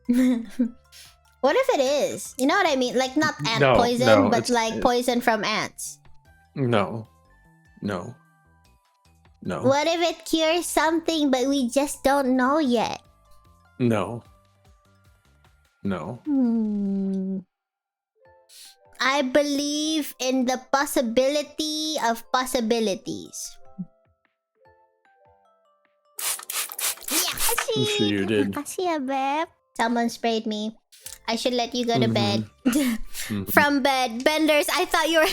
What if it is? You know what I mean? Like not ant No, poison, no, but like poison from ants. No. What if it cures something, but we just don't know yet? No. I believe in the possibility of possibilities. I'm sure you did. Makasih ya, Beb. Someone sprayed me. I should let you go to bed. From bed. Benders, I thought you were...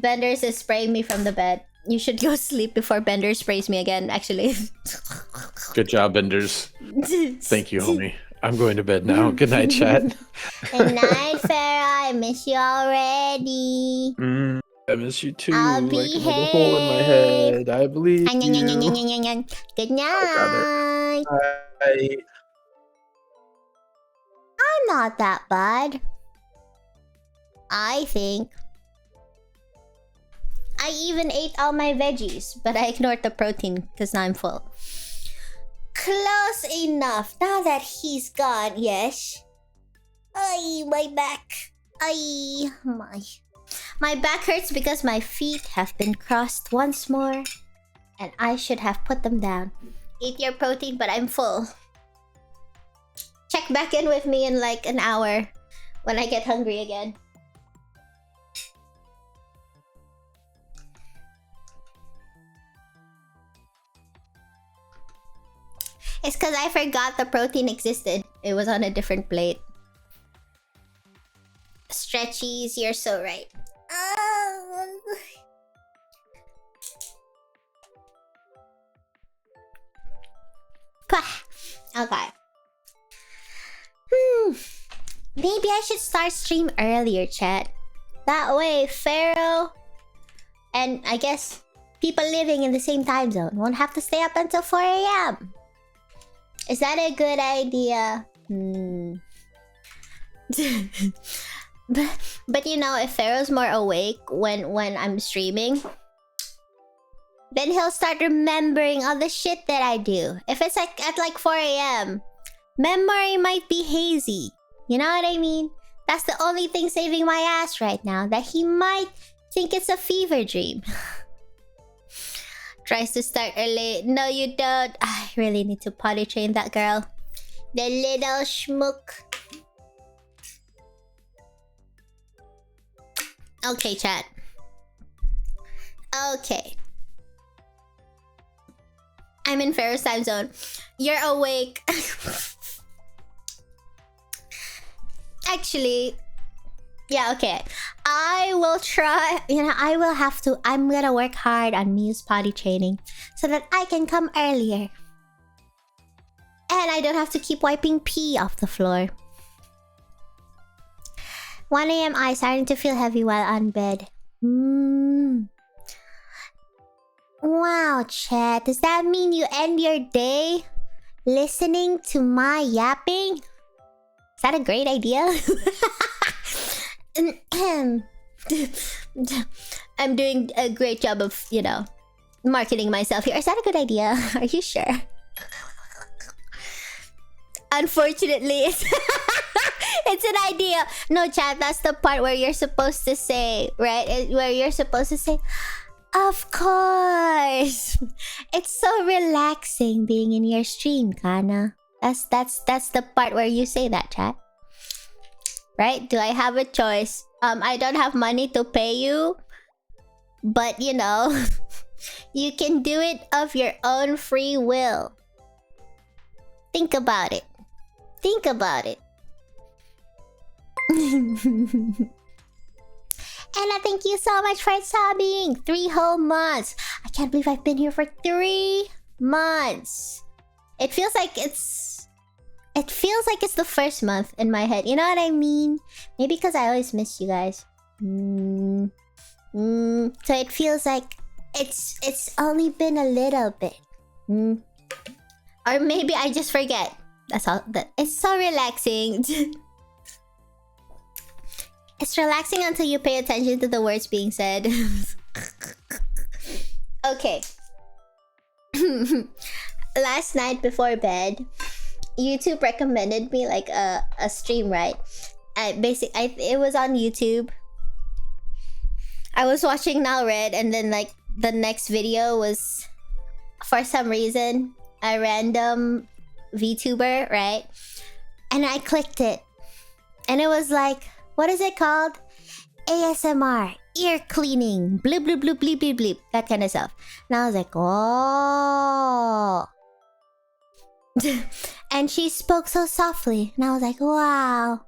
Benders is spraying me from the bed. You should go sleep before Bender sprays me again, actually. Good job, Benders. Thank you, homie. I'm going to bed now. Good night, chat. Good night, Farah. I miss you already. I miss you too. I'll like a little hole in my head. I believe you. Good night. Bye. I'm not that bad. I think. I even ate all my veggies, but I ignored the protein because now I'm full. Close enough. Now that he's gone, yes. Ay, my back. Ay, my back hurts because my feet have been crossed once more. And I should have put them down. Eat your protein, but I'm full. Check back in with me in like an hour when I get hungry again. It's because I forgot the protein existed. It was on a different plate. cheese. You're so right. Okay. Maybe I should start stream earlier, chat. That way, Pharaoh and I guess people living in the same time zone won't have to stay up until 4 a.m. Is that a good idea? But you know, if Pharaoh's more awake when I'm streaming, then he'll start remembering all the shit that I do. If it's like at like 4 a.m., memory might be hazy. You know what I mean? That's the only thing saving my ass right now. That he might think it's a fever dream. Tries to start early. No, you don't. I really need to potty train that girl. The little schmook. Okay, chat. Okay. I'm in Pharaoh's time zone. You're awake. Actually, yeah, okay. I will try. You know, I will have to. I'm gonna work hard on Miu's potty training so that I can come earlier. And I don't have to keep wiping pee off the floor. 1 a.m. I starting to feel heavy while on bed. Wow, chat. Does that mean you end your day listening to my yapping? Is that a great idea? I'm doing a great job of, you know, marketing myself here. Is that a good idea? Are you sure? Unfortunately, it's an idea. No, chat, that's the part where you're supposed to say, right? Where you're supposed to say, of course. It's so relaxing being in your stream, Kanna. That's the part where you say that, chat. Right? Do I have a choice? I don't have money to pay you, but you know, you can do it of your own free will. Think about it. Think about it. Anna, thank you so much for subbing. 3 whole months. I can't believe I've been here for 3 months. It feels like it's the first month in my head. You know what I mean? Maybe because I always miss you guys. So it feels like it's only been a little bit. Or maybe I just forget. That's all. It's so relaxing. It's relaxing until you pay attention to the words being said. Okay. Last night before bed, YouTube recommended me like a stream, right? It was on YouTube. I was watching Now Red, and then like the next video was, for some reason, a random VTuber, right? And I clicked it, and it was like, what is it called? ASMR, ear cleaning, bloop bloop bloop bleep bleep bleep, that kind of stuff. And I was like, oh. And she spoke so softly, and I was like, wow.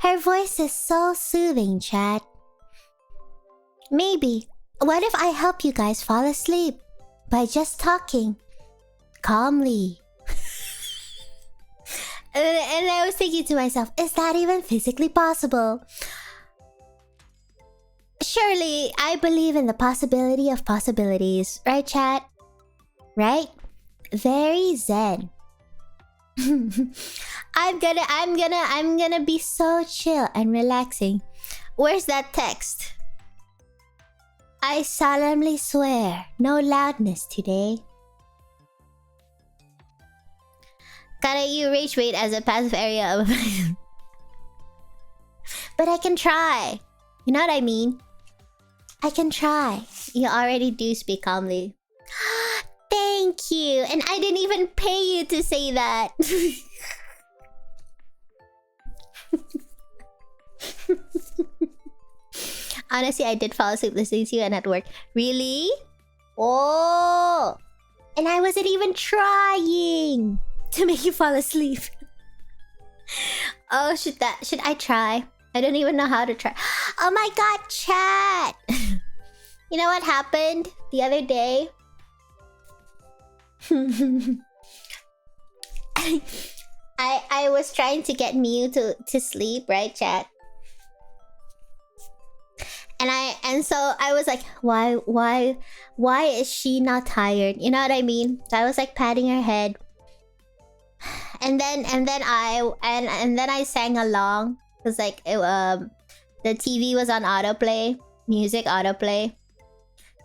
Her voice is so soothing, chat. Maybe, what if I help you guys fall asleep by just talking calmly? And I was thinking to myself, is that even physically possible? Surely, I believe in the possibility of possibilities, right, chat? Right? Very zen. I'm gonna be so chill and relaxing. Where's that text? I solemnly swear, no loudness today. Gotta you rage bait as a passive area of but I can try. You know what I mean? I can try. You already do speak calmly. Thank you. And I didn't even pay you to say that. Honestly, I did fall asleep listening to you and at work. Really? Oh! And I wasn't even trying to make you fall asleep. Oh, should I try? I don't even know how to try. Oh my god, chat! You know what happened the other day? I was trying to get Mew to sleep, right, chat? And so I was like, why is she not tired? You know what I mean? So I was like patting her head. And then I sang along. It was like the TV was on autoplay, music autoplay.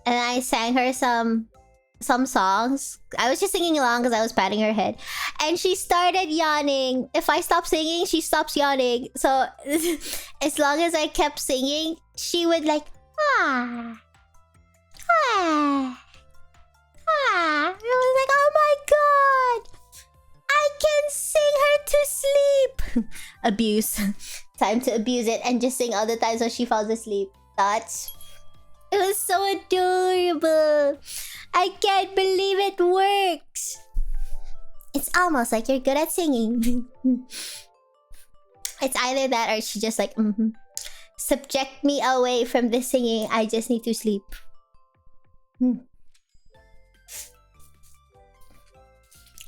And I sang her some songs. I was just singing along because I was patting her head. And she started yawning. If I stop singing, she stops yawning. So as long as I kept singing, she would like ah. I was like, oh my god! I can sing her to sleep! Abuse. Time to abuse it and just sing all the time so she falls asleep. Thoughts? It was so adorable. I can't believe it works. It's almost like you're good at singing. It's either that or she just like, subject me away from the singing. I just need to sleep.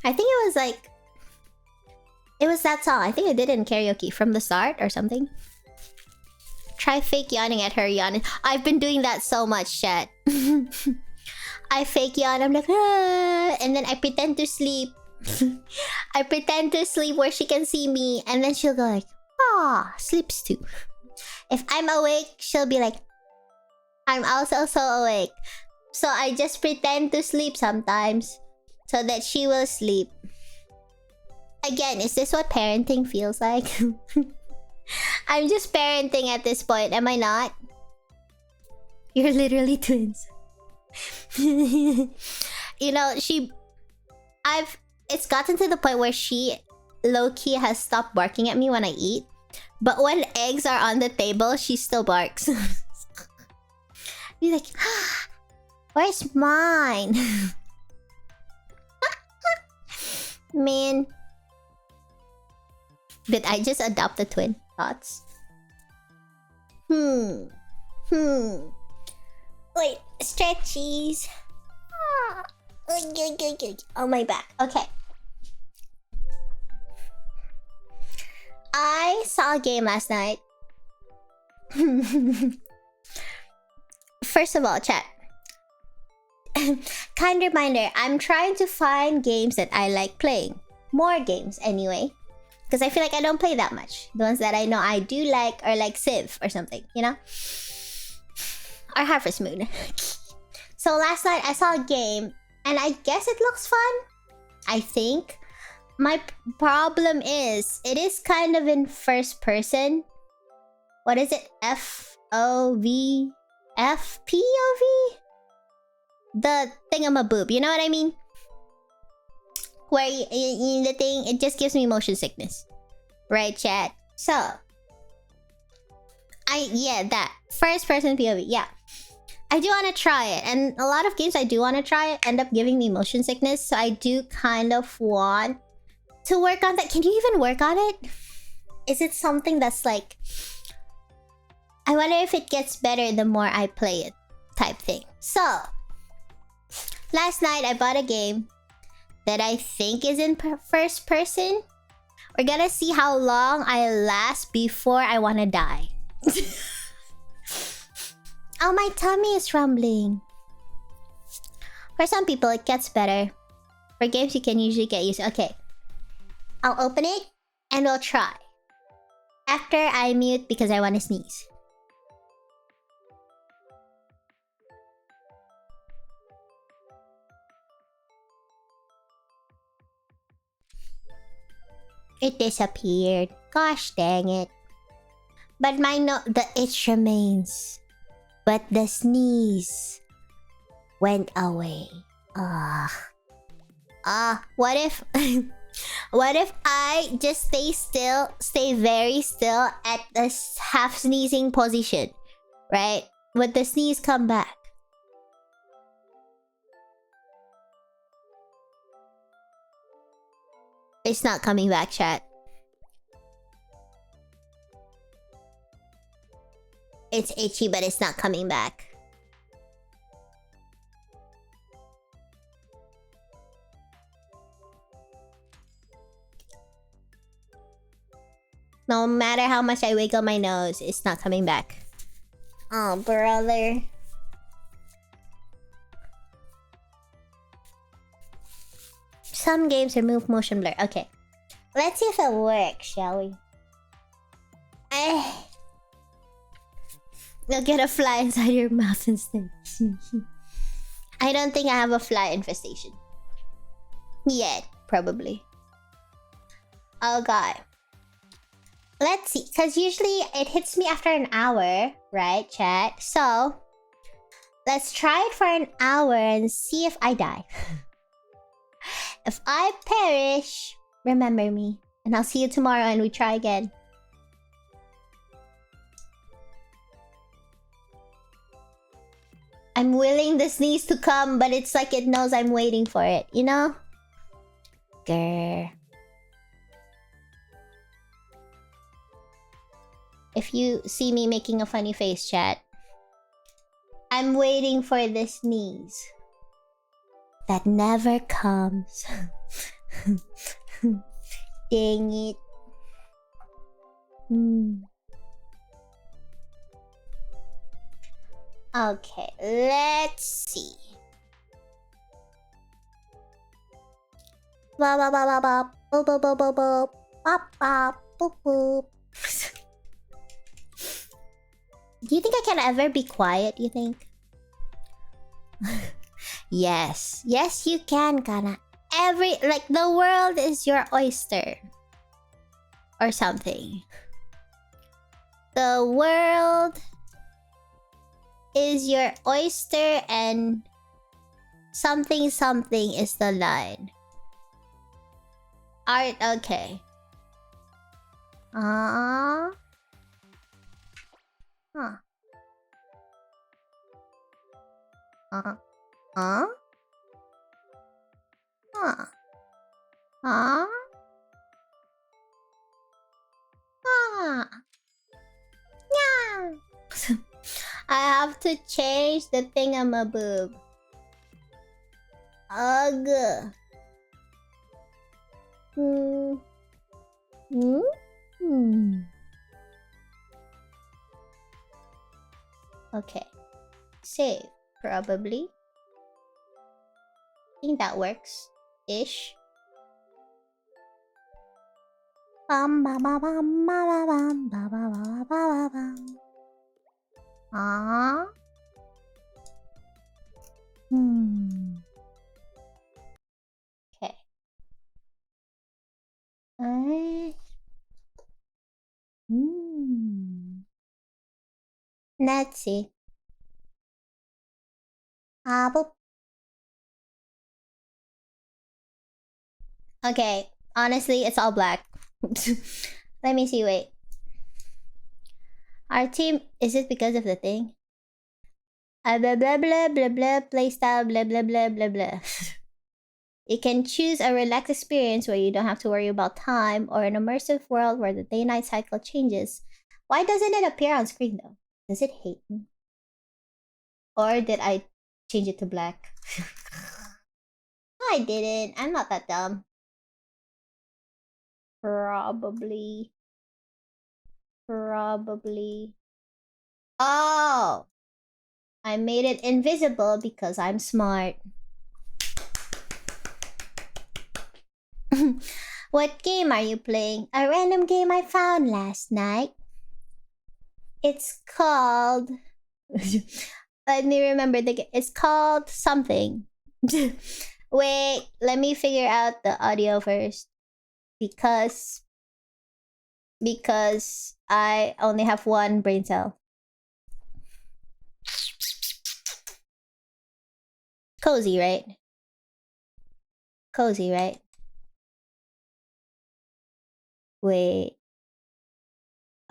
I think it was like... It was that song. I think I did it in karaoke from the start or something. Try fake yawning at her yawning. I've been doing that so much, chat. I fake yawn. I'm like, ah, and then I pretend to sleep. I pretend to sleep where she can see me. And then she'll go like, ah, sleeps too. If I'm awake, she'll be like, I'm also so awake. So I just pretend to sleep sometimes so that she will sleep. Again, is this what parenting feels like? I'm just parenting at this point, am I not? You're literally twins. You know, it's gotten to the point where she low-key has stopped barking at me when I eat. But when eggs are on the table, she still barks. You're like, where's mine? Man. Did I just adopt a twin? Thoughts? Wait, stretchies. Oh, my back. Okay. I saw a game last night. First of all, chat. Kind reminder, I'm trying to find games that I like playing. More games, anyway. Because I feel like I don't play that much. The ones that I know I do like are like Civ or something, you know? Or Harvest Moon. So last night I saw a game and I guess it looks fun. I think. My problem is, it is kind of in first person. What is it? FOV? FPOV? The thingamaboob, you know what I mean? Where the thing, it just gives me motion sickness. Right, chat? So, that. First person POV, yeah. I do want to try it. And a lot of games I do want to try it end up giving me motion sickness. So I do kind of want to work on that. Can you even work on it? Is it something that's like... I wonder if it gets better the more I play it type thing. So, last night I bought a game that I think is in first person. We're gonna see how long I last before I wanna die. Oh, my tummy is rumbling. For some people, it gets better. For games, you can usually get used to. Okay. I'll open it and we'll try. After I mute because I wanna sneeze. It disappeared. Gosh dang it. But the itch remains. But the sneeze went away. What if... what if I just stay very still at the half sneezing position? Right? Would the sneeze come back? It's not coming back, chat. It's itchy, but it's not coming back. No matter how much I wiggle my nose, it's not coming back. Oh, brother. Some games remove motion blur. Okay. Let's see if it works, shall we? You'll get a fly inside your mouth instead. I don't think I have a fly infestation. Yet, probably. Oh god. Let's see, because usually it hits me after an hour, right, chat? So, let's try it for an hour and see if I die. If I perish, remember me. And I'll see you tomorrow and we try again. I'm willing the sneeze to come, but it's like it knows I'm waiting for it, you know? Grr. If you see me making a funny face, chat, I'm waiting for the sneeze that never comes. Dang it. Okay, let's see. Ba ba ba ba ba bo bo bo bo bo ba ba boop boop. Do you think I can ever be quiet, you think? Yes. Yes, you can, Kanna. Like, the world is your oyster. Or something. The world is your oyster and something something is the line. Art, okay. Huh? Huh? Huh? Huh? Huh? Huh? Yeah. I have to change the thingamaboob. Ugh. Okay. Save, probably. I think that works. Ish. Bum ba ba bum ba ba bum ba ba ba ba ba bum. Ah. Okay. Let's see. Boop. Okay. Honestly, it's all black. Let me see, wait. Our team, is it because of the thing? Blah blah blah blah blah playstyle blah blah blah blah blah. You can choose a relaxed experience where you don't have to worry about time, or an immersive world where the day-night cycle changes. Why doesn't it appear on screen though? Does it hate me? Or did I change it to black? I didn't. I'm not that dumb. Probably. Oh! I made it invisible because I'm smart. What game are you playing? A random game I found last night. It's called... Let me remember the game. It's called something. Wait, let me figure out the audio first. Because I only have one brain cell. Cozy, right? Cozy, right? Wait.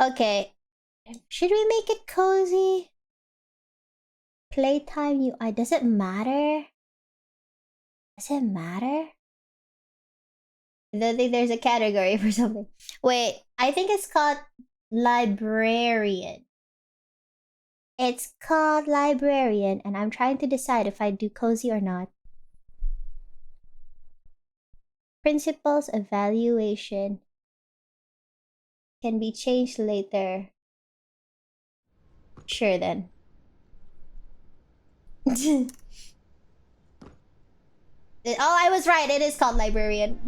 Okay. Should we make it cozy? Playtime UI. Does it matter? Does it matter? I don't think there's a category for something. Wait, I think it's called librarian. It's called librarian, and I'm trying to decide if I do cozy or not. Principal's evaluation can be changed later. Sure then. Oh, I was right. It is called librarian.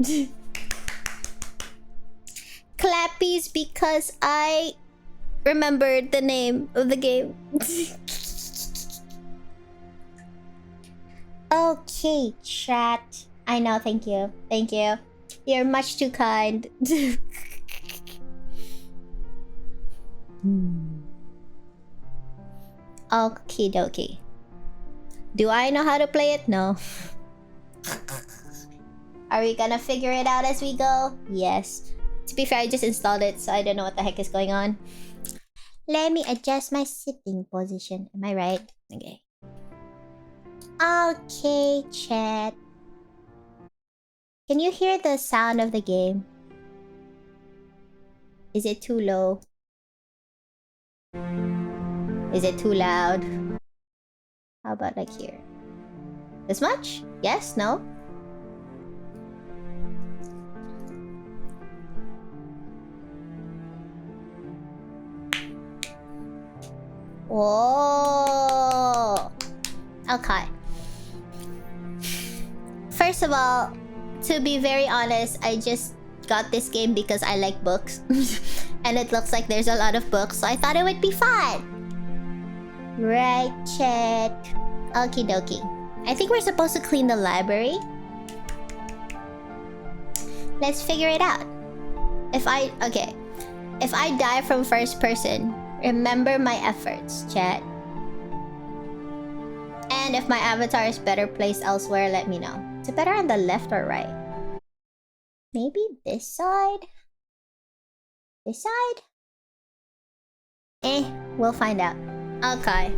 Clappies because I remembered the name of the game. Okay, chat. I know, thank you. Thank you. You're much too kind. Okie dokie. Do I know how to play it? No. Are we gonna figure it out as we go? Yes. To be fair, I just installed it, so I don't know what the heck is going on. Let me adjust my sitting position. Am I right? Okay. Okay, chat. Can you hear the sound of the game? Is it too low? Is it too loud? How about like here? This much? Yes? No? Whoa! Okay. First of all, to be very honest, I just got this game because I like books. And it looks like there's a lot of books, so I thought it would be fun. Right, chat. Okie dokie. I think we're supposed to clean the library. Let's figure it out. If I die from first person, remember my efforts, chat. And if my avatar is better placed elsewhere, let me know. Is it better on the left or right? Maybe this side? This side? We'll find out. Okay.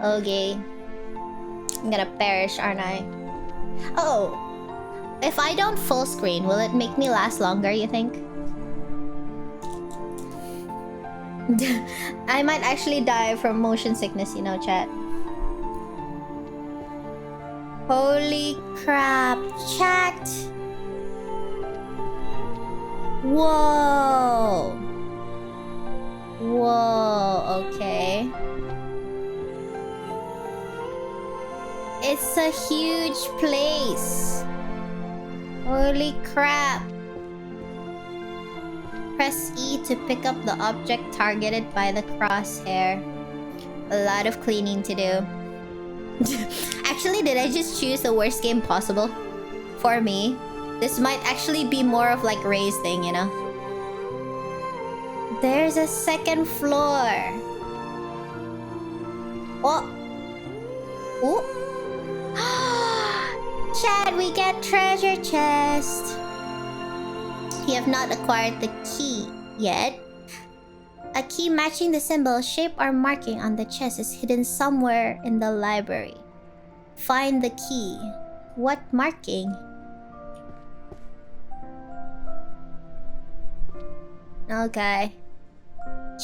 Okay. I'm gonna perish, aren't I? Oh. If I don't full screen, will it make me last longer, you think? I might actually die from motion sickness, you know, chat. Holy crap, chat! Whoa! Whoa, okay. It's a huge place. Holy crap. Press E to pick up the object targeted by the crosshair. A lot of cleaning to do. Actually, did I just choose the worst game possible? For me. This might actually be more of like Ray's thing, you know? There's a second floor. Oh. Oh. Chad, we get treasure chest. You have not acquired the key yet. A key matching the symbol, shape, or marking on the chest is hidden somewhere in the library. Find the key. What marking? Okay.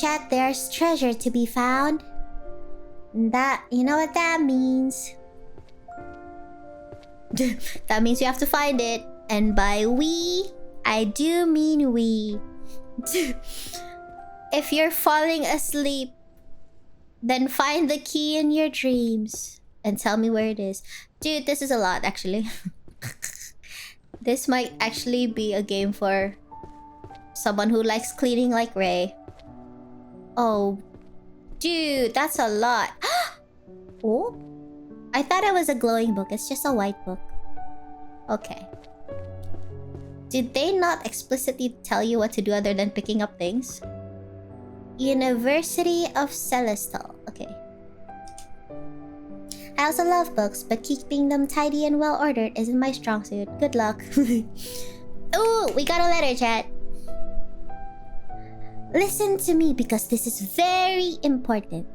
Chat, there's treasure to be found. You know what that means. That means you have to find it. And by we, I do mean we. If you're falling asleep, then find the key in your dreams and tell me where it is. Dude, this is a lot, actually. This might actually be a game for someone who likes cleaning like Ray. Oh, dude, that's a lot. Oh, I thought it was a glowing book. It's just a white book. Okay. Did they not explicitly tell you what to do other than picking up things? University of Celestal. Okay. I also love books, but keeping them tidy and well ordered isn't my strong suit. Good luck. Ooh, we got a letter, chat. Listen to me because this is very important.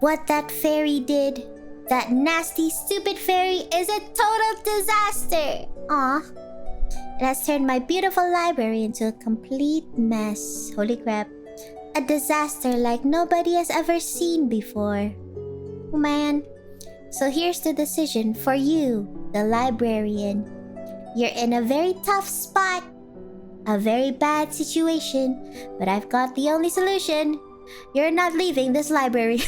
What that fairy did, that nasty, stupid fairy, is a total disaster. Aw. It has turned my beautiful library into a complete mess. Holy crap. a disaster like nobody has ever seen before. Oh, man. So here's the decision for you, the librarian. You're in a very tough spot. A very bad situation. But I've got the only solution. You're not leaving this library.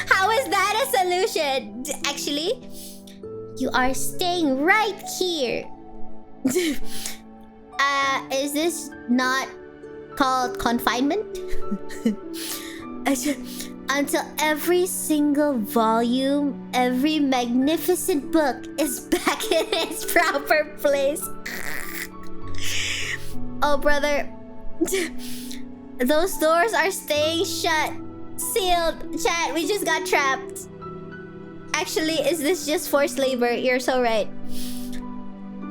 How is that a solution? Actually, you are staying right here. Is this not called confinement? Until every single volume, every magnificent book is back in its proper place. Oh, brother. Those doors are staying shut. Sealed. Chat, we just got trapped. Actually, is this just forced labor? You're so right.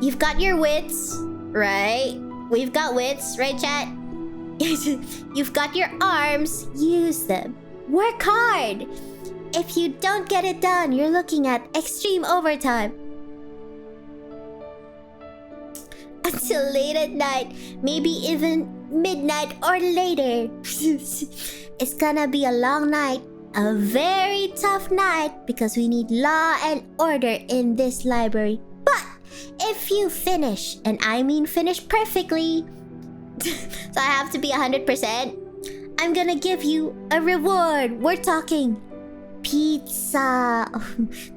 You've got your wits, right? We've got wits, right, chat? You've got your arms. Use them. Work hard. If you don't get it done, you're looking at extreme overtime. Until late at night, maybe even midnight or later. It's gonna be a long night, a very tough night, because we need law and order in this library. But if you finish, and I mean finish perfectly, so I have to be 100%, I'm gonna give you a reward. We're talking pizza.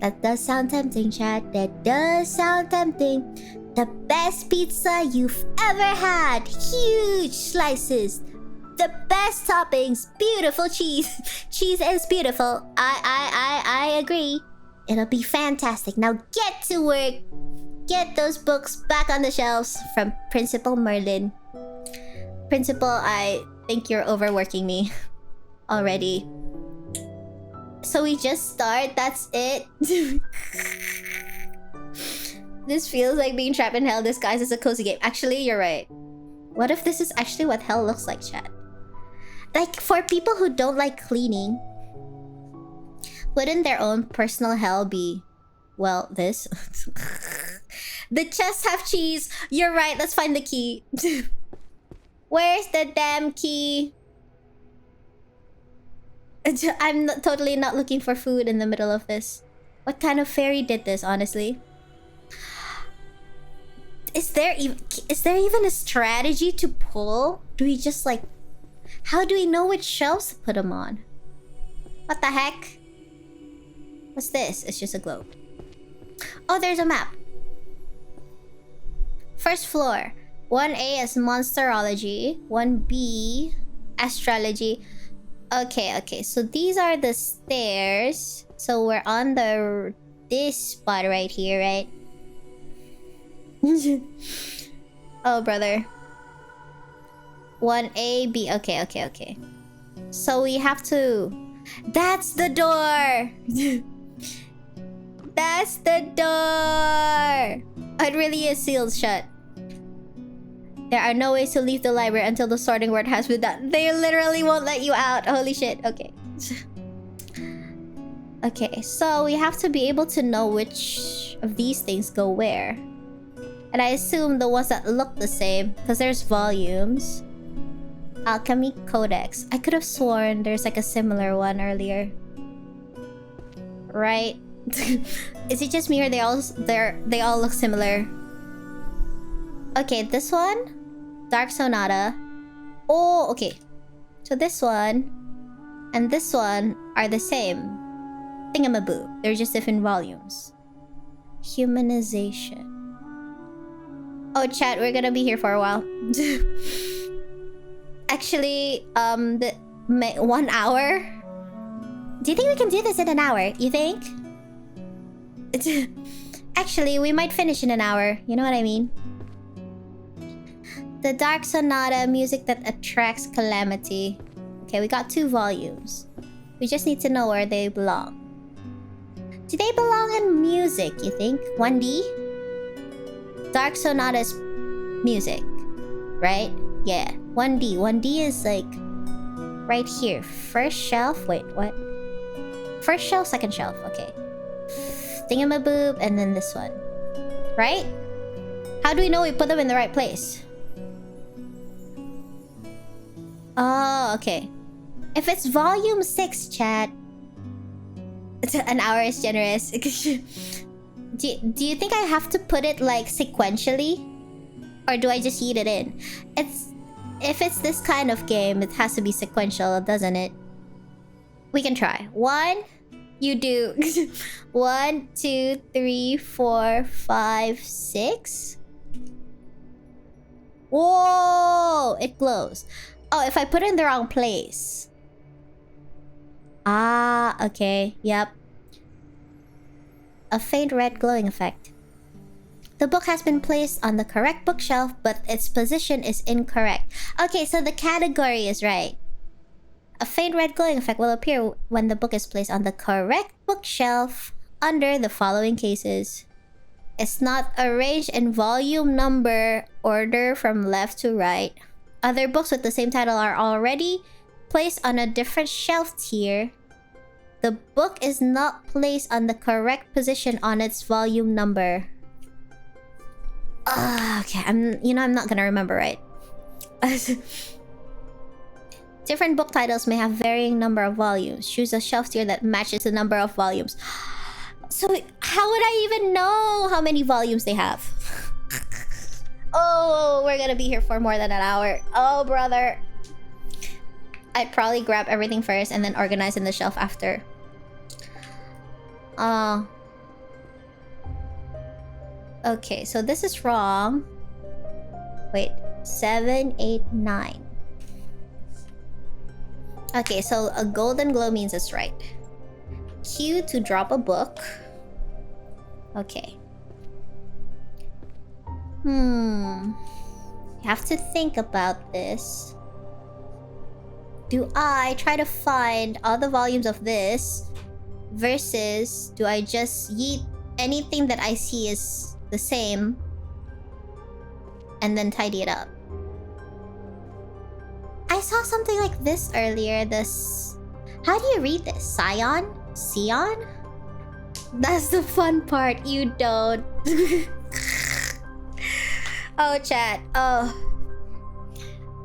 That does sound tempting, chat. That does sound tempting. The best pizza you've ever had. Huge slices. The best toppings. Beautiful cheese. Cheese is beautiful. I agree. It'll be fantastic. Now get to work. Get those books back on the shelves from Principal Merlin. Principal, I think you're overworking me already. So we just start? That's it? This feels like being trapped in hell disguised as a cozy game. Actually, you're right. What if this is actually what hell looks like, chat? Like, for people who don't like cleaning, wouldn't their own personal hell be, well, this? The chests have cheese. You're right, let's find the key. Where's the damn key? I'm totally not looking for food in the middle of this. What kind of fairy did this, honestly? Is there even a strategy to pull? Do we just like... How do we know which shelves to put them on? What the heck? What's this? It's just a globe. Oh, there's a map. First floor. 1A is monsterology. 1B, astrology. Okay. So these are the stairs. So we're on this spot right here, right? Oh, brother. 1A, B. Okay. So we have to... That's the door! That's the door! It really is sealed shut. There are no ways to leave the library until the sorting word has been done. They literally won't let you out. Holy shit. Okay. Okay, so we have to be able to know which of these things go where. And I assume the ones that look the same, because there's volumes. Alchemy Codex. I could have sworn there's like a similar one earlier. Right? Is it just me or they all look similar? Okay, this one. Dark Sonata. Oh, okay. So this one and this one are the same. Thingamaboo. They're just different volumes. Humanization. Oh, chat, we're gonna be here for a while. Actually, 1 hour? Do you think we can do this in an hour? You think? Actually, we might finish in an hour. You know what I mean? The Dark Sonata, music that attracts calamity. Okay, we got 2 volumes. We just need to know where they belong. Do they belong in music, you think? 1D? Dark Sonata's music, right? Yeah, 1D. 1D is like right here. First shelf. Wait, what? First shelf, second shelf. Okay. Thingamaboob, and then this one. Right? How do we know we put them in the right place? Oh, okay. If it's volume 6, chat, an hour is generous. Do you think I have to put it like sequentially? Or do I just eat it in? If it's this kind of game, it has to be sequential, doesn't it? We can try. 1, you do 1, 2, 3, 4, 5, 6. Whoa! It glows. Oh, if I put it in the wrong place. Ah, okay. Yep. A faint red glowing effect. The book has been placed on the correct bookshelf, but its position is incorrect. Okay, so the category is right. A faint red glowing effect will appear when the book is placed on the correct bookshelf under the following cases. It's not arranged in volume number order from left to right. Other books with the same title are already placed on a different shelf tier. The book is not placed on the correct position on its volume number. Okay, I'm not gonna remember, right? Different book titles may have varying number of volumes. Choose a shelf tier that matches the number of volumes. So how would I even know how many volumes they have? Oh, we're gonna be here for more than an hour. Oh, brother. I'd probably grab everything first and then organize in the shelf after. Okay, so this is wrong. Wait, 7, 8, 9. Okay, so a golden glow means it's right. Q to drop a book. Okay. You have to think about this. Do I try to find all the volumes of this versus do I just yeet anything that I see is the same and then tidy it up? I saw something like this earlier. How do you read this? Scion? Sion? That's the fun part. You don't. Oh, chat. Oh.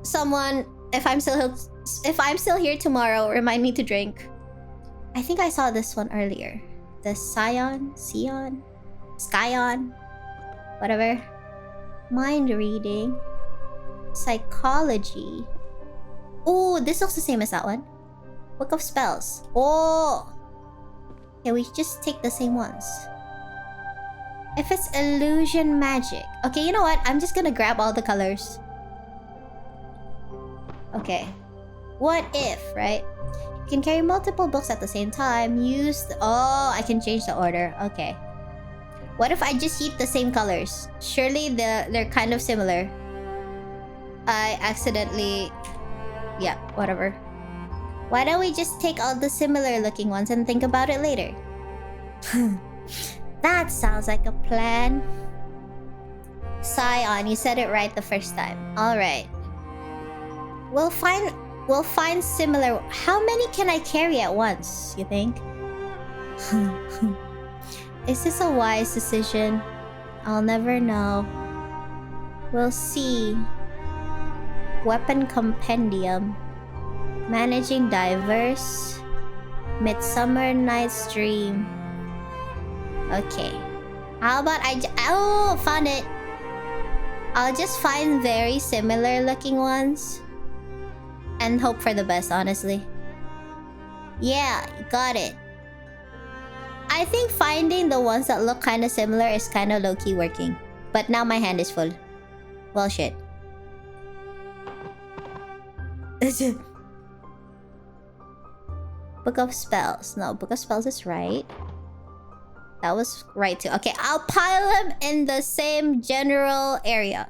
Someone, if I'm still here tomorrow, remind me to drink. I think I saw this one earlier. The Sion? Skyon? Whatever. Mind reading. Psychology. Oh, this looks the same as that one. Book of Spells. Oh! Yeah, we just take the same ones. If it's illusion magic. Okay, you know what? I'm just gonna grab all the colors. Okay. What if, right? You can carry multiple books at the same time. Oh, I can change the order. Okay. What if I just eat the same colors? Surely they're kind of similar. I accidentally... Yeah, whatever. Why don't we just take all the similar looking ones and think about it later? That sounds like a plan. Scion, you said it right the first time. Alright. We'll find similar... How many can I carry at once, you think? Is this a wise decision? I'll never know. We'll see. Weapon Compendium. Managing Diverse. Midsummer Night's Dream. Okay. How about oh, found it. I'll just find very similar looking ones. And hope for the best, honestly. Yeah, got it. I think finding the ones that look kind of similar is kind of low-key working. But now my hand is full. Well, shit. Book of Spells. No, Book of Spells is right. That was right too. Okay, I'll pile them in the same general area.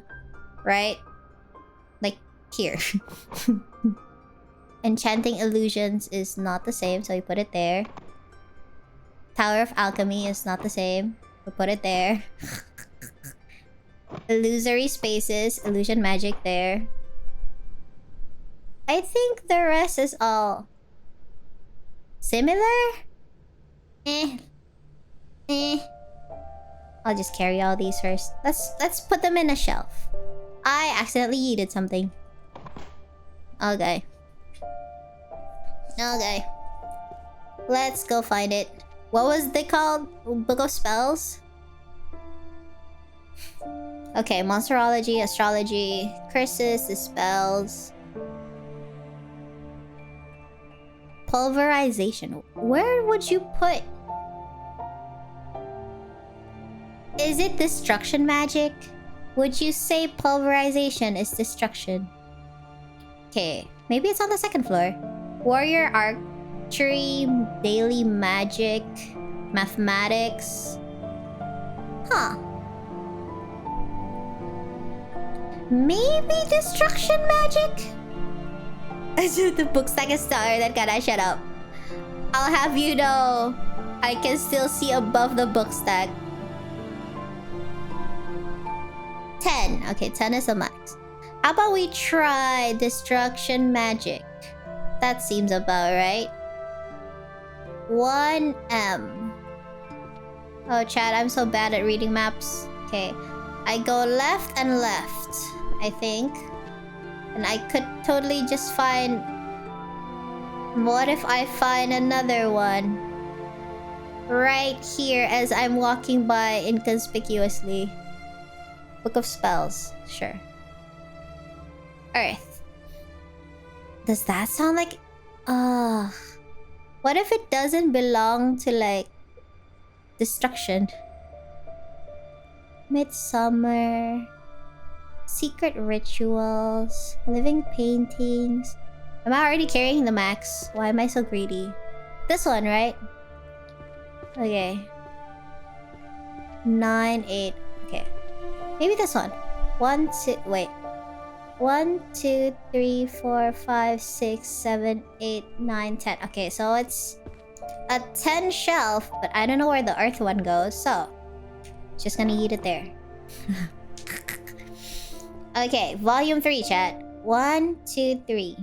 Right? Like here. Enchanting Illusions is not the same, so we put it there. Tower of Alchemy is not the same. We put it there. Illusory Spaces, Illusion Magic there. I think the rest is all similar? I'll just carry all these first. Let's put them in a shelf. I accidentally yeeted something. Okay. Okay. Let's go find it. What was they called? Book of Spells? Okay, monsterology, astrology, curses, dispels. Pulverization. Where would you put? Is it destruction magic? Would you say pulverization is destruction? Okay, maybe it's on the second floor. Warrior archery, daily magic, mathematics. Huh. Maybe destruction magic? The book stack is taller than Kanna. Shut up. I'll have you know, I can still see above the book stack. 10. Okay, 10 is the max. How about we try destruction magic? That seems about right. 1M. Oh, chat, I'm so bad at reading maps. Okay. I go left and left, I think. And I could totally just find... What if I find another one? Right here as I'm walking by inconspicuously. Book of Spells. Sure. Earth. Does that sound like... what if it doesn't belong to, like... destruction? Midsummer... Secret rituals... Living paintings... Am I already carrying the max? Why am I so greedy? This one, right? Okay. 9, 8... Okay. Maybe this one. 1, 2... Wait. 1, 2, 3, 4, 5, 6, 7, 8, 9, 10. Okay, so it's a 10 shelf, but I don't know where the earth one goes, so just gonna eat it there. Okay, volume 3, chat. 1, 2, 3.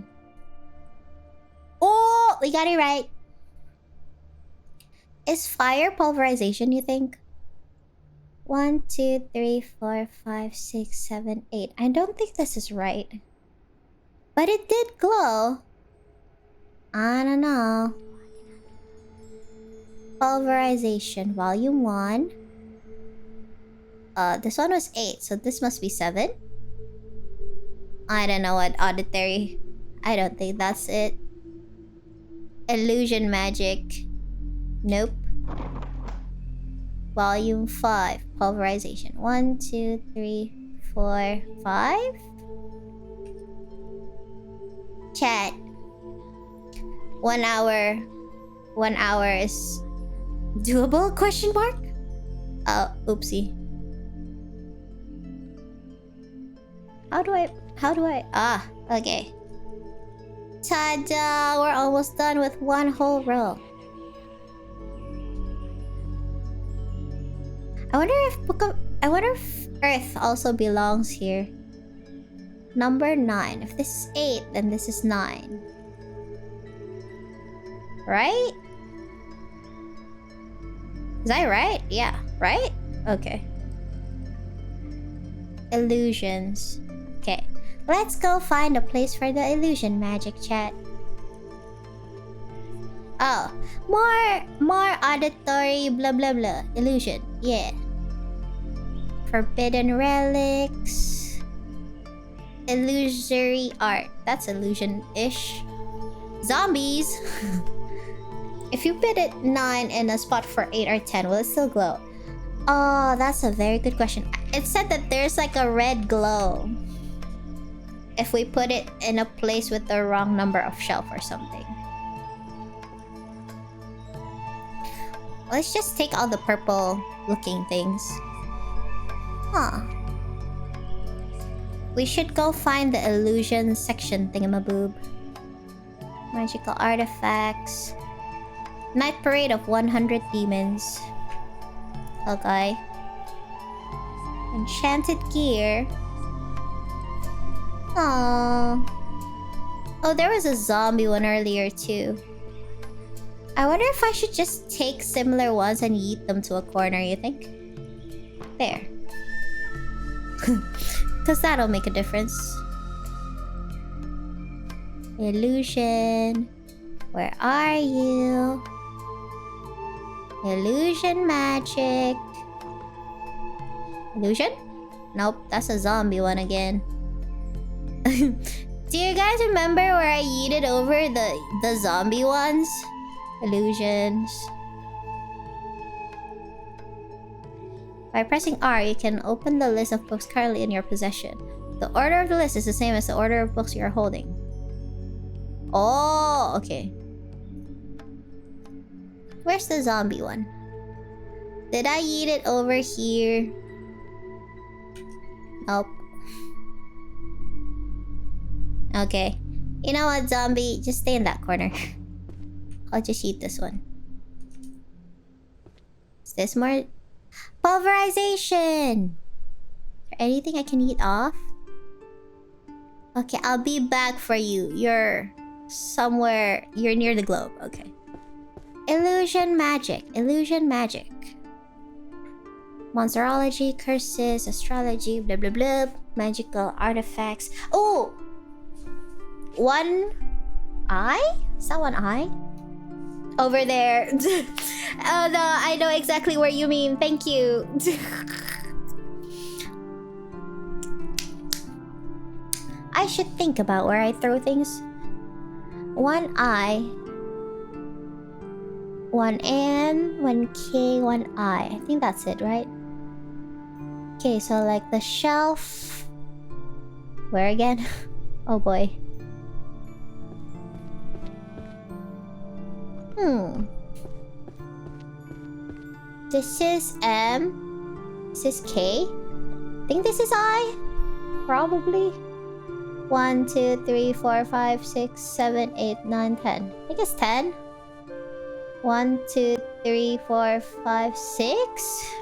Oh, we got it right. Is fire pulverization, you think? 1, 2, 3, 4, 5, 6, 7, 8. I don't think this is right. But it did glow. I don't know. Pulverization, volume 1. This one was 8, so this must be 7. I don't know what auditory. I don't think that's it. Illusion magic. Nope. Volume 5. Pulverization. 1, 2, 3, 4, 5. Chat. 1 hour. 1 hour is doable? Question mark? Oh, oopsie. How do I? Ah, okay. Ta-da! We're almost done with one whole row. I wonder if Earth also belongs here. Number 9. If this is 8, then this is 9. Right? Is that right? Yeah, right? Okay. Illusions. Okay. Let's go find a place for the illusion magic, chat. Oh, more auditory blah blah blah. Illusion. Yeah. Forbidden relics. Illusory art. That's illusion-ish. Zombies. If you put it 9 in a spot for 8 or 10, will it still glow? Oh, that's a very good question. It said that there's like a red glow if we put it in a place with the wrong number of shelf or something. Let's just take all the purple looking things. Huh. We should go find the illusion section thingamaboob. Magical artifacts. Night parade of 100 demons. Okay. Enchanted gear. Aww. Oh, there was a zombie one earlier too. I wonder if I should just take similar ones and yeet them to a corner, you think? There. Because that'll make a difference. Illusion. Where are you? Illusion magic. Illusion? Nope, that's a zombie one again. Do you guys remember where I yeeted over the zombie ones? Illusions. By pressing R, you can open the list of books currently in your possession. The order of the list is the same as the order of books you are holding. Oh, okay. Where's the zombie one? Did I yeet it over here? Nope. Okay. You know what, zombie? Just stay in that corner. I'll just eat this one. Is this more? Pulverization! Is there anything I can eat off? Okay, I'll be back for you. You're somewhere. You're near the globe. Okay. Illusion magic. Illusion magic. Monsterology, curses, astrology, blah blah blah. Magical artifacts. Oh! One eye? Is that one eye? Over there. Oh no, I know exactly where you mean. Thank you. I should think about where I throw things. One eye. One M, one K, one I. I think that's it, right? Okay, so like the shelf. Where again? Oh boy. This is M. This is K. I think this is I. Probably. 1, 2, 3, 4, 5, 6, 7, 8, 9, 10. I think it's 10. 1, 2, 3, 4, 5, 6.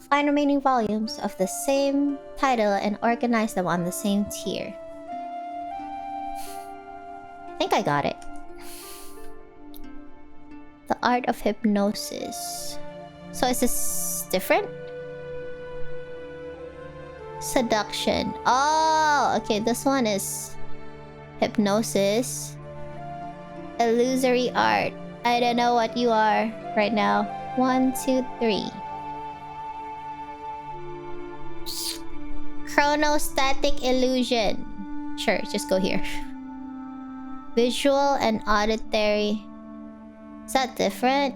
Find remaining volumes of the same title and organize them on the same tier. I think I got it. The art of hypnosis. So is this different? Seduction. Oh, okay. This one is hypnosis. Illusory art. I don't know what you are right now. 1, 2, 3. Chronostatic illusion. Sure, just go here. Visual and auditory. Is that different?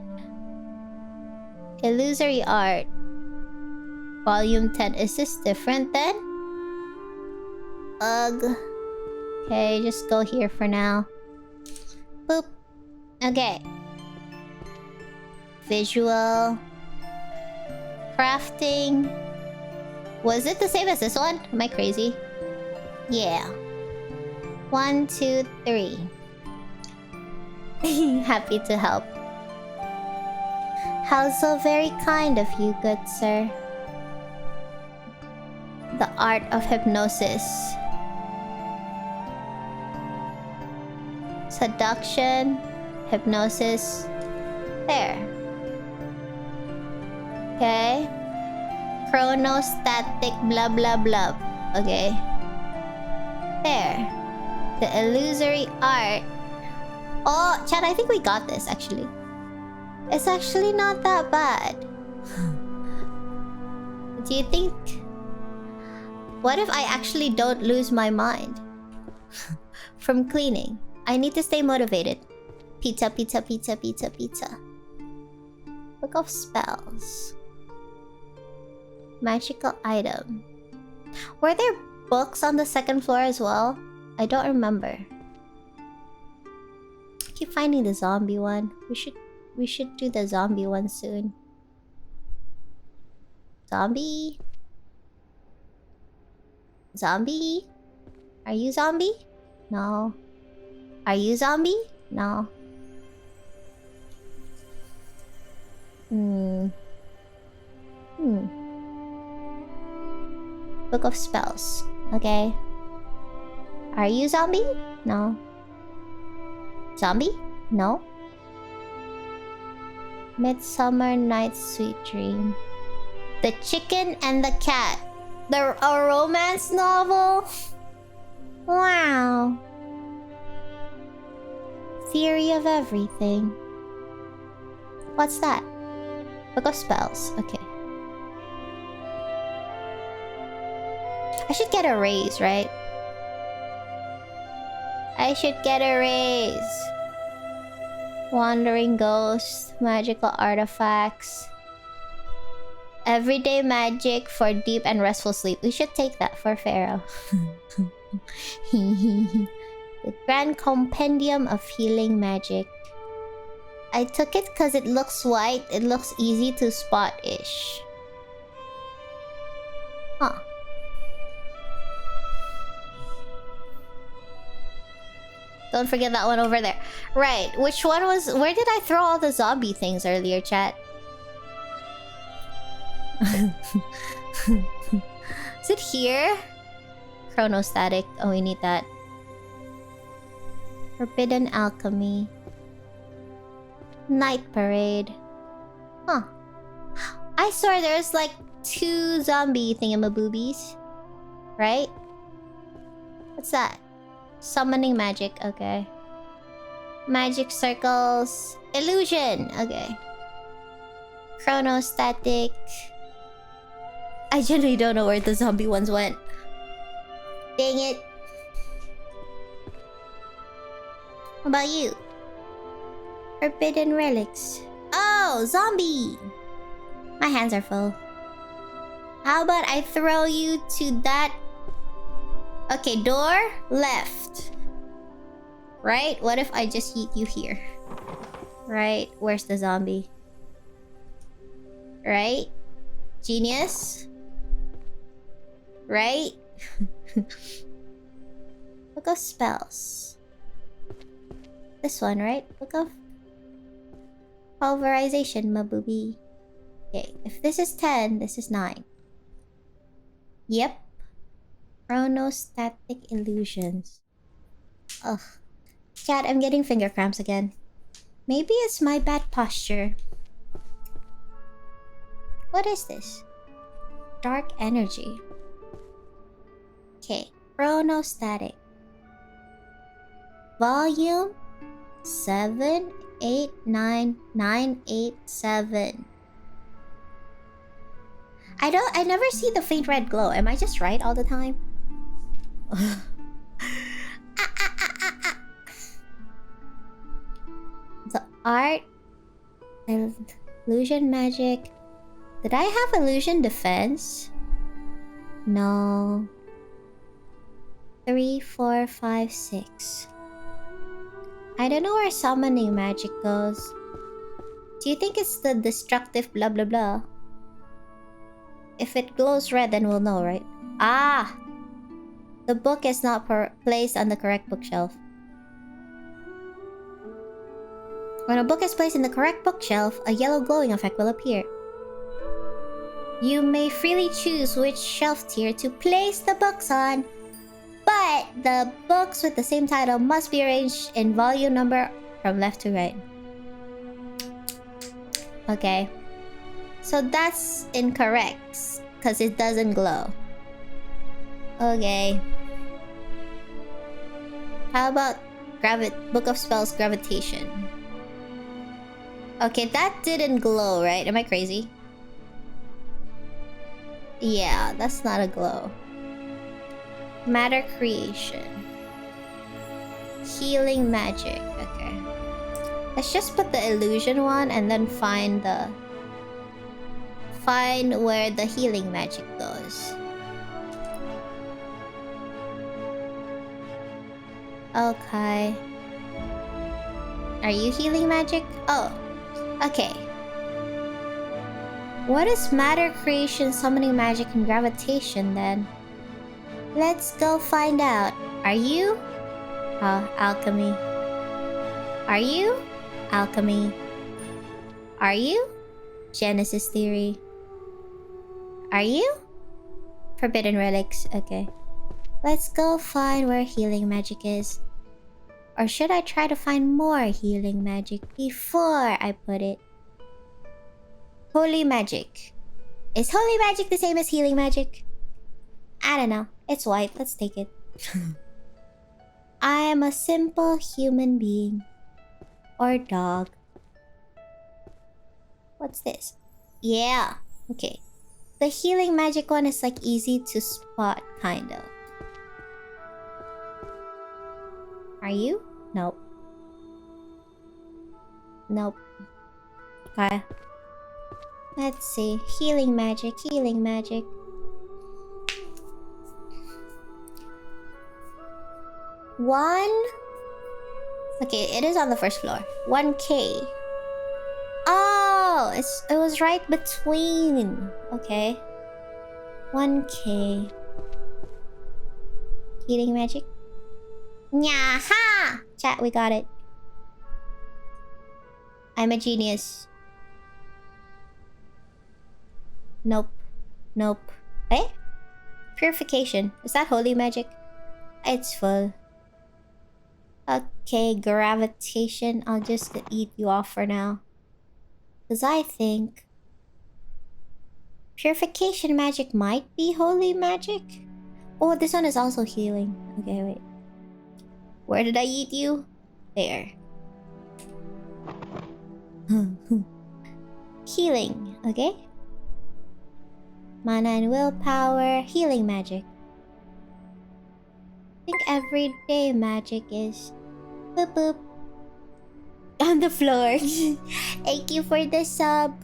Illusory art. Volume 10. Is this different then? Ugh. Okay, just go here for now. Boop. Okay. Visual. Crafting. Was it the same as this one? Am I crazy? Yeah. 1, 2, 3. Happy to help. How so very kind of you, good sir. The art of hypnosis. Seduction. Hypnosis. There. Okay. Chronostatic blah blah blah. Okay. There. The illusory art. Oh, Chad, I think we got this actually. It's actually not that bad. Do you think... What if I actually don't lose my mind from cleaning? I need to stay motivated. Pizza, pizza, pizza, pizza, pizza. Book of spells. Magical item. Were there books on the second floor as well? I don't remember. I keep finding the zombie one. We should do the zombie one soon. Zombie? Zombie? Are you zombie? No. Are you zombie? No. Book of spells. Okay. Are you zombie? No. Zombie? No. Midsummer Night's Sweet Dream. The Chicken and the Cat. A romance novel? Wow. theory of everything. What's that? Book of spells. Okay. I should get a raise, right? I should get a raise. Wandering ghosts, magical artifacts. Everyday magic for deep and restful sleep. We should take that for Pharaoh. The Grand Compendium of Healing Magic. I took it because it looks white. It looks easy to spot-ish. Huh. Don't forget that one over there. Right, which one was... Where did I throw all the zombie things earlier, chat? Is it here? Chronostatic. Oh, we need that. Forbidden Alchemy. Night Parade. Huh. I swear there's like 2 zombie thingamaboobies. Right? What's that? Summoning magic. Okay. Magic circles. Illusion. Okay. Chronostatic. I genuinely don't know where the zombie ones went. Dang it. What about you? Forbidden relics. Oh, zombie! My hands are full. How about I throw you to that... Okay, door left. Right? What if I just yeet you here? Right? Where's the zombie? Right? Genius? Right? Book of spells. This one, right? Book of pulverization, my booby. Okay, if this is 10, this is 9. Yep. Chronostatic illusions. Ugh. Chat, I'm getting finger cramps again. Maybe it's my bad posture. What is this? Dark energy. Okay, chronostatic. Volume 789987. I never see the faint red glow. Am I just right all the time? The art, illusion magic. Did I have illusion defense? No. 3, 4, 5, 6. I don't know where summoning magic goes. Do you think it's the destructive blah blah blah? If it glows red, then we'll know, right? Ah! The book is not placed on the correct bookshelf. When a book is placed in the correct bookshelf, a yellow glowing effect will appear. You may freely choose which shelf tier to place the books on, but the books with the same title must be arranged in volume number from left to right. Okay. So that's incorrect, because it doesn't glow. Okay. How about Book of Spells Gravitation? Okay, that didn't glow, right? Am I crazy? Yeah, that's not a glow. Matter Creation. Healing Magic. Okay. Let's just put the illusion one and then find where the healing magic goes. Okay. Are you healing magic? Oh. Okay. What is matter creation, summoning magic, and gravitation then? Let's go find out. Are you? Alchemy. Are you? Alchemy. Are you? Genesis theory. Are you? Forbidden relics. Okay. Let's go find where healing magic is. Or should I try to find more healing magic before I put it? Holy magic. Is holy magic the same as healing magic? I don't know. It's white. Let's take it. I am a simple human being. or dog. What's this? Yeah. Okay. The healing magic one is like easy to spot, kind of. Are you? Nope. Nope. Okay. Let's see. Healing magic, healing magic. One. Okay, it is on the first floor. 1K. Oh, it was right between. Okay. 1K. Healing magic. Nyaha! Chat, we got it. I'm a genius. Nope. Nope. Eh? Purification. Is that holy magic? It's full. Okay, gravitation. I'll just eat you off for now. Because I think purification magic might be holy magic. Oh, this one is also healing. Okay, wait. Where did I eat you? There. Healing, okay? Mana and willpower. Healing magic. I think everyday magic is boop boop on the floor. Thank you for the sub.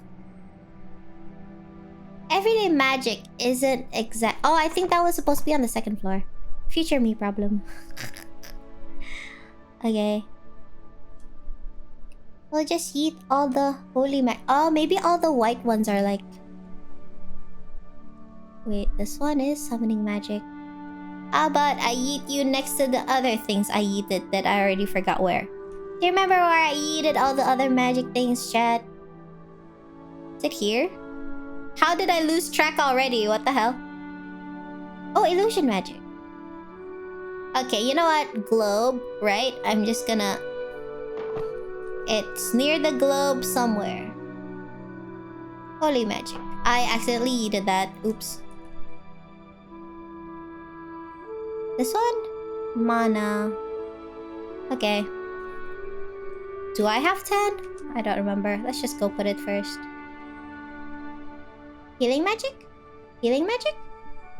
Everyday magic isn't exact. Oh, I think that was supposed to be on the second floor. Future me problem. Okay. We'll just eat all the holy magic. Oh, maybe all the white ones are like. Wait, this one is summoning magic. How about I eat you next to the other things I yeeted that I already forgot where? Do you remember where I yeeted all the other magic things, chat? Is it here? How did I lose track already? What the hell? Oh, illusion magic. Okay, you know what? Globe, right? I'm just gonna... It's near the globe somewhere. Holy magic. I accidentally yeeted that. Oops. This one? Mana. Okay. Do I have 10? I don't remember. Let's just go put it first. Healing magic? Healing magic?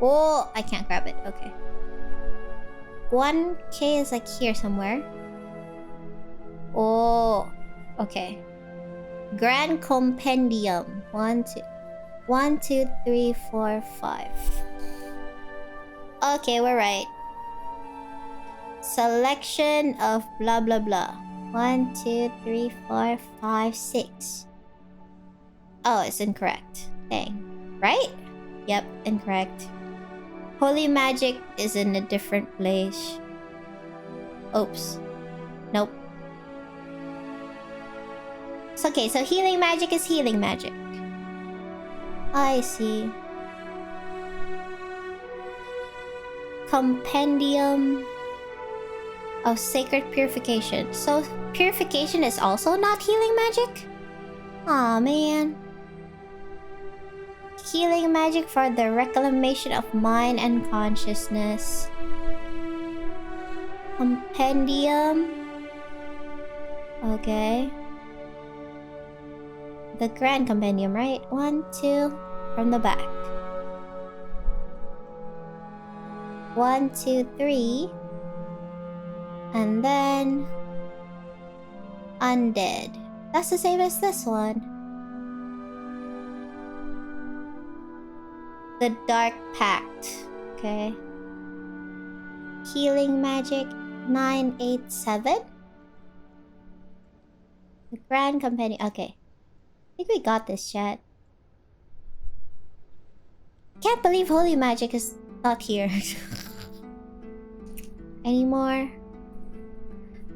Oh, I can't grab it. Okay. 1K is like here somewhere. Oh, okay. Grand Compendium. 1, 2, 3, 4, 5. Okay, we're right. Selection of blah blah blah. 1, 2, 3, 4, 5, 6. Oh, it's incorrect. Dang. Right? Yep, incorrect. Holy magic is in a different place. Oops. Nope. It's okay, so healing magic is healing magic. I see. Compendium of Sacred Purification. So purification is also not healing magic? Aw, man. Healing magic for the reclamation of mind and consciousness. Compendium. Okay. The Grand Compendium, right? 1, 2, from the back. 1, 2, 3. And then... Undead. That's the same as this one. The Dark Pact. Okay. Healing magic 987. The Grand Compendium. Okay. I think we got this, chat. Can't believe holy magic is not here. Anymore.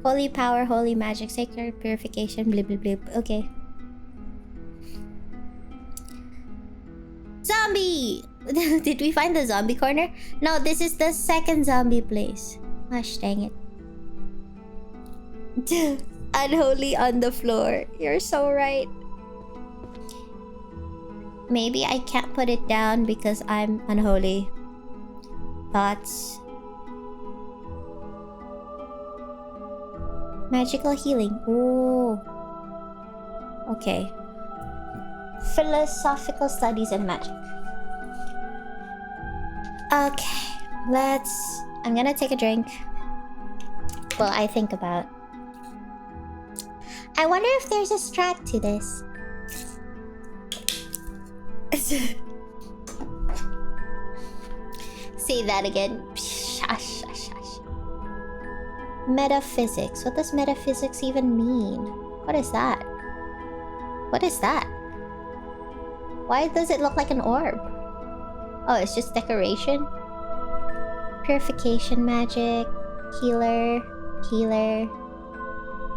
Holy power, holy magic, sacred purification, blip blip blip. Okay. Zombie! Did we find the zombie corner? No, this is the second zombie place. Gosh dang it. Unholy on the floor. You're so right. Maybe I can't put it down because I'm unholy. Thoughts. Magical healing. Ooh. Okay. Philosophical studies and magic. Okay. I'm gonna take a drink. Well, I think about. I wonder if there's a strat to this. Say that again. Shush, shush, shush. Metaphysics. What does metaphysics even mean? What is that? What is that? Why does it look like an orb? Oh, it's just decoration? Purification magic. Healer. Healer.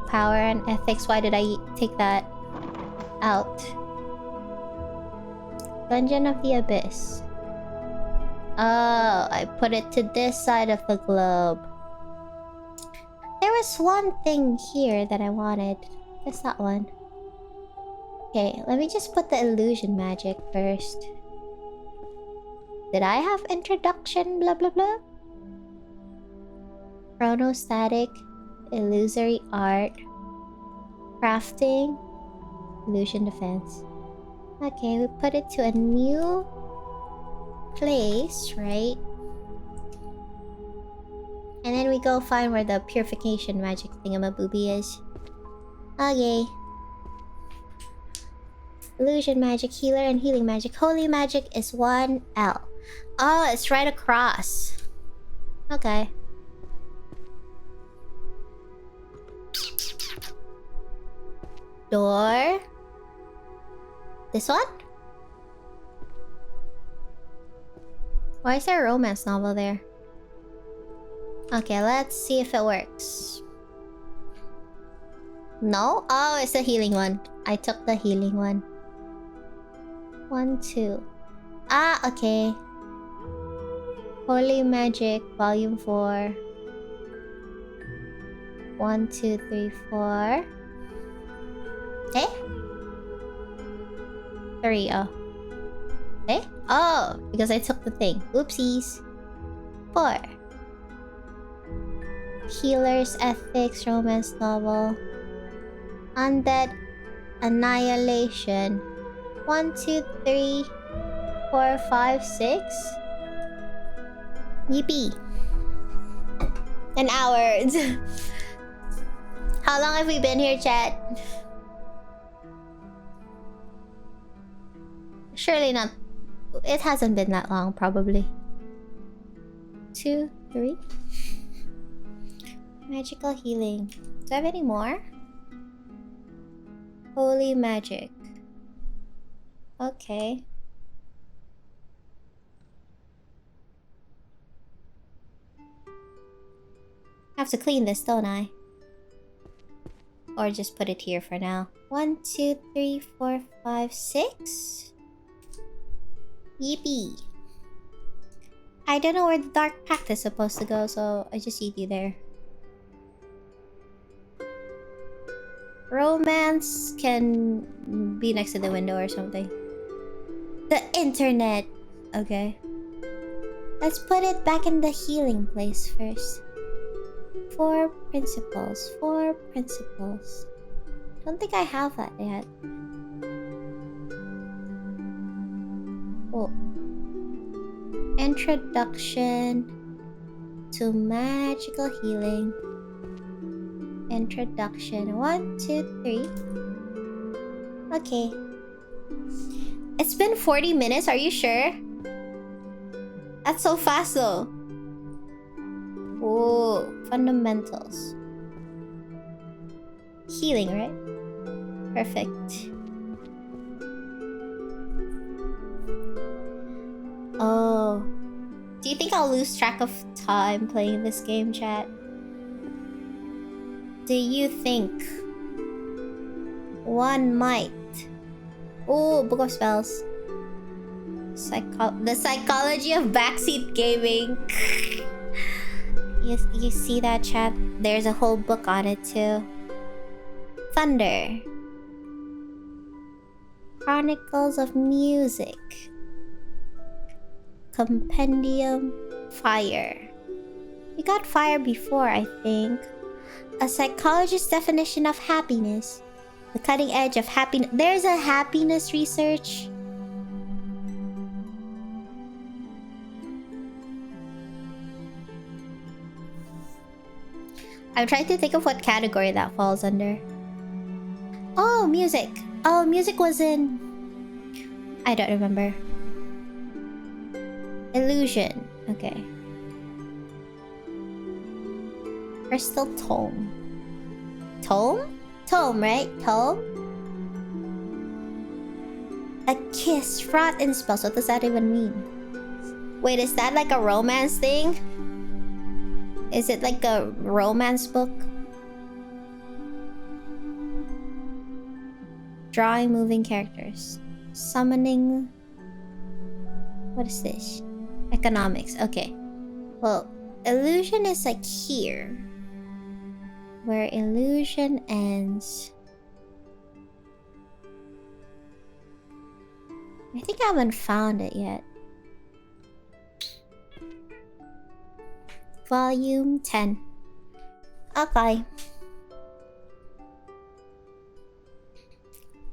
Power and ethics. Why did I take that out? Dungeon of the Abyss. Oh, I put it to this side of the globe. There was one thing here that I wanted. What's that one? Okay, let me just put the illusion magic first. Did I have introduction blah blah blah? Chronostatic, illusory art, crafting, illusion defense. Okay, we put it to a new place, right? And then we go find where the purification magic thingamabooby is. Okay. Illusion magic, healer, and healing magic. Holy magic is 1L. Oh, it's right across. Okay. Door. This one? Why is there a romance novel there? Okay, let's see if it works. No? Oh, it's the healing one. I took the healing one. 1, 2. Ah, okay. Holy Magic, Volume 4. 1, 2, 3, 4. Eh? 3, oh. Eh? Oh, because I took the thing. Oopsies. 4. Healer's Ethics, Romance Novel. Undead Annihilation. 1, 2, 3, 4, 5, 6. Yippee. An hour. How long have we been here, chat? Surely not. It hasn't been that long, probably. 2, 3. Magical healing. Do I have any more? Holy magic. Okay. I have to clean this, don't I? Or just put it here for now. 1, 2, 3, 4, 5, 6. Yippee. I don't know where the dark pact is supposed to go, so I just eat you there. Romance can be next to the window or something. The internet. Okay. Let's put it back in the healing place first. 4 principles. 4 principles. Don't think I have that yet. Oh. Introduction to magical healing. Introduction. 1, 2, 3. Okay. It's been 40 minutes, are you sure? That's so fast though. Oh, fundamentals. Healing, right? Perfect. Oh. Do you think I'll lose track of time playing this game, chat? Do you think one might? Oh, Book of Spells. The psychology of backseat gaming. You see that, chat? There's a whole book on it too. Thunder. Chronicles of Music. Compendium. Fire. We got fire before, I think. A psychologist's definition of happiness. The cutting edge of happiness. There's a happiness research. I'm trying to think of what category that falls under. Oh, music. Oh, music was in... I don't remember. Illusion. Okay. Crystal tome. Tome? Tome, right? Tome? A kiss fraught in spells. What does that even mean? Wait, is that like a romance thing? Is it like a romance book? Drawing moving characters. Summoning... What is this? Economics. Okay. Well, illusion is like here. Where illusion ends. I think I haven't found it yet. Volume 10. Okay.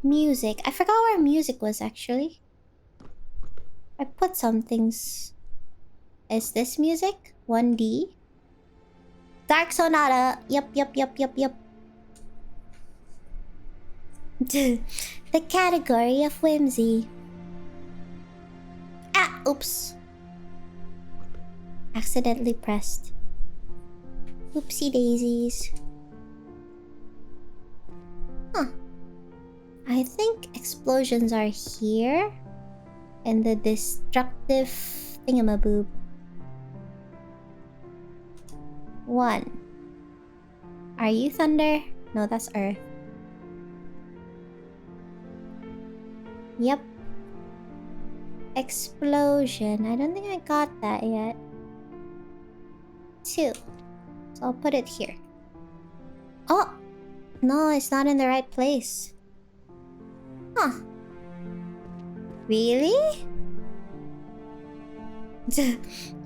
Music. I forgot where music was actually. I put some things. Is this music? 1D? Dark Sonata. Yep. The category of whimsy. Ah, oops. Accidentally pressed. Oopsie daisies. Huh. I think explosions are here. And the destructive thingamaboob. 1. Are you thunder? No, that's earth. Yep. Explosion. I don't think I got that yet. 2. So I'll put it here. Oh! No, it's not in the right place. Huh. Really?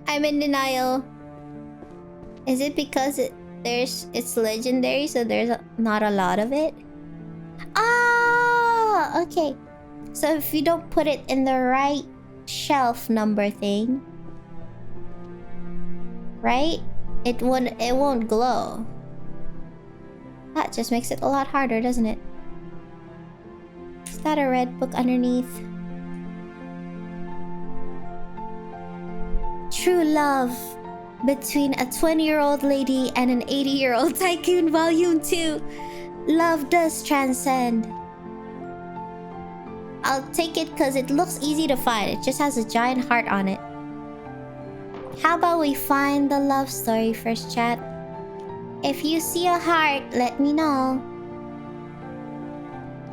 I'm in denial. Is it because it's legendary, so there's not a lot of it? Ah, okay. So if you don't put it in the right shelf number thing, right? It won't glow. That just makes it a lot harder, doesn't it? Is that a red book underneath? True love between a 20-year-old lady and an 80-year-old tycoon, volume 2. Love does transcend. I'll take it because it looks easy to find. It just has a giant heart on it. How about we find the love story first, chat? If you see a heart, let me know.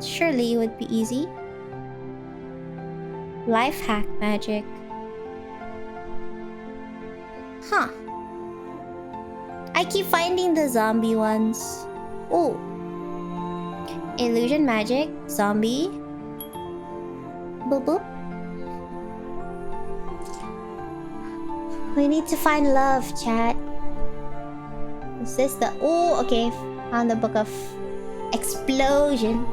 Surely it would be easy. Life hack magic. Huh. I keep finding the zombie ones. Oh. Illusion magic. Zombie. Boop boop. We need to find love, chat. Is this the... Oh, okay. Found the book of explosion.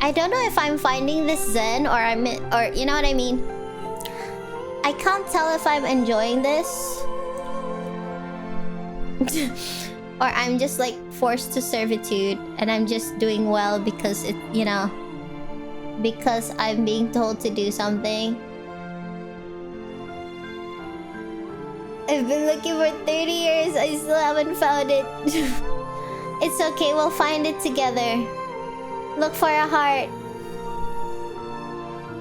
I don't know if I'm finding this zen or you know what I mean? I can't tell if I'm enjoying this or I'm just like forced to servitude and I'm just doing well because it, you know, because I'm being told to do something. I've been looking for 30 years. I still haven't found it. It's okay. We'll find it together. Look for a heart.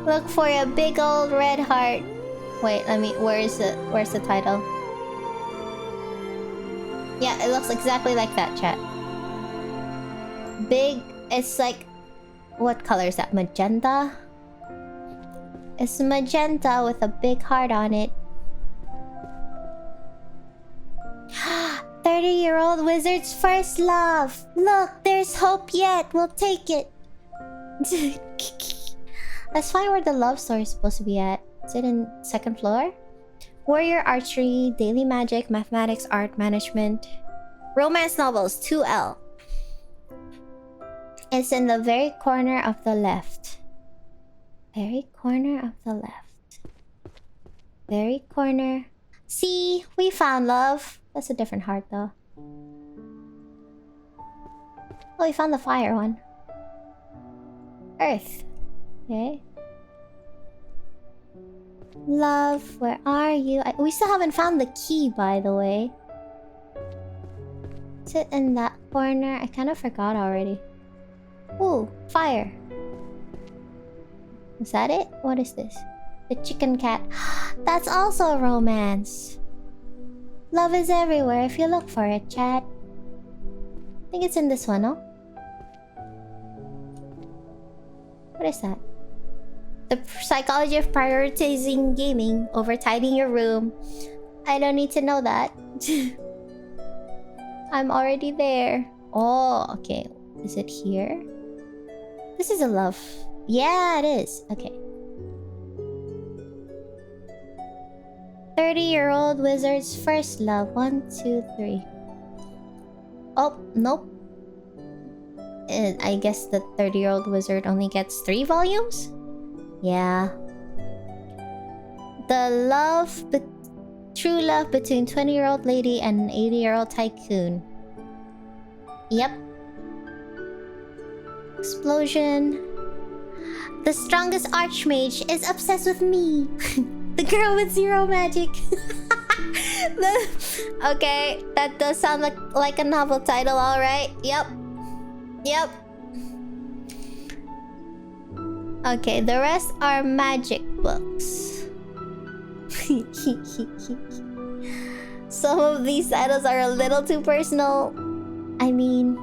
Look for a big old red heart. Wait, let me... Where's the title? Yeah, it looks exactly like that, chat. Big... It's like... What color is that? Magenta? It's magenta with a big heart on it. 30-year-old wizard's first love. Look, there's hope yet. We'll take it. Let's find where the love story is supposed to be at. Is it in second floor? Warrior archery, daily magic, mathematics, art, management. Romance novels, 2L. It's in the very corner of the left. Very corner of the left. Very corner. See, we found love. That's a different heart though. Oh, we found the fire one. Earth. Okay. Love, where are you? We still haven't found the key, by the way. Is it in that corner? I kind of forgot already. Ooh, fire. Is that it? What is this? The chicken cat. That's also a romance. Love is everywhere if you look for it, chat. I think it's in this one, no? What is that? The psychology of prioritizing gaming over tidying your room. I don't need to know that. I'm already there. Oh, okay. Is it here? This is a love. Yeah, it is. Okay. 30-year-old wizard's first love. 1, 2, 3. Oh, nope. I guess the 30-year-old wizard only gets 3 volumes? Yeah. The true love between 20-year-old lady and an 80-year-old tycoon. Yep. Explosion. The strongest archmage is obsessed with me. The girl with 0 magic. Okay, that does sound like a novel title, alright. Yep. Yep. Okay, the rest are magic books. Some of these titles are a little too personal. I mean...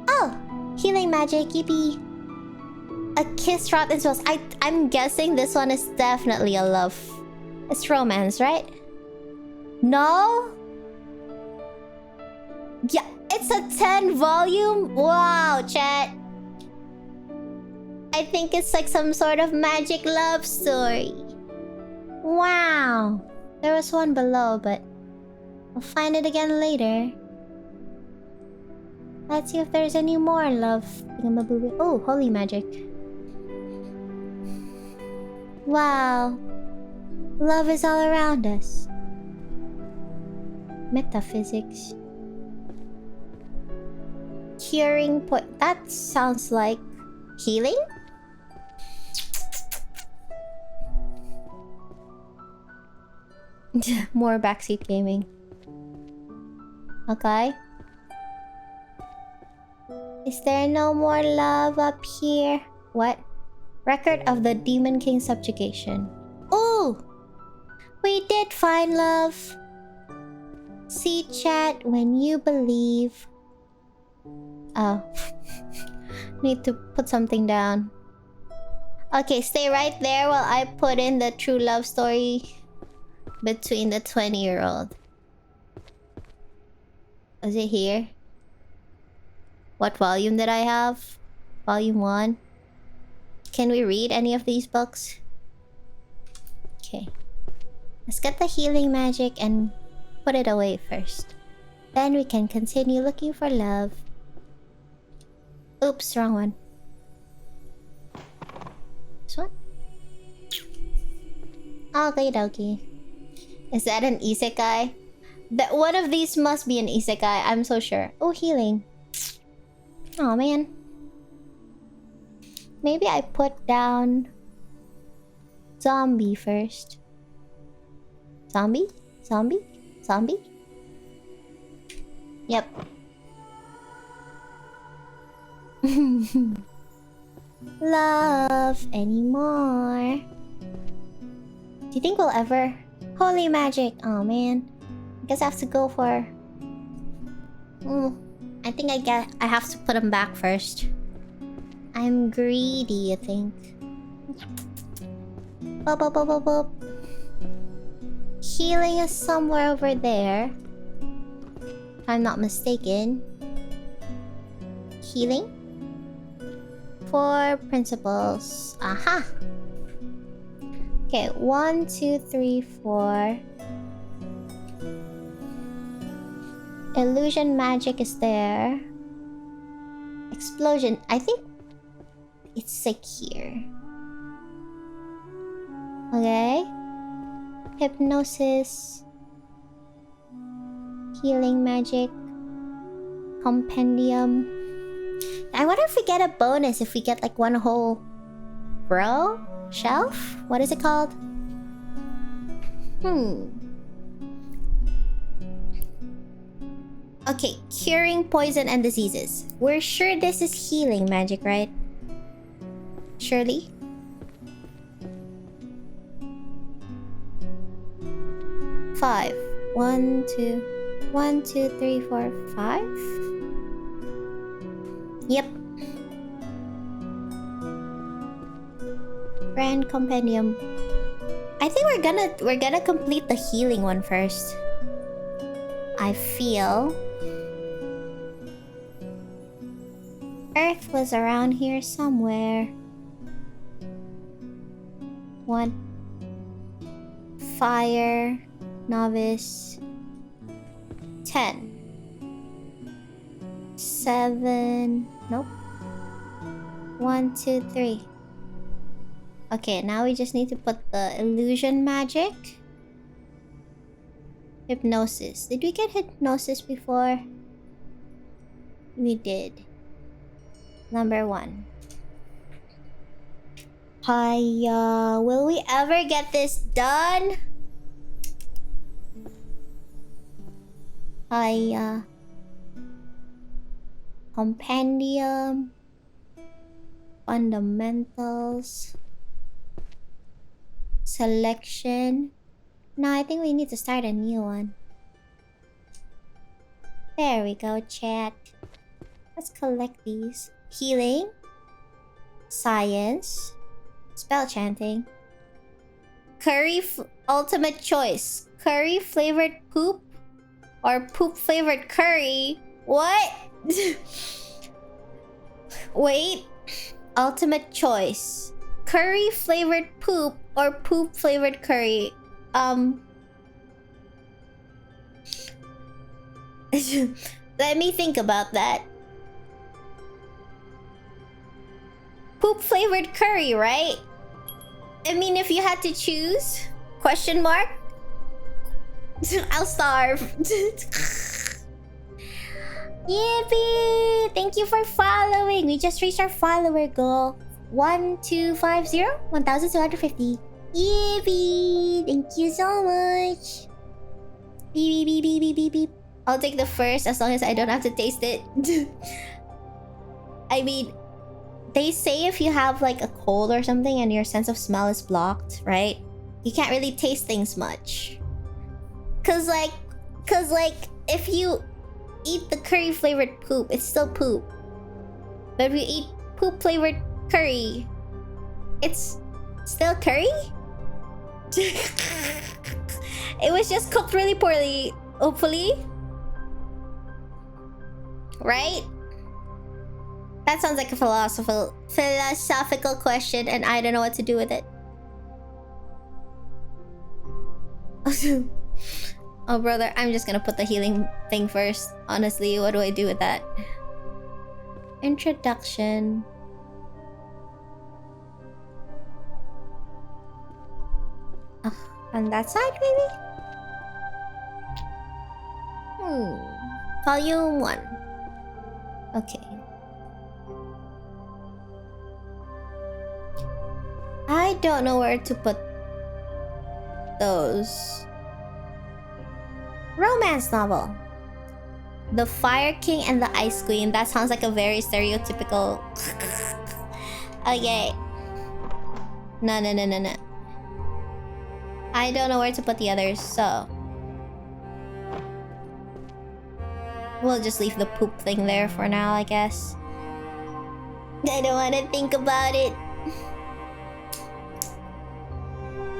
Oh! Healing magic, yippee. A kiss wrapped in spells. I'm guessing this one is definitely a love. It's romance, right? No? Yeah, it's a 10 volume? Wow, chat. I think it's like some sort of magic love story. Wow. There was one below, but I'll find it again later. Let's see if there's any more love thingamabooby. Oh, holy magic. Wow. Love is all around us. Metaphysics. Curing point. That sounds like healing? More backseat gaming. Okay. Is there no more love up here? What? Record of the Demon King subjugation. Ooh! We did find love. See chat when you believe. Oh. Need to put something down. Okay, stay right there while I put in the true love story between the 20-year-old. Is it here? What volume did I have? Volume 1. Can we read any of these books? Okay. Let's get the healing magic and put it away first. Then we can continue looking for love. Oops, wrong one. This one? Okay, dokie. Is that an isekai? One of these must be an isekai, I'm so sure. Oh, healing. Oh man. Maybe I put down zombie first. Zombie? Zombie? Zombie? Yep. Love anymore. Do you think we'll ever... Holy magic. Oh man. I guess I have to go for... I think I have to put them back first. I'm greedy, I think. Bop, bop, bop, bop, bop. Healing is somewhere over there. If I'm not mistaken. Healing? 4 principles. Aha! Okay, 1, 2, 3, 4. Illusion magic is there. Explosion. I think it's like here. Okay. Hypnosis. Healing magic. Compendium. I wonder if we get a bonus if we get like one whole row? Shelf? What is it called? Okay, curing poison and diseases. We're sure this is healing magic, right? Surely? Five. 1, 2, 1, 2, 3, 4, 5. Yep. Grand Compendium. I think we're gonna complete the healing one first. I feel Earth was around here somewhere. 1. Fire. Novice. 10. 7. Nope. 1, 2, 3. Okay, now we just need to put the illusion magic. Hypnosis. Did we get hypnosis before? We did. Number 1. Hiya. Will we ever get this done? Hiya. Compendium. Fundamentals. Selection. No, I think we need to start a new one. There we go, chat. Let's collect these. Healing. Science. Spell chanting. Ultimate choice. Curry flavored poop or poop flavored curry. What? Wait. Ultimate choice. Curry flavored poop or poop flavored curry. Let me think about that. Poop flavored curry, right? I mean, if you had to choose, question mark? I'll starve. Yippee! Thank you for following. We just reached our follower goal. 1250 1250. Yippee! Thank you so much. Beep beep beep beep beep beep beep. I'll take the first as long as I don't have to taste it. I mean, they say if you have like a cold or something and your sense of smell is blocked, right? You can't really taste things much. Cause like if you eat the curry flavored poop, it's still poop. But if you eat poop flavored curry, it's still curry? It was just cooked really poorly, hopefully. Right? That sounds like a philosophical question, and I don't know what to do with it. Oh, brother, I'm just gonna put the healing thing first. Honestly, what do I do with that? Introduction. On that side, maybe? Volume 1. Okay. I don't know where to put those. Romance novel. The Fire King and the Ice Queen. That sounds like a very stereotypical... Okay. No. I don't know where to put the others, so... we'll just leave the poop thing there for now, I guess. I don't want to think about it.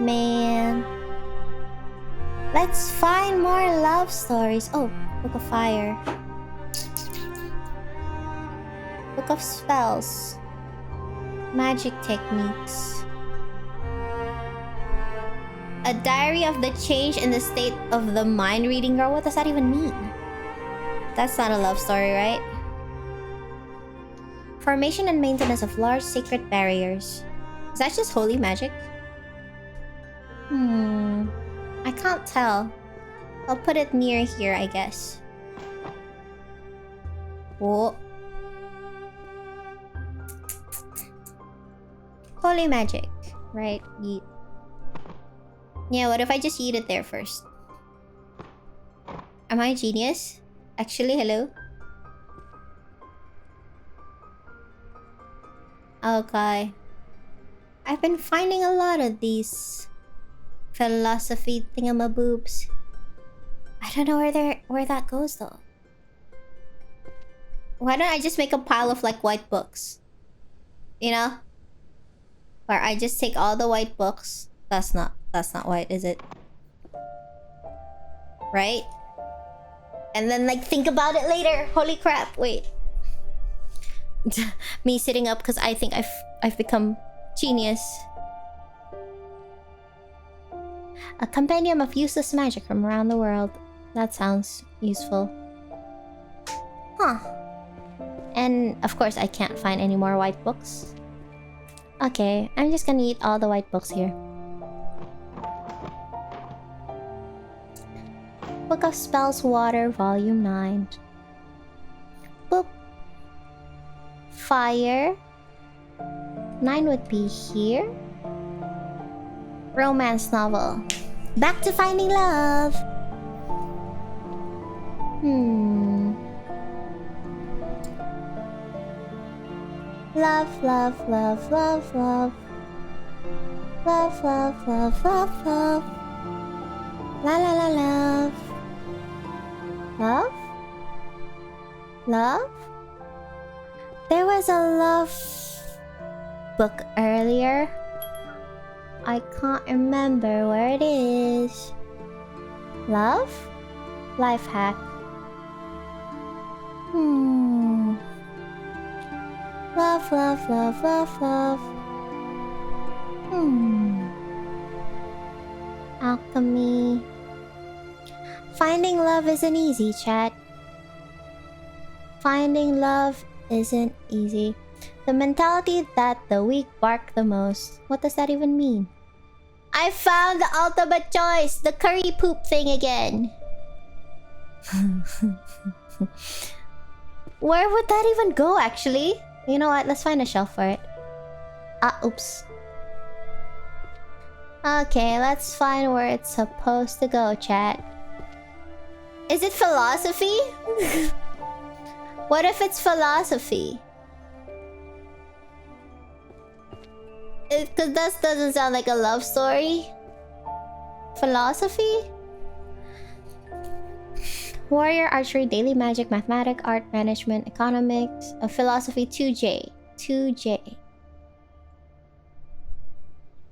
Man. Let's find more love stories. Oh, Book of Fire. Book of Spells. Magic techniques. A diary of the change in the state of the mind reading girl. What does that even mean? That's not a love story, right? Formation and maintenance of large sacred barriers. Is that just holy magic? I can't tell. I'll put it near here, I guess. Whoa. Holy magic. Right, yeet. Yeah, what if I just yeet it there first? Am I a genius? Actually, hello? Okay. I've been finding a lot of these philosophy thingamaboobs. I don't know where that goes though. Why don't I just make a pile of like white books? You know? Where I just take all the white books. That's not white, is it? Right? And then like think about it later. Holy crap, wait. Me sitting up because I think I've become genius. A compendium of useless magic from around the world. That sounds useful. Huh. And of course I can't find any more white books. Okay, I'm just gonna eat all the white books here. Book of Spells Water, Volume 9. Boop. Fire. 9 would be here. Romance novel. Back to finding love. Love, love, love, love, love. Love, love, love, love, love. La la la love. Love? Love? There was a love book earlier. I can't remember where it is. Love? Life hack. Love, love, love, love, love. Alchemy. Finding love isn't easy, chat. Finding love isn't easy. The mentality that the weak bark the most. What does that even mean? I found the ultimate choice! The curry poop thing again. Where would that even go, actually? You know what? Let's find a shelf for it. Oops. Okay, let's find where it's supposed to go, chat. Is it philosophy? What if it's philosophy? Because that doesn't sound like a love story. Philosophy? Warrior, archery, daily magic, mathematics, art, management, economics, philosophy 2J. 2J.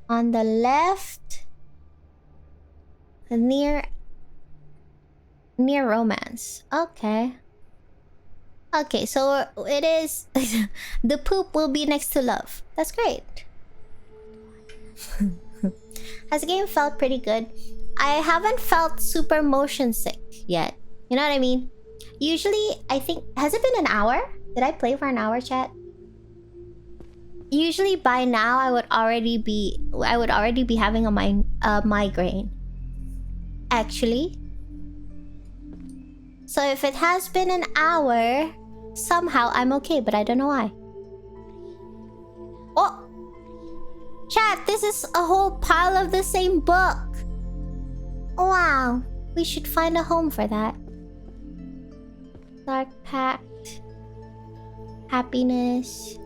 On the left, near romance. Okay. Okay, so it is the poop will be next to love. That's great. Has the game felt pretty good? I haven't felt super motion sick yet. You know what I mean? Usually, I think... Has it been an hour? Did I play for an hour, chat? Usually by now, I would already be having a migraine. Actually. So if it has been an hour, somehow I'm okay, but I don't know why. Oh! Chat, this is a whole pile of the same book. Wow. We should find a home for that. Dark Pact. Happiness.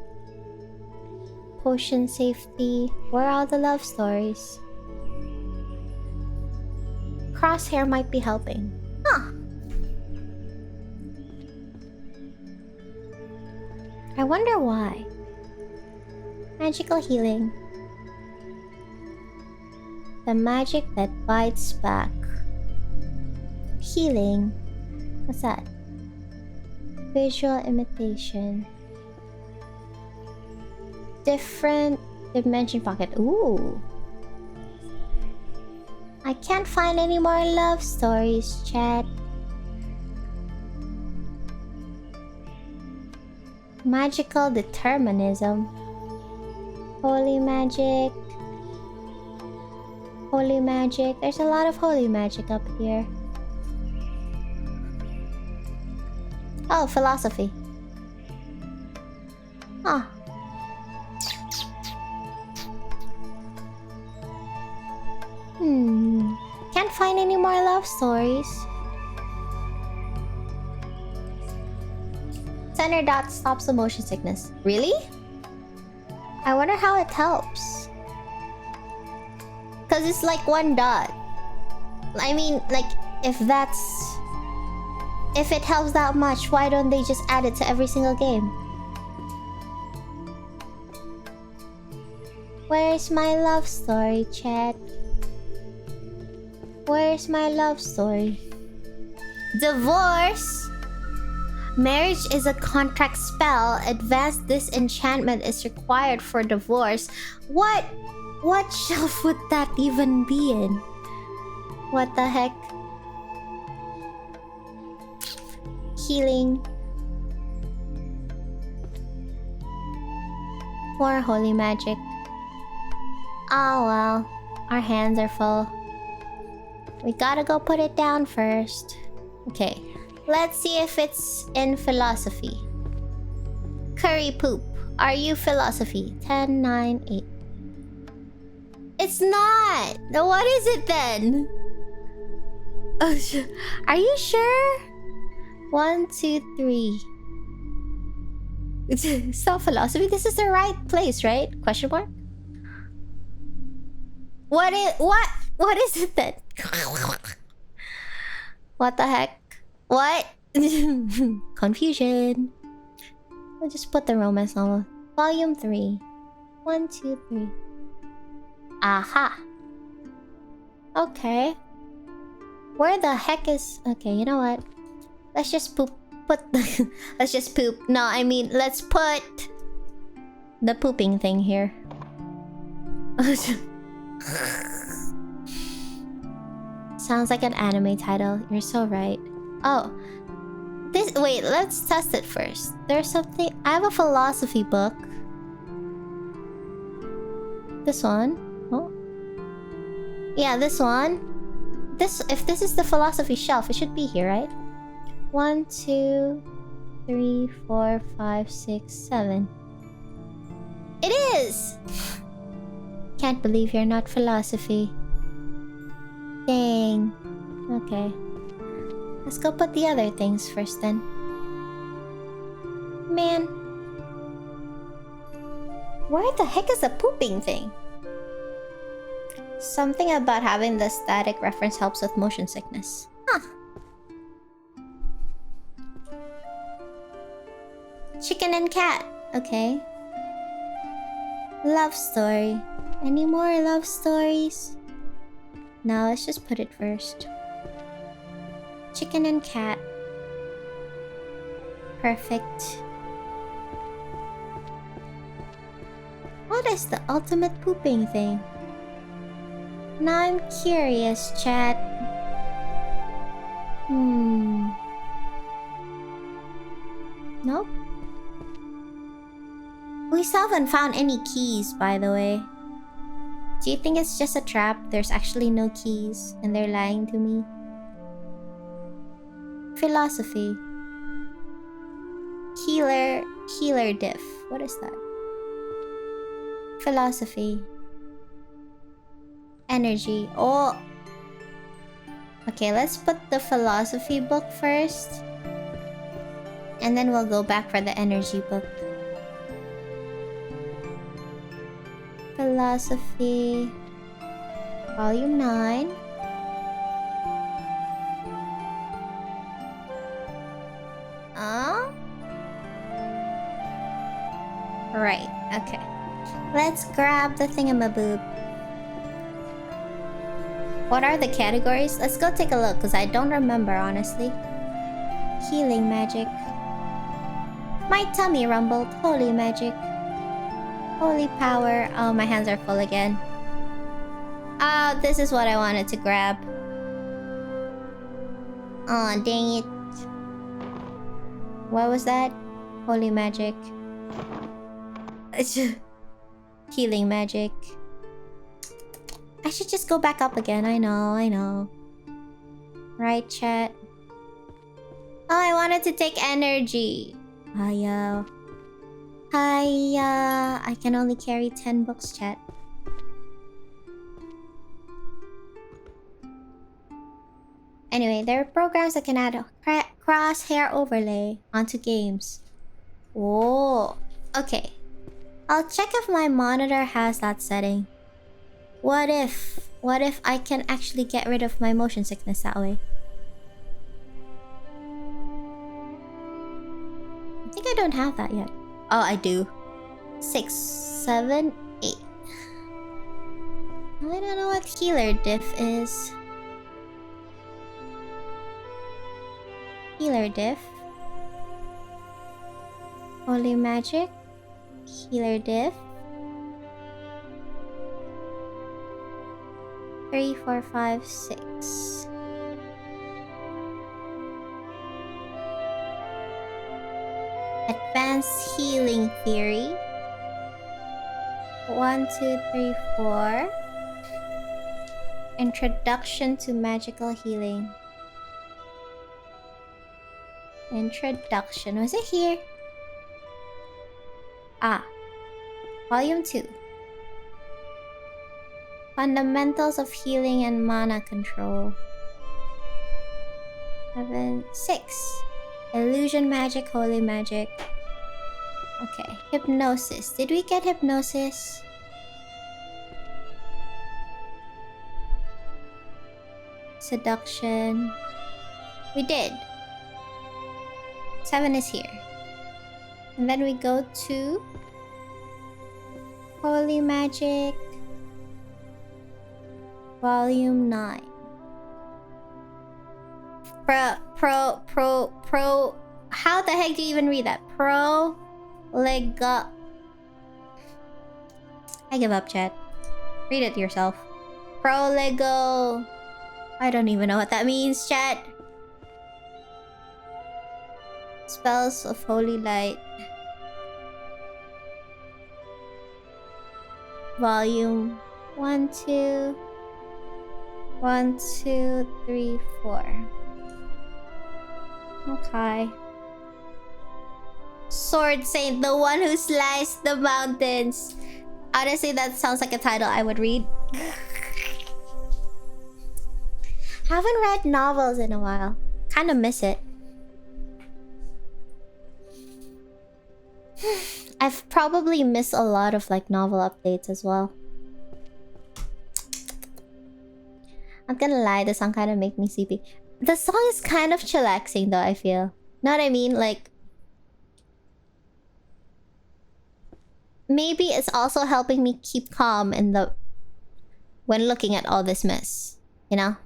Potion safety. Where are all the love stories? Crosshair might be helping. Huh. I wonder why. Magical healing. The magic that bites back. Healing. What's that? Visual imitation. Different dimension pocket. Ooh. I can't find any more love stories, chat. Magical determinism. Holy magic. Holy magic. There's a lot of holy magic up here. Oh, philosophy. Huh. Can't find any more love stories. Center dot stops the motion sickness. Really? I wonder how it helps. Cause it's like one dot. I mean, like, if it helps that much, why don't they just add it to every single game? Where's my love story, chat? Where's my love story? Divorce! Marriage is a contract spell. Advanced disenchantment is required for divorce. What shelf would that even be in? What the heck? Healing. More holy magic. Oh well, our hands are full. We gotta go put it down first. Okay, let's see if it's in philosophy. Curry poop. Are you philosophy? 10, 9, 8. It's not! Then what is it then? Oh, are you sure? 1, 2, 3. It's not philosophy. This is the right place, right? Question mark? What is it then? What the heck? What? Confusion. I'll just put the romance novel. Volume 3. 1, 2, 3. Aha. Okay. Where the heck is... Okay, you know what? Let's just poop. Let's just poop. No, I mean, let's put the pooping thing here. Sounds like an anime title. You're so right. Oh. Wait, let's test it first. There's something... I have a philosophy book. This one. Oh. Yeah, this one. If this is the philosophy shelf, it should be here, right? 1, 2, 3, 4, 5, 6, 7. It is! Can't believe you're not philosophy. Dang. Okay. Let's go put the other things first then. Man. Where the heck is the pooping thing? Something about having the static reference helps with motion sickness. Huh. Chicken and cat. Okay. Love story. Any more love stories? No, let's just put it first. Chicken and cat. Perfect. What is the ultimate pooping thing? Now I'm curious, chat. Nope. We still haven't found any keys, by the way. Do you think it's just a trap? There's actually no keys, and they're lying to me? Philosophy. Healer diff. What is that? Philosophy. Energy. Oh. Okay, let's put the philosophy book first. And then we'll go back for the energy book. Philosophy. Volume 9. Right, okay. Let's grab the thingamaboob. What are the categories? Let's go take a look, because I don't remember, honestly. Healing magic. My tummy rumbled. Holy magic. Holy power. Oh, my hands are full again. Oh, this is what I wanted to grab. Oh, dang it. What was that? Holy magic. Healing magic. I should just go back up again. I know. Right, chat? Oh, I wanted to take energy. Hiya. Hiya. I can only carry 10 books, chat. Anyway, there are programs that can add a crosshair overlay onto games. Whoa. Okay. I'll check if my monitor has that setting. What if I can actually get rid of my motion sickness that way? I think I don't have that yet. Oh, I do. 6, 7, 8. I don't know what healer diff is. Healer diff. Holy magic. Healer diff. 3, 4, 5, 6. Advanced healing theory. 1, 2, 3, 4. Introduction to magical healing. Introduction. Was it here? Ah. Volume 2. Fundamentals of healing and mana control. 7, 6. Illusion magic, holy magic. Okay. Hypnosis. Did we get hypnosis? Seduction. We did. 7 is here. And then we go to Holy Magic Volume 9. Pro. How the heck do you even read that? Lega. I give up, chat. Read it yourself. Prolego. I don't even know what that means, chat. Spells of Holy Light. Volume 1, 2. 1, 2, 3, 4. Okay. Sword Saint, the one who sliced the mountains. Honestly, that sounds like a title I would read. Haven't read novels in a while. Kinda miss it. I've probably missed a lot of like novel updates as well. I'm gonna lie, the song kind of make me sleepy. The song is kind of chillaxing though, I feel. Know what I mean? Like, maybe it's also helping me keep calm in the when looking at all this mess, you know?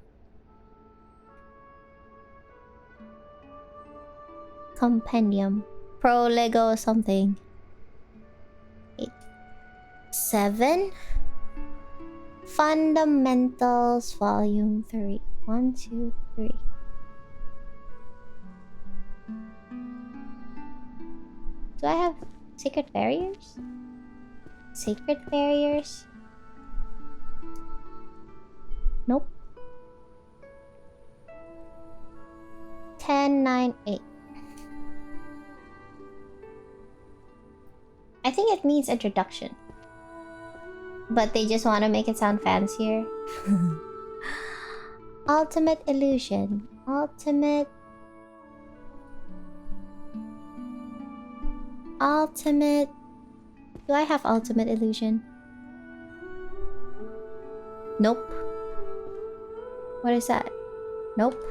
Compendium. Pro Lego something. 8. 7. Fundamentals Volume 3. 1, 2, 3. Do I have Sacred Barriers? Sacred Barriers? Nope. 10, 9, 8. I think it means introduction. But they just want to make it sound fancier. Ultimate Illusion. Ultimate. Do I have Ultimate Illusion? Nope. What is that? Nope.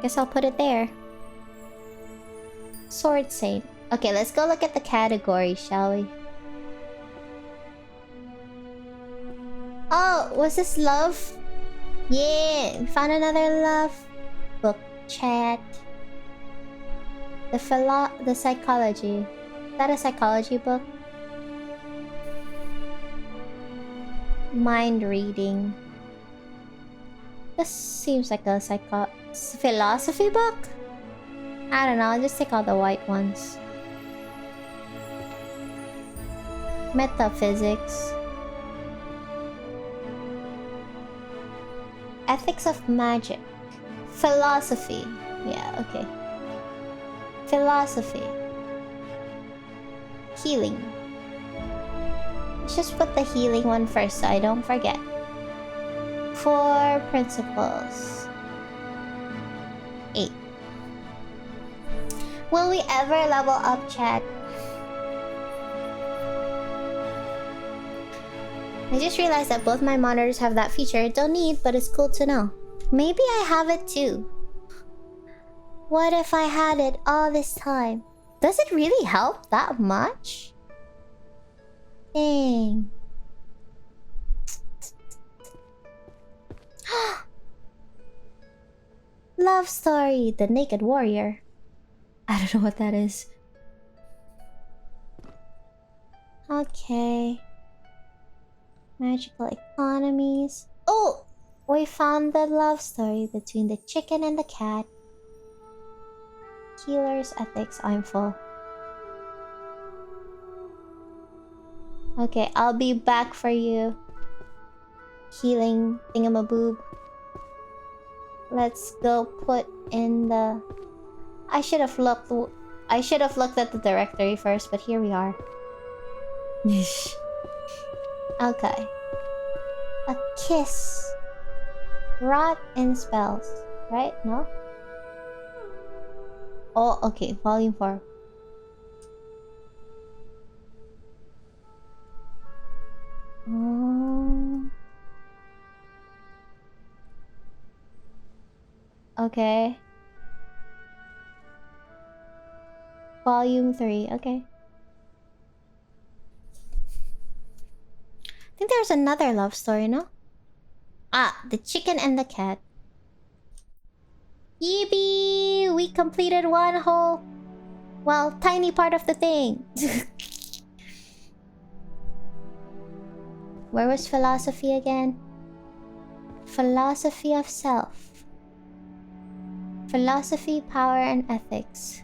Guess I'll put it there. Sword Saint. Okay, let's go look at the categories, shall we? Oh, was this love? Yeah, we found another love book. Chat. The psychology. Is that a psychology book? Mind reading. This seems like a philosophy book. I don't know, I'll just take all the white ones. Metaphysics. Ethics of magic. Philosophy. Yeah, okay. Philosophy. Healing. Let's just put the healing one first so I don't forget. 4 principles. 8. Will we ever level up, chat? I just realized that both my monitors have that feature. Don't need, but it's cool to know. Maybe I have it too. What if I had it all this time? Does it really help that much? Dang. Love story, The Naked Warrior. I don't know what that is. Okay. Magical economies. Oh! We found the love story between the chicken and the cat. Healer's ethics, I'm full. Okay, I'll be back for you. Healing thingamaboob. Let's go put in the... I should have looked at the directory first, but here we are. Okay. A kiss. Rot in spells. Right? No? Oh, okay. Volume 4. Oh. Okay. Volume 3. Okay. I think there's another love story, no? Ah, the chicken and the cat. Yippee! We completed one whole... well, tiny part of the thing. Where was philosophy again? Philosophy of self. Philosophy, power, and ethics.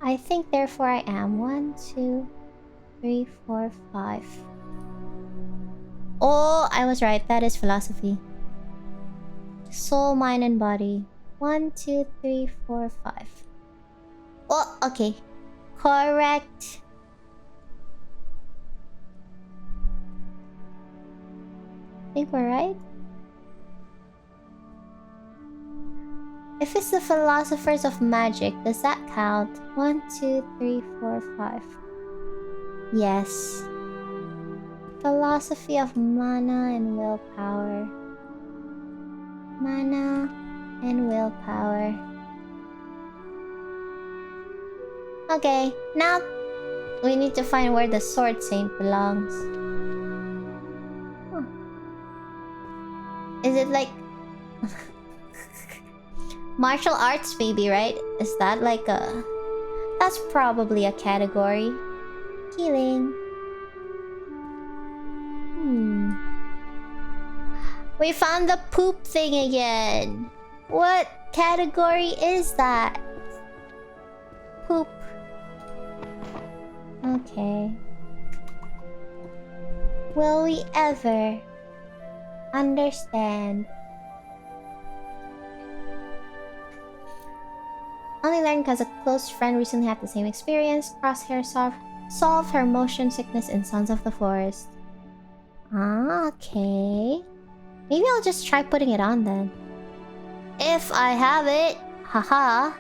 I think therefore I am. 1, 2, 3, 4, 5. Oh, I was right. That is philosophy. Soul, mind, and body. 1, 2, 3, 4, 5. Oh, okay. Correct. I think we're right. If it's the philosophers of magic, does that count? 1, 2, 3, 4, 5. Yes. Philosophy of mana and willpower. Mana and willpower. Okay, now we need to find where the sword saint belongs. Huh. Is it like... martial arts maybe, right? Is that like a... that's probably a category. Healing. We found the poop thing again. What category is that? Poop. Okay. Will we ever understand? Only learned because a close friend recently had the same experience. Crosshair solved her motion sickness in Sons of the Forest. Ah, okay. Maybe I'll just try putting it on then. If I have it. Haha.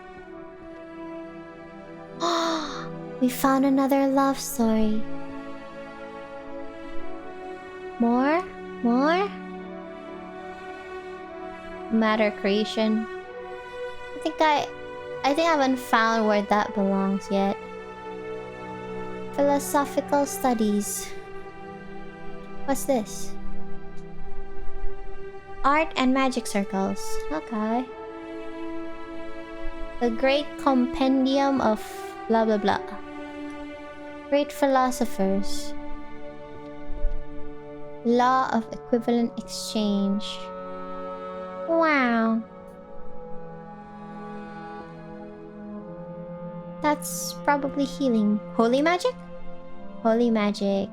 We found another love story. More? More? Matter creation. I think I haven't found where that belongs yet. Philosophical studies. What's this? Art and magic circles. Okay. The Great Compendium of blah blah blah. Great philosophers. Law of equivalent exchange. Wow. That's probably healing. Holy magic? Holy magic.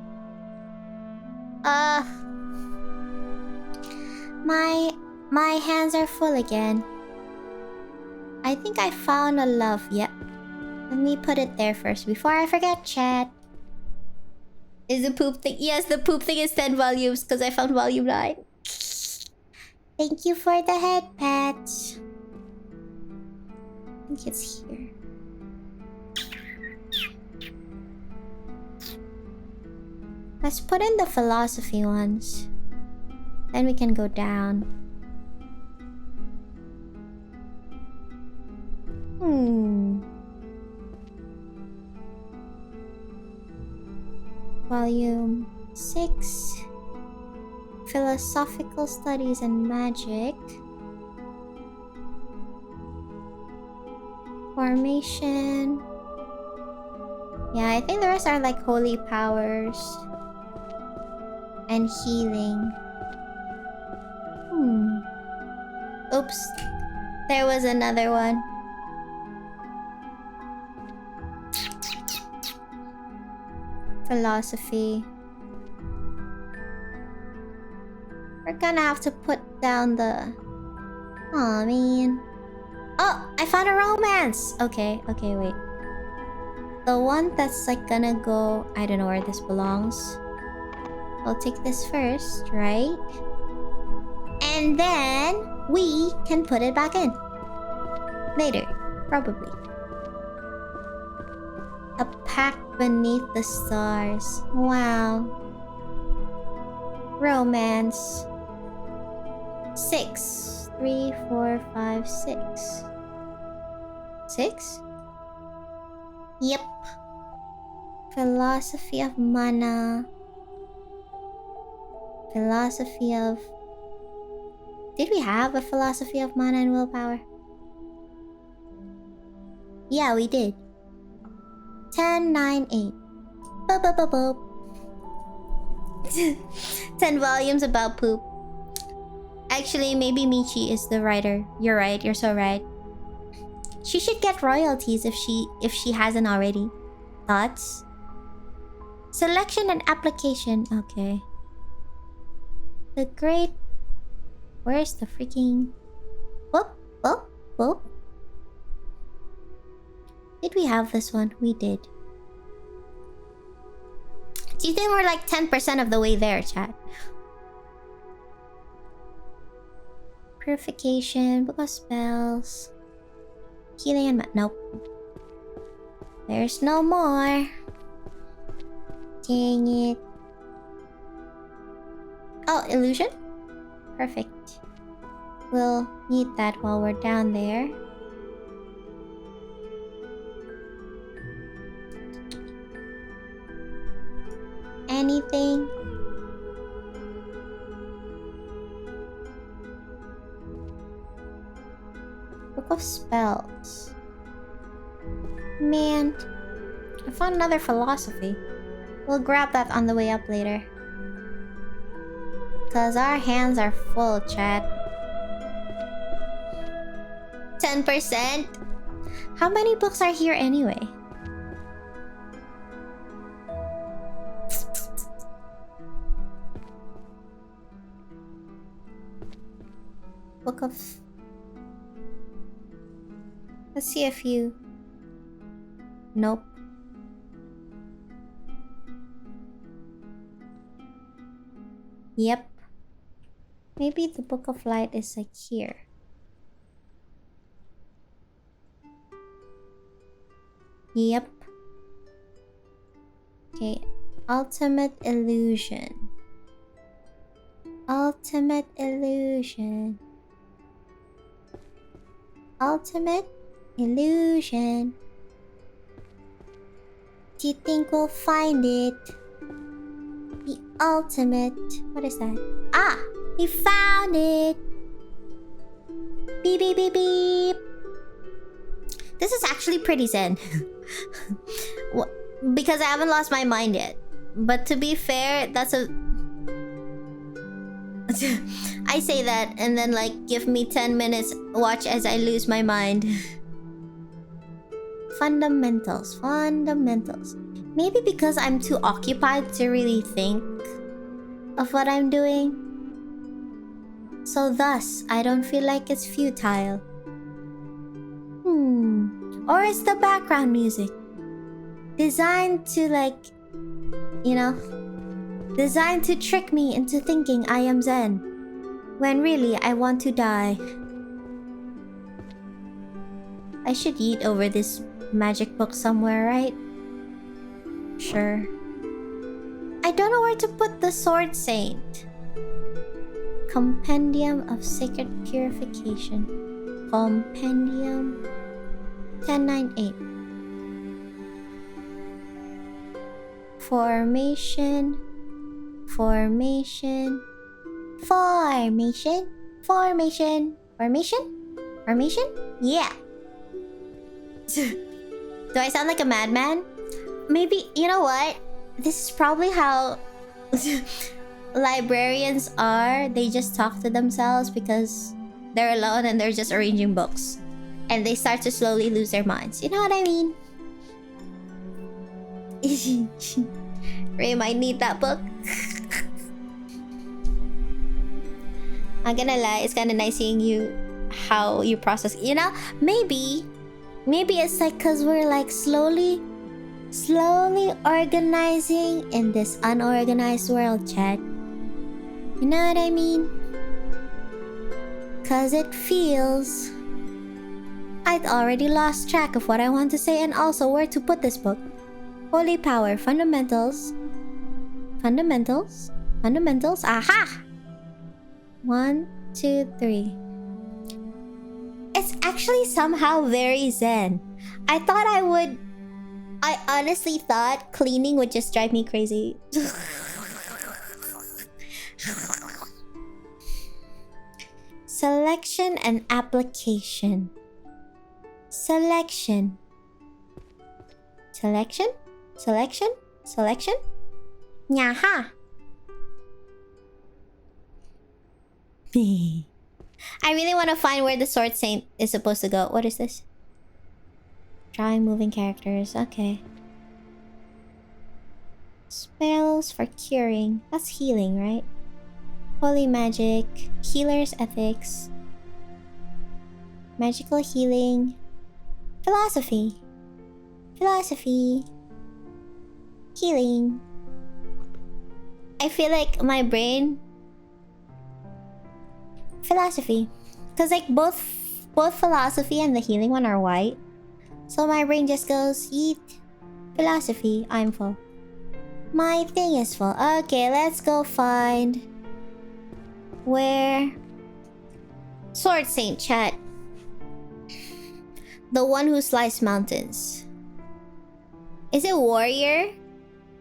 My hands are full again. I think I found a love. Yep. Let me put it there first before I forget, chat. Is the poop thing? Yes, the poop thing is 10 volumes because I found volume 9. Thank you for the head pat. I think it's here. Let's put in the philosophy ones. Then we can go down. Volume 6. Philosophical Studies and Magic. Formation. Yeah, I think the rest are like holy powers. And healing. Oops. There was another one. Philosophy. We're gonna have to put down the... Aw, man. Oh, I found a romance! Okay, wait. The one that's like gonna go... I don't know where this belongs. I'll take this first, right? And then we can put it back in. Later, probably. A pact beneath the stars. Wow. Romance. 6. 3, 4, 5, 6. 6? Yep. Philosophy of mana. Philosophy of... Did we have a philosophy of mana and willpower? Yeah, we did. 10, 9, 8. Boop, boop, boop, boop. 10 volumes about poop. Actually, maybe Michi is the writer. You're right, you're so right. She should get royalties if she hasn't already. Thoughts? Selection and application. Okay. The great... Where's the freaking... Whoop, whoop, whoop. Did we have this one? We did. Do you think we're like 10% of the way there, chat? Purification, book of spells. Healing and... Nope. There's no more. Dang it. Oh, illusion? Perfect. We'll need that while we're down there. Anything? Book of spells. Man, I found another philosophy. We'll grab that on the way up later. Cause our hands are full, chat. 10%? How many books are here anyway? Book of... Let's see a few. Nope. Yep. Maybe the Book of Light is like here. Yep. Okay. Ultimate Illusion. Ultimate Illusion. Ultimate Illusion. Do you think we'll find it? The ultimate... What is that? Ah! We found it! Beep, beep, beep, beep. This is actually pretty zen. Because I haven't lost my mind yet. But to be fair, that's a... I say that and then like give me 10 minutes, watch as I lose my mind. Fundamentals. Fundamentals. Maybe because I'm too occupied to really think of what I'm doing. So thus, I don't feel like it's futile. Or it's the background music. Designed to designed to trick me into thinking I am Zen. When really, I want to die. I should yeet over this magic book somewhere, right? Sure. I don't know where to put the Sword Saint. Compendium of Sacred Purification. Compendium 1098. Formation. Formation. Formation. Formation. Formation? Formation? Yeah. Do I sound like a madman? Maybe, you know what? This is probably how librarians are. They just talk to themselves because they're alone and they're just arranging books. And they start to slowly lose their minds. You know what I mean? Ray might need that book. I'm gonna lie, it's kind of nice seeing you, how you process. You know, maybe it's like because we're like slowly organizing in this unorganized world, chat. You know what I mean? Cause it feels I'd already lost track of what I want to say and also where to put this book. Holy power, fundamentals. Fundamentals? Fundamentals? Aha! 1, 2, 3. It's actually somehow very zen. I honestly thought cleaning would just drive me crazy. Selection and application. Selection. Selection? Selection? Selection? Nyaha. I really want to find where the Sword Saint is supposed to go. What is this? Drawing moving characters. Okay. Spells for curing. That's healing, right? Holy magic. Healer's ethics. Magical healing. Philosophy. Philosophy. Healing. I feel like my brain... Philosophy. Because like both philosophy and the healing one are white. So my brain just goes, yeet. Philosophy. I'm full. My thing is full. Okay, let's go find... Where... Sword Saint, chat. The one who sliced mountains. Is it warrior?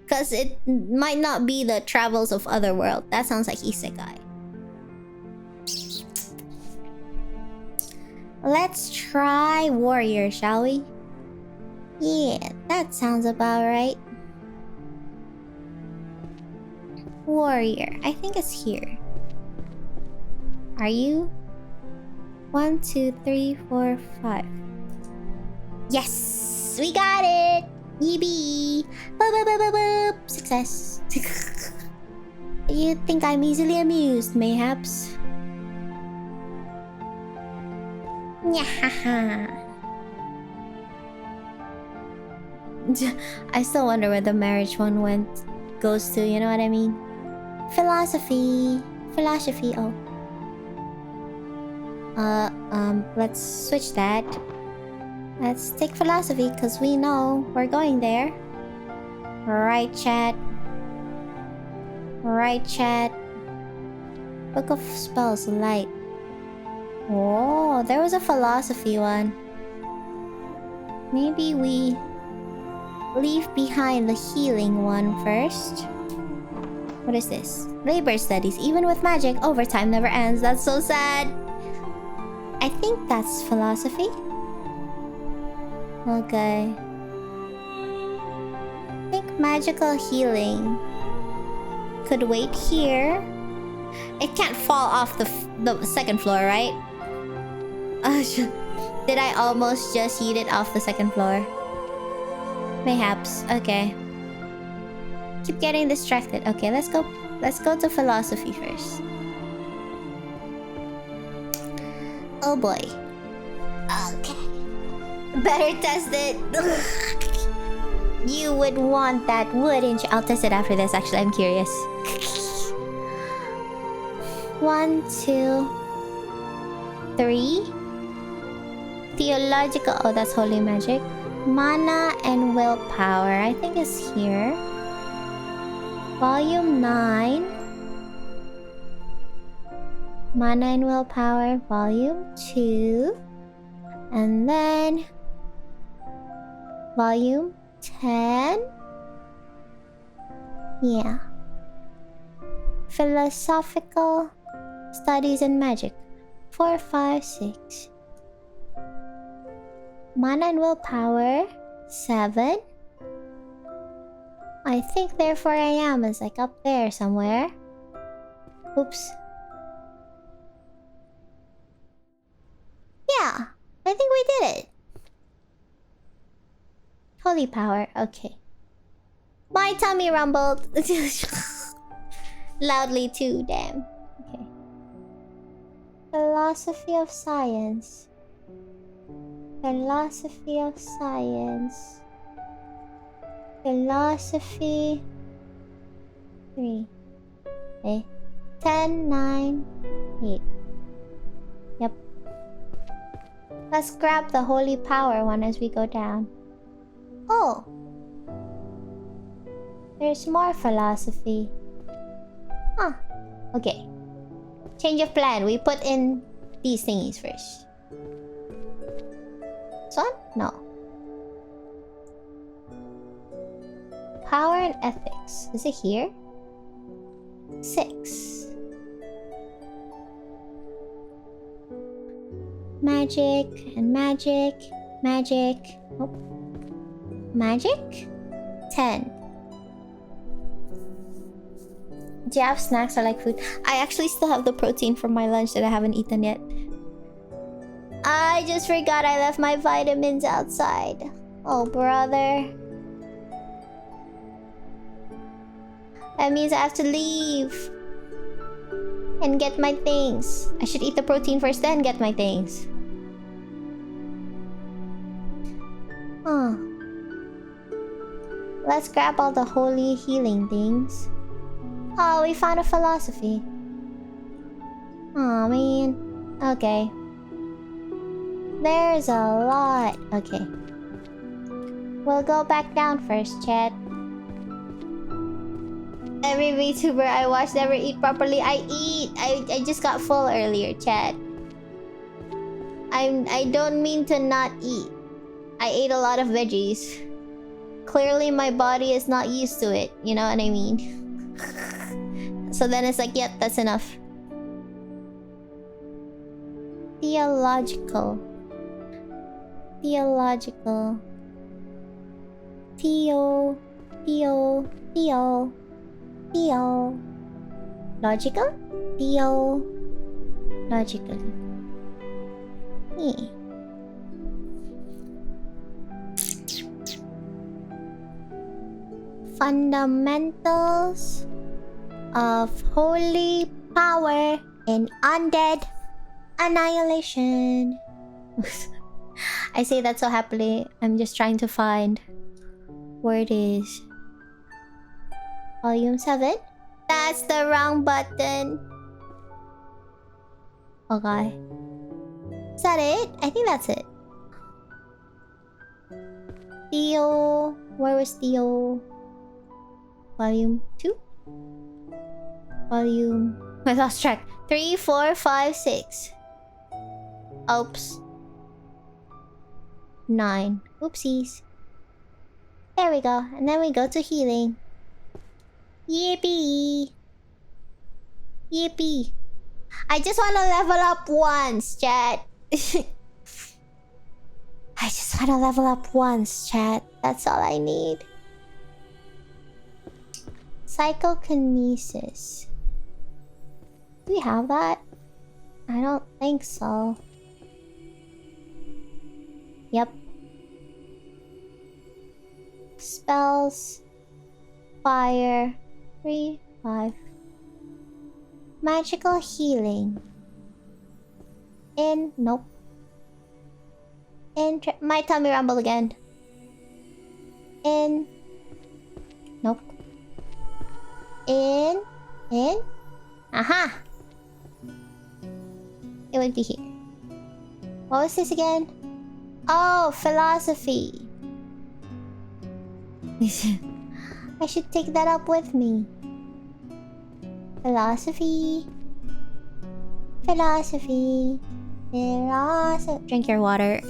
Because it might not be the travels of otherworld. That sounds like isekai. Let's try warrior, shall we? Yeah, that sounds about right. Warrior. I think it's here. Are you? 1, 2, 3, 4, 5. Yes! We got it! Yippee! Boop, boop, boop, boop, boop. Success. You think I'm easily amused, mayhaps? Nyahaha. I still wonder where the marriage one goes to, you know what I mean? Philosophy. Philosophy, oh. Let's switch that. Let's take philosophy, because we know we're going there. Right, chat. Right, chat. Book of Spells, Light. Oh, there was a philosophy one. Maybe we leave behind the healing one first. What is this? Labor studies. Even with magic, overtime never ends. That's so sad. I think that's philosophy. Okay. I think magical healing could wait here. It can't fall off the second floor, right? Did I almost just yeet it off the second floor? Mayhaps. Okay. Keep getting distracted. Okay, let's go. Let's go to philosophy first. Oh boy. Okay. Better test it. You would want that, wouldn't you? I'll test it after this. Actually, I'm curious. 1, 2, 3. Theological. Oh, that's holy magic. Mana and willpower. I think it's here. Volume 9. Mana and willpower. Volume 2. And then volume 10. Yeah. Philosophical studies and magic. 4, 5, 6. Mana and willpower. 7. I think therefore I am is like up there somewhere. Oops. Yeah, I think we did it. Holy power, okay. My tummy rumbled. Loudly too, damn. Okay. Philosophy of science. Philosophy of science. Philosophy 3. Okay. 10, 9, 8. Yep. Let's grab the holy power one as we go down. Oh! There's more philosophy. Huh. Okay. Change of plan. We put in these thingies first. This one? No. Power and ethics. Is it here? 6. Magic and magic. Magic. Oh. Magic? 10. Do you have snacks or like food? I actually still have the protein from my lunch that I haven't eaten yet. I just forgot I left my vitamins outside. Oh, brother. That means I have to leave. And get my things. I should eat the protein first, then get my things. Huh. Let's grab all the holy healing things. Oh, we found a philosophy. Oh, man. Okay. There's a lot. Okay. We'll go back down first, chat. Every VTuber I watch never eat properly. I eat. I just got full earlier, chat. I don't mean to not eat. I ate a lot of veggies. Clearly my body is not used to it. You know what I mean? So then it's like, yep, that's enough. Theological. Theological. Theo. Logical? Logical. Yeah. Fundamentals of holy power in undead annihilation. I say that so happily. I'm just trying to find where it is. Volume 7? That's the wrong button. Okay. Is that it? I think that's it. Theo. Where was Theo? Volume 2? Volume... I lost track. 3, 4, 5, 6. Oops. 9. Oopsies. There we go. And then we go to healing. Yippee. Yippee. I just want to level up once, chat. I just want to level up once, chat. That's all I need. Psychokinesis. Do we have that? I don't think so. Yep. Spells. Fire. 3, 5. Magical healing. In. Nope. In. My tummy rumble again. In. Nope. In. In. Aha! It would be here. What was this again? Oh, philosophy. I should take that up with me. Philosophy. Philosophy. Philosophy. Drink your water.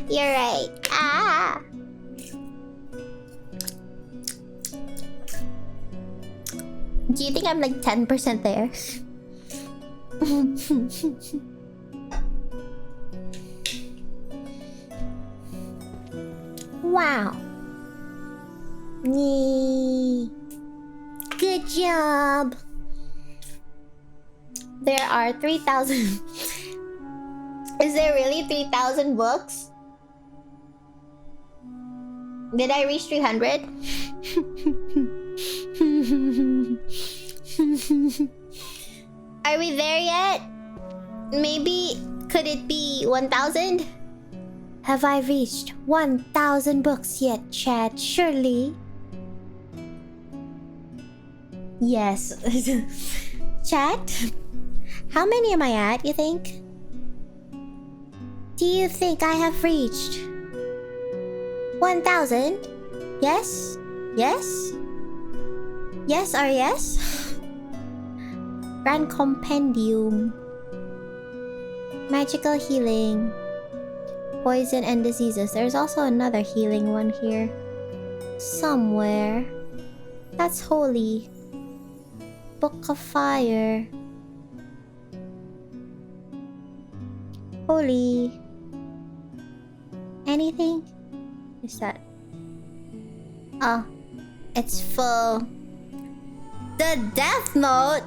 You're right. Ah! Do you think I'm like 10% there? Wow. Yay. Good job. There are 3,000. Is there really 3,000 books? Did I reach 300? Are we there yet? Maybe could it be 1,000? Have I reached 1,000 books yet, chat? Surely. Yes. Chat? How many am I at, you think? Do you think I have reached 1,000? Yes? Yes? Yes or yes? Grand Compendium. Magical healing. Poison and diseases. There's also another healing one here. Somewhere. That's holy. Book of Fire. Holy. Anything? Is that? Oh. It's full. The Death Note?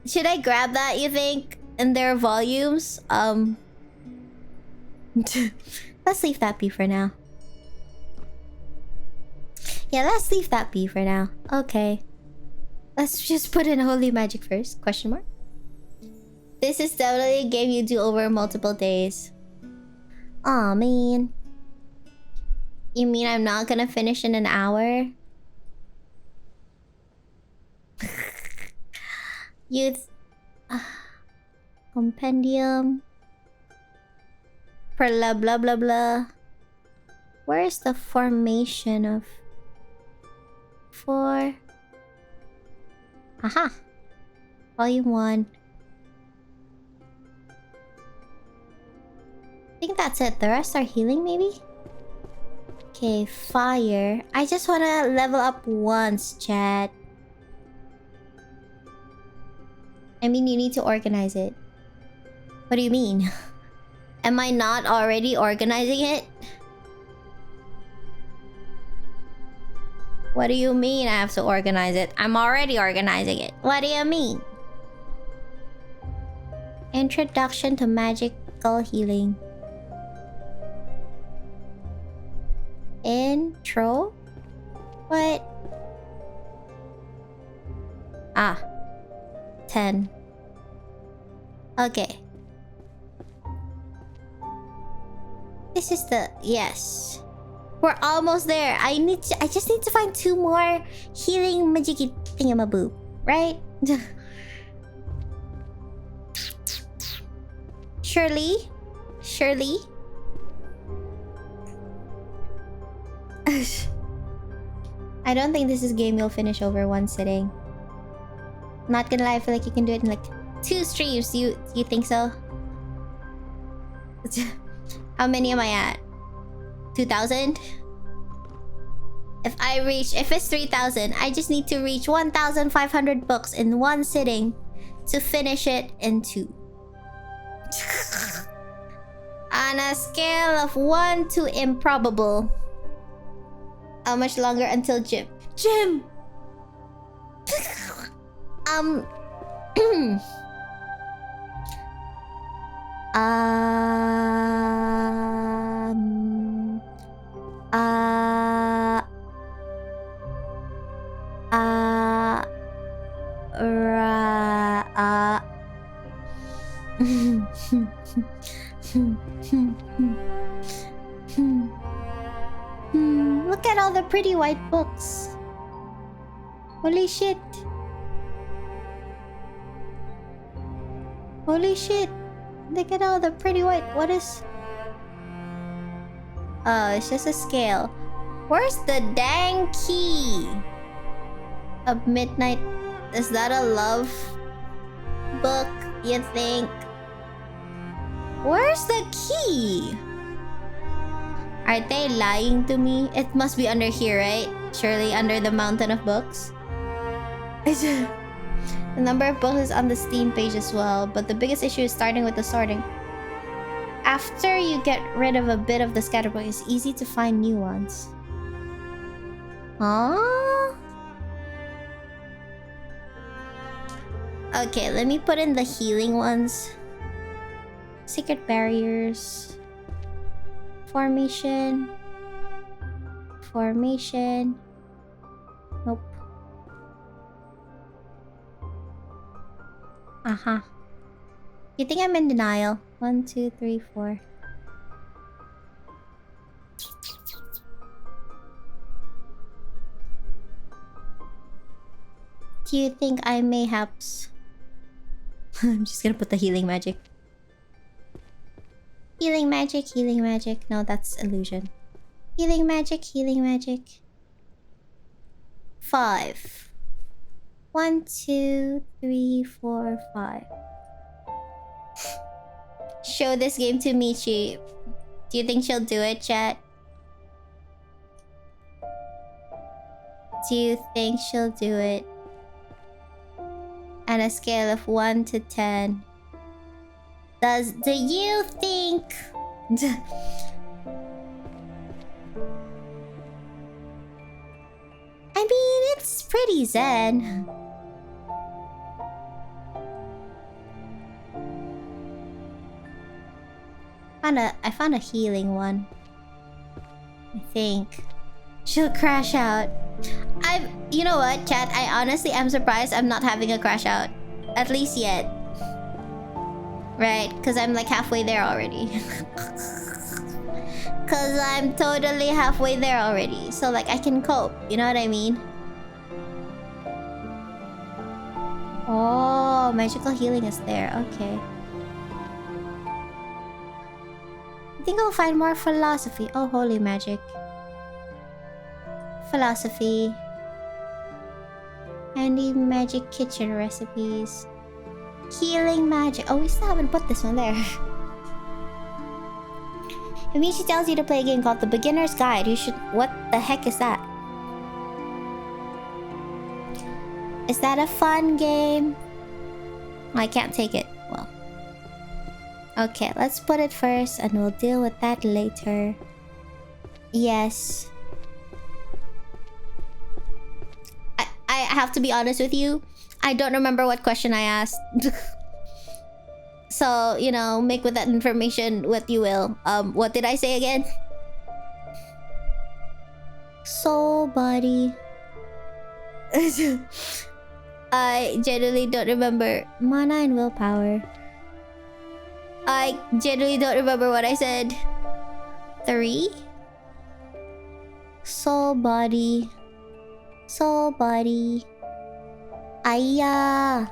Should I grab that, you think? In their volumes? Let's leave that be for now. Yeah, let's leave that be for now. Okay. Let's just put in Holy Magic first. Question mark? This is definitely a game you do over multiple days. Aw, man. You mean I'm not gonna finish in an hour? Youth... Compendium... Per blah blah blah blah... Where's the formation of... 4... Aha! Volume 1. I think that's it. The rest are healing, maybe? Okay, fire. I just wanna level up once, chat. I mean, you need to organize it. What do you mean? Am I not already organizing it? What do you mean I have to organize it? I'm already organizing it. What do you mean? Introduction to magical healing. Intro? What? Ah. 10. Okay. This is the... Yes. We're almost there. I just need to find 2 more healing magic thingamaboo. Right? Surely? Surely? I don't think this is a game you'll finish over one sitting. Not gonna lie, I feel like you can do it in like 2 streams. You think so? How many am I at? 2,000? If it's 3,000, I just need to reach 1,500 books in one sitting to finish it in 2. On a scale of 1 to improbable. How much longer until gym? Gym! Um. Uh. Uh. Look at all the pretty white books. Holy shit. Holy shit. Look at all the pretty white. What is... Oh, it's just a scale. Where's the dang key? Of Midnight. Is that a love book, you think? Where's the key? Are they lying to me? It must be under here, right? Surely under the mountain of books. The number of books is on the Steam page as well, but the biggest issue is starting with the sorting. After you get rid of a bit of the scatterbook, it's easy to find new ones. Huh? Okay, let me put in the healing ones. Secret barriers. Formation. Formation. Nope. Uh-huh. You think I'm in denial? 1, 2, 3, 4. Do you think I mayhaps... I'm just gonna put the healing magic. Healing magic, healing magic. No, that's illusion. Healing magic, healing magic. 5. 1, 2, 3, 4, 5. Show this game to Michi. Do you think she'll do it, chat? Do you think she'll do it? On a scale of 1 to 10. Do you think... I mean, it's pretty zen. I found a healing one. I think. She'll crash out. You know what, chat? I honestly am surprised I'm not having a crash out. At least yet. Right? Because I'm like halfway there already. Because I'm totally halfway there already. So like I can cope. You know what I mean? Oh, magical healing is there. Okay. I think I'll find more philosophy. Oh, holy magic. Philosophy. Handy magic kitchen recipes. Healing magic. Oh, we still haven't put this one there. If Michi tells you to play a game called The Beginner's Guide, you should... What the heck is that? Is that a fun game? I can't take it. Well. Okay, let's put it first and we'll deal with that later. Yes. I have to be honest with you. I don't remember what question I asked. So, you know, make with that information what you will. What did I say again? Soul body. I generally don't remember. Mana and willpower. I generally don't remember what I said. 3? Soul body. Soul body. Ayya.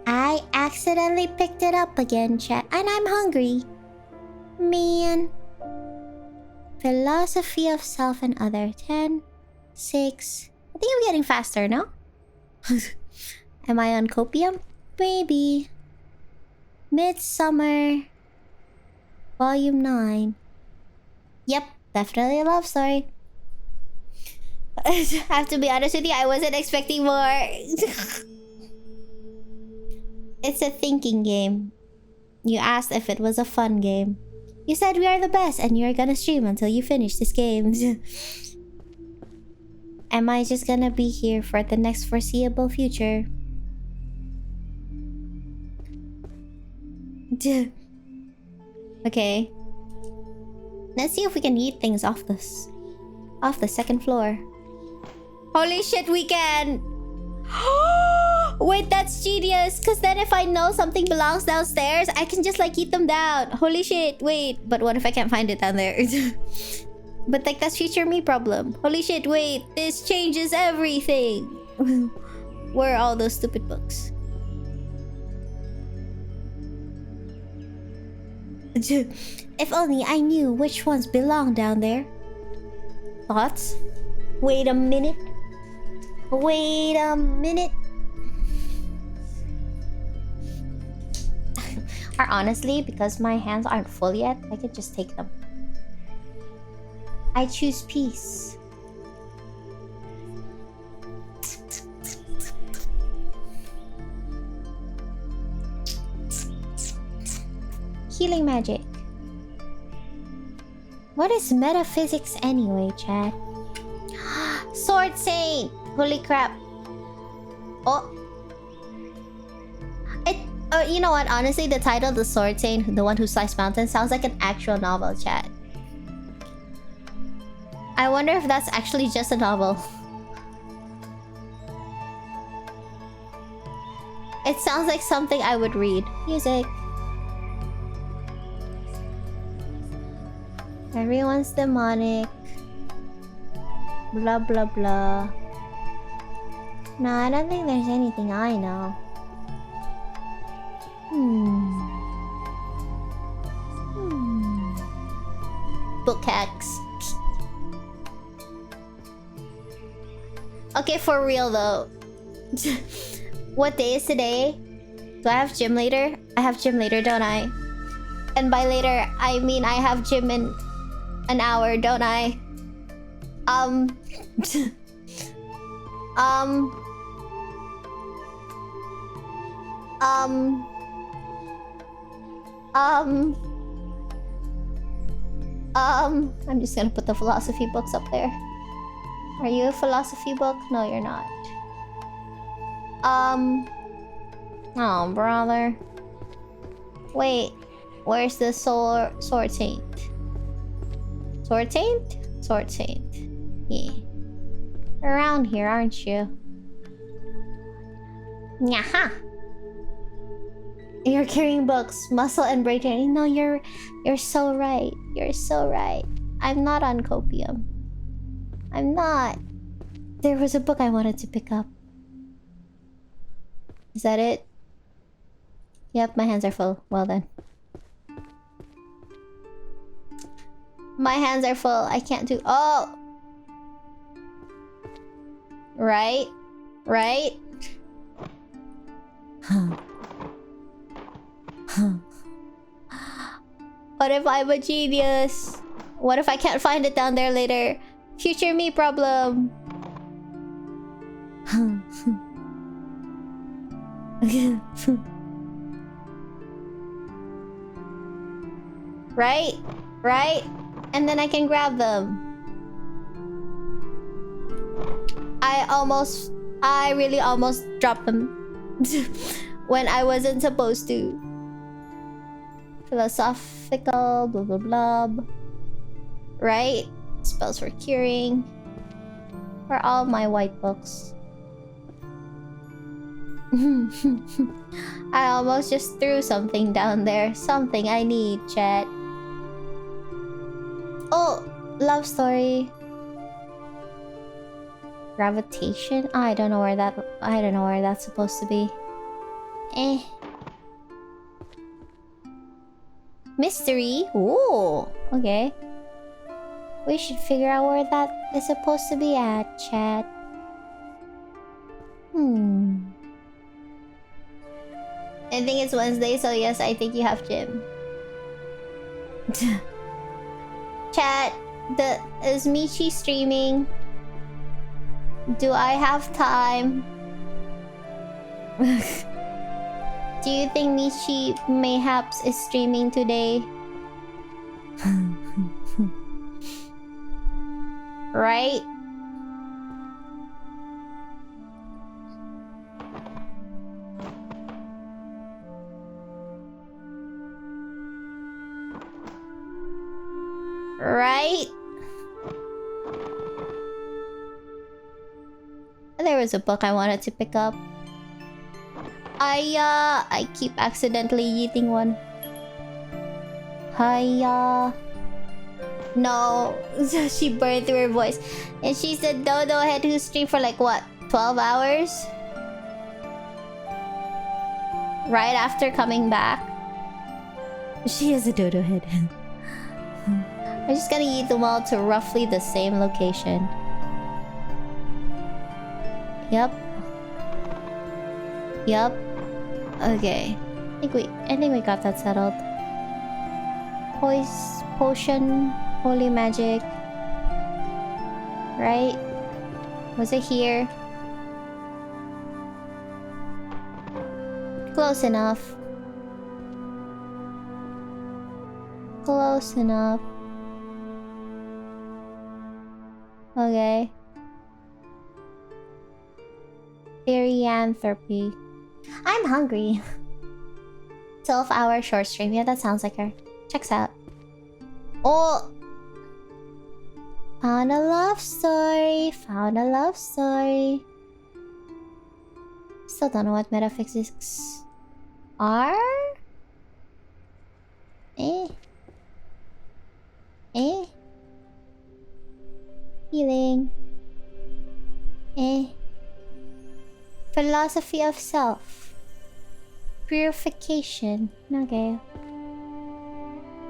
I accidentally picked it up again, chat. And I'm hungry. Man. Philosophy of self and other. 10. 6. I think I'm getting faster, no? Am I on copium? Maybe. Midsummer. Volume 9. Yep, definitely a love story. I have to be honest with you, I wasn't expecting more. It's a thinking game. You asked if it was a fun game. You said we are the best and you're gonna stream until you finish this game. Am I just gonna be here for the next foreseeable future? Okay. Let's see if we can eat things off the second floor. Holy shit, we can! Wait, that's genius. Cause then if I know something belongs downstairs, I can just like eat them down. Holy shit, wait. But what if I can't find it down there? But like that's future me problem. Holy shit, wait. This changes everything. Where are all those stupid books? If only I knew which ones belong down there. Thoughts? Wait a minute. Wait a minute. Or honestly, because my hands aren't full yet, I could just take them. I choose peace. Healing magic. What is metaphysics anyway, chat? Sword Saint! Holy crap. Oh. You know what? Honestly, the title, The Sword Saint, the one who sliced mountains, sounds like an actual novel, chat. I wonder if that's actually just a novel. It sounds like something I would read. Music. Everyone's demonic. Blah blah blah. No, I don't think there's anything I know. Book hacks. Okay, for real though. What day is today? Do I have gym later? I have gym later, don't I? And by later, I mean I have gym in an hour, don't I? I'm just gonna put the philosophy books up there. Are you a philosophy book? No, you're not. Oh, brother. Wait, where's the sword saint? Sword saint? Sword saint. Yeah. Around here, aren't you? Nyaha! You're carrying books, muscle and brain training. No, you're so right. You're so right. I'm not on copium. I'm not. There was a book I wanted to pick up. Is that it? Yep, my hands are full. Well then. My hands are full. I can't do... Oh! Right? Right? What if I'm a genius? What if I can't find it down there later? Future me problem. Right? Right? And then I can grab them. I really almost dropped them. When I wasn't supposed to. Philosophical, blah blah blah. Right? Spells for curing. For all my white books. I almost just threw something down there. Something I need, chat. Oh, love story. Gravitation? I don't know where that's supposed to be. Eh. Mystery? Ooh, okay. We should figure out where that is supposed to be at, chat. I think it's Wednesday, so yes, I think you have gym. Chat, is Michi streaming? Do I have time? Do you think Michi mayhaps is streaming today? Right? Right? There was a book I wanted to pick up. I keep accidentally eating one. Hiya. No, she burned through her voice. And she said Dodo had to stream for like what? 12 hours? Right after coming back. She has a dodo head. I'm just gonna eat them all to roughly the same location. Yep. Yep. Okay. I think we got that settled. Potion, holy magic. Right? Was it here? Close enough. Close enough. Okay. Therianthropy. I'm hungry. 12-hour short stream. Yeah, that sounds like her. Checks out. Oh! Found a love story. Found a love story. Still don't know what metaphysics are? Healing. Philosophy of self. Purification. Okay.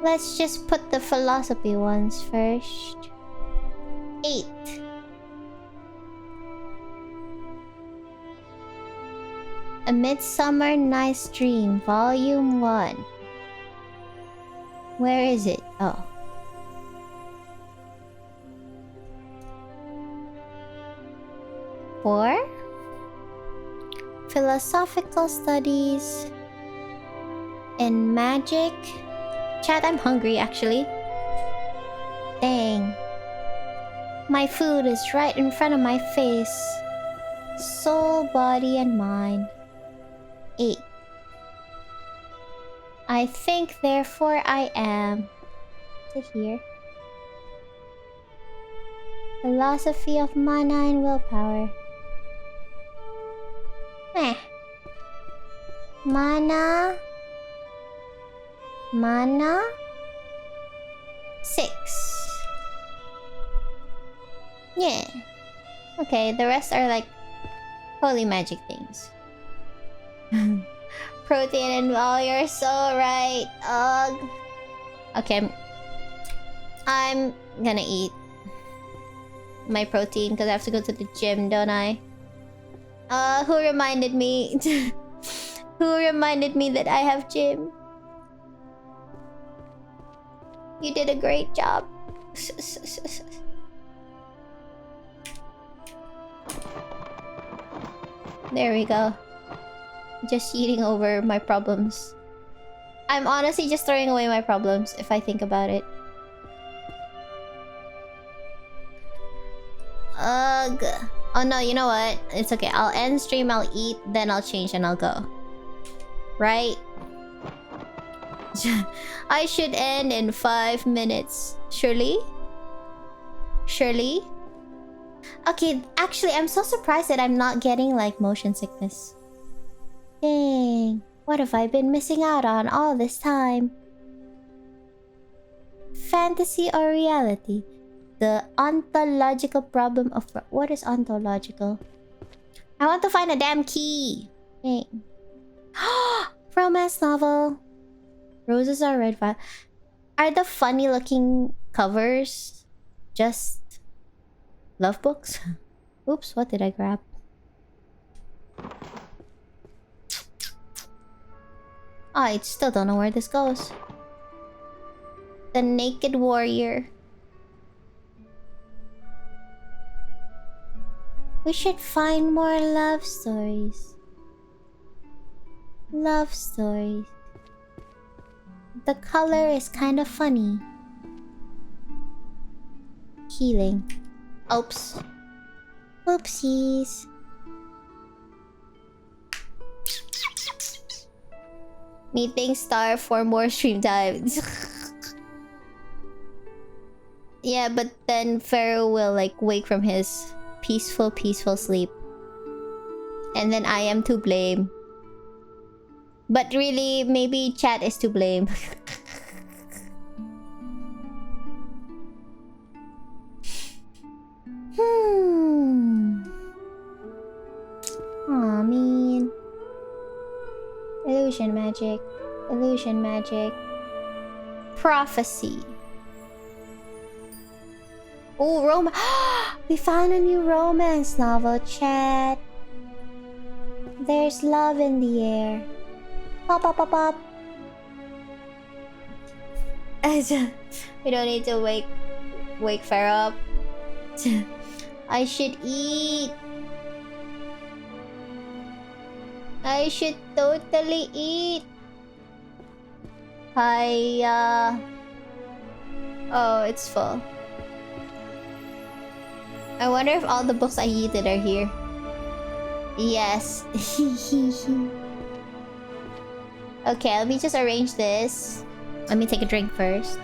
Let's just put the philosophy ones first. 8. A Midsummer Night's Dream, Volume 1. Where is it? Oh. Four? Philosophical studies and magic. Chat, I'm hungry actually. Dang. My food is right in front of my face. Soul, body, and mind. 8. I think, therefore I am. To here. Philosophy of mana and willpower. Mana. 6. Yeah. Okay, the rest are like holy magic things. Protein and all, you're so right. Ugh. Okay, I'm gonna eat my protein because I have to go to the gym, don't I? Who reminded me? Who reminded me that I have gym? You did a great job. There we go. Just eating over my problems. I'm honestly just throwing away my problems if I think about it. Ugh. Oh no, you know what? It's okay. I'll end stream, I'll eat, then I'll change and I'll go. Right? I should end in 5 minutes. Surely? Surely? Okay, actually, I'm so surprised that I'm not getting, like, motion sickness. Dang. What have I been missing out on all this time? Fantasy or reality? The ontological problem of... What is ontological? I want to find a damn key. Dang. Romance novel. Roses are red. Are the funny looking covers just love books? Oops, what did I grab? I still don't know where this goes. The Naked Warrior. We should find more love stories. Love stories. The color is kind of funny. Healing. Oops. Oopsies. Meeting star for more stream times. Yeah, but then Pharaoh will like wake from his peaceful sleep. And then I am to blame. But really, maybe chat is to blame. Aw, man. Illusion magic. Illusion magic. Prophecy. Oh, romance. We found a new romance novel, chat. There's love in the air. Pop, pop, pop, pop. We don't need to wake Pharaoh up. I should eat. I should totally eat. Oh, it's full. I wonder if all the books I yeeted are here. Yes. Okay, let me just arrange this. Let me take a drink first.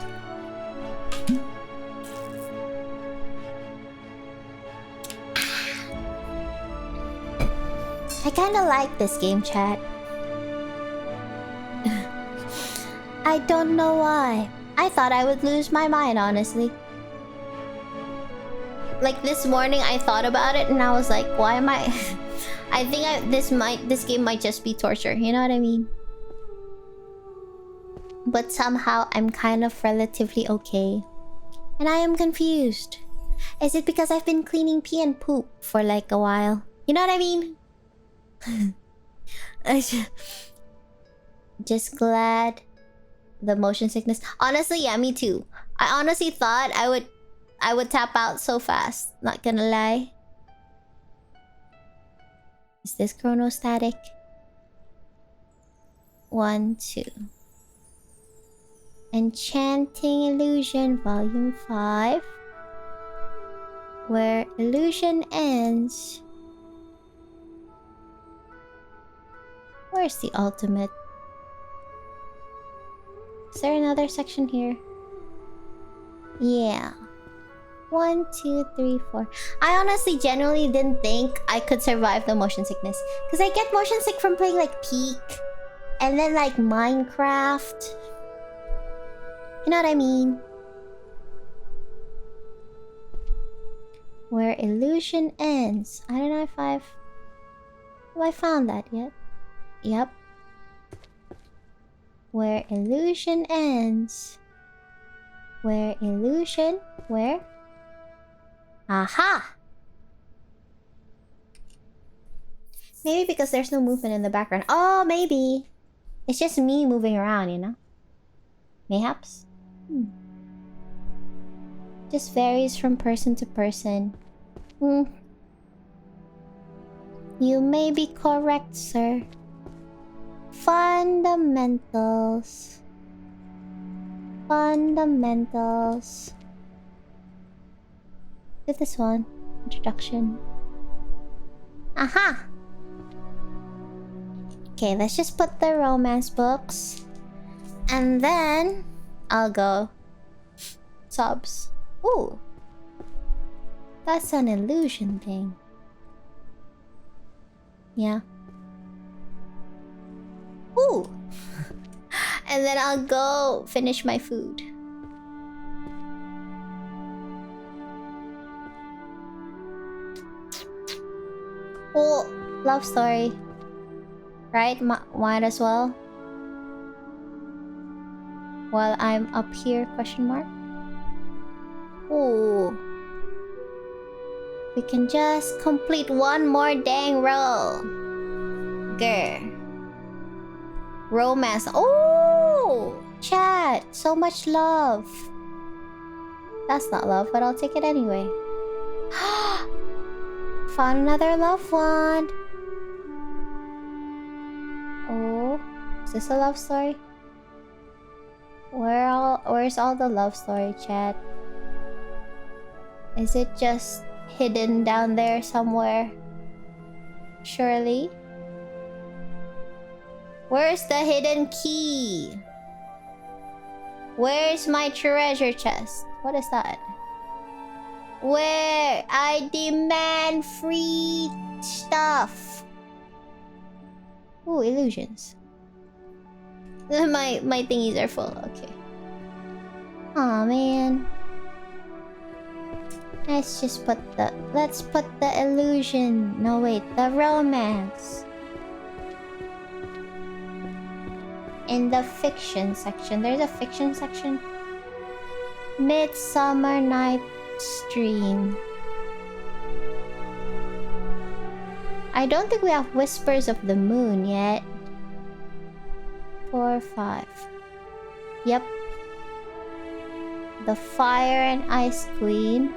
I kinda like this game, chat. I don't know why. I thought I would lose my mind, honestly. Like this morning, I thought about it and I was like, why am I... I think this game might just be torture, you know what I mean? But somehow, I'm kind of relatively okay. And I am confused. Is it because I've been cleaning pee and poop for like a while? You know what I mean? Just glad the motion sickness. Honestly, yeah, me too. I honestly thought I would tap out so fast. Not gonna lie. Is this chronostatic? 1, 2. Enchanting Illusion, Volume 5. Where illusion ends. Where's the ultimate? Is there another section here? Yeah. 1, 2, 3, 4. I honestly genuinely didn't think I could survive the motion sickness. Because I get motion sick from playing like Peak. And then like Minecraft. You know what I mean? Where illusion ends. I don't know if have I found that yet? Yep. Where illusion ends. Where illusion... Where? Aha! Maybe because there's no movement in the background. Oh, maybe. It's just me moving around, you know? Mayhaps? Just varies from person to person. You may be correct, sir. Fundamentals. Fundamentals. Look at this one. Introduction. Aha! Okay, let's just put the romance books. And then I'll go. Subs. Ooh. That's an illusion thing. Yeah. Ooh. And then I'll go finish my food. Oh, love story. Right? Might as well. While I'm up here, question mark. Ooh. We can just complete one more dang row. Grr. Romance. Oh! Chat. So much love. That's not love, but I'll take it anyway. Found another love wand. Oh. Is this a love story? Where's all the love story, chat? Is it just hidden down there somewhere? Surely. Where's the hidden key? Where's my treasure chest? What is that? Where? I demand free stuff. Ooh, illusions. My thingies are full. Okay. Aw, man. Let's put the illusion. No, wait, the romance. In the fiction section. There's a fiction section. Midsummer Night's Dream. I don't think we have Whispers of the Moon yet. 4, 5. Yep. The Fire and Ice Queen.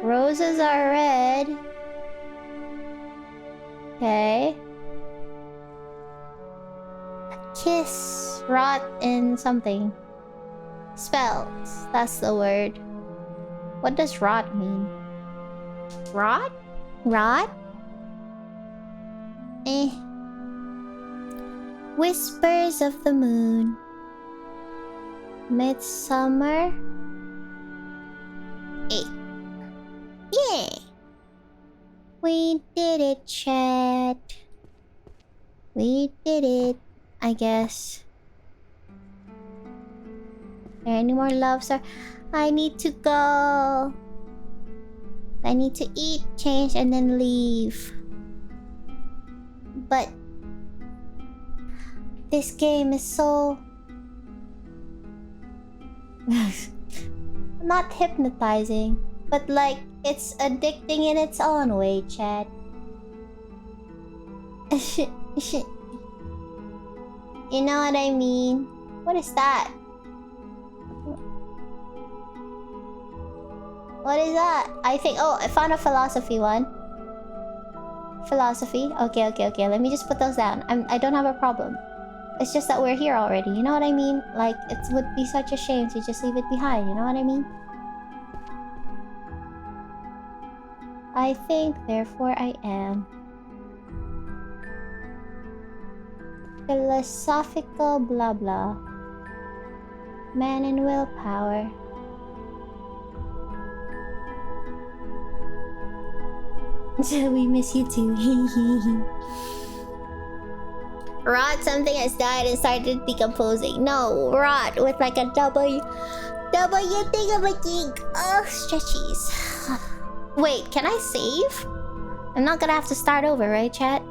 Roses are red. Okay. Kiss, rot, and something. Spells. That's the word. What does rot mean? Rot? Rot? Eh. Whispers of the Moon. Midsummer. 8. Yeah! We did it, chat. We did it, I guess. Are there any more loves? Or I need to go. I need to eat, change, and then leave. But this game is so not hypnotizing, but like it's addicting in its own way, chat. You know what I mean? What is that? What is that? I think... Oh, I found a philosophy one. Philosophy. Okay. Let me just put those down. I don't have a problem. It's just that we're here already. You know what I mean? Like, it would be such a shame to just leave it behind. You know what I mean? I think, therefore I am. Philosophical blah blah. Man and willpower. We miss you too. Rot, something has died and started decomposing. No, rot with like a W thingamajig. Oh, stretchies. Wait, can I save? I'm not gonna have to start over, right, chat?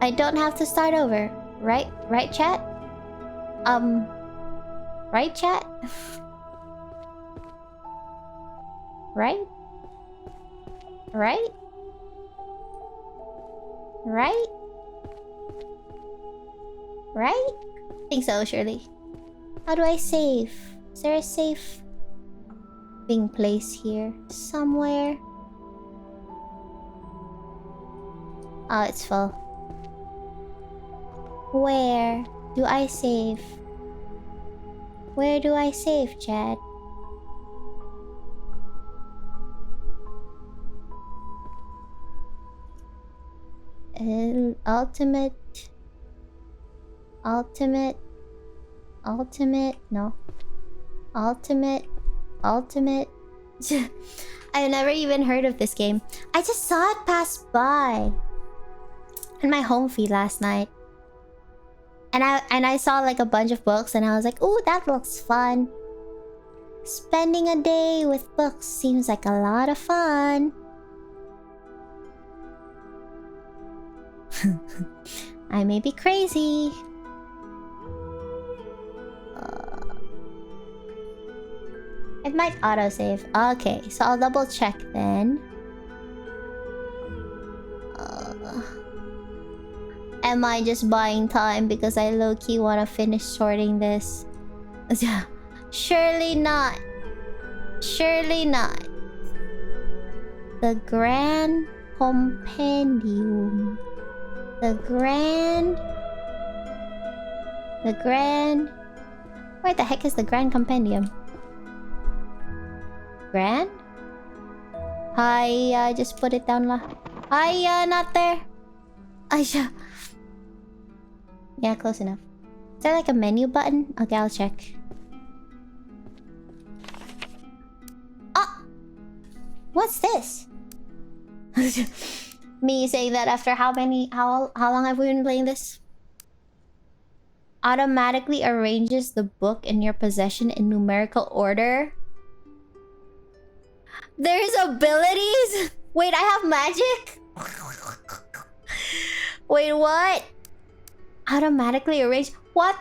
I don't have to start over, right? Right, chat? Right, chat? Right? Right? Right? Right? I think so, surely. How do I save? Is there a safe thing place here? Somewhere? Oh, it's full. Where do I save? Where do I save, Chad? Ultimate. No. Ultimate. I've never even heard of this game. I just saw it pass by in my home feed last night. And I saw like a bunch of books and I was like, ooh, that looks fun. Spending a day with books seems like a lot of fun. I may be crazy. It might autosave. Okay, so I'll double check then. Am I just buying time because I low-key want to finish sorting this? Surely not. Surely not. The Grand Compendium. The Grand... Where the heck is the Grand Compendium? Grand? Hi, just put it down lah. Hi, not there. Aisha. Yeah, close enough. Is there like a menu button? Okay, I'll check. What's this? Me saying that after how long have we been playing this? Automatically arranges the book in your possession in numerical order. There's abilities? Wait, I have magic? Wait, what? Automatically arrange... What?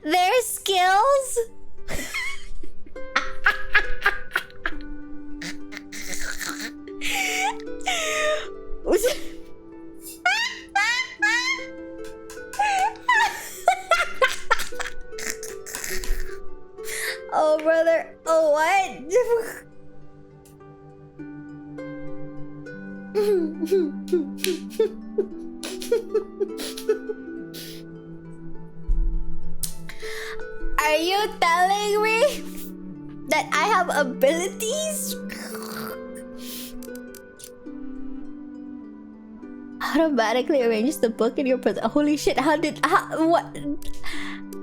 There's skills? Oh, brother. Oh, what? Are you telling me that I have abilities? Automatically arranges the book in your present. Holy shit, what?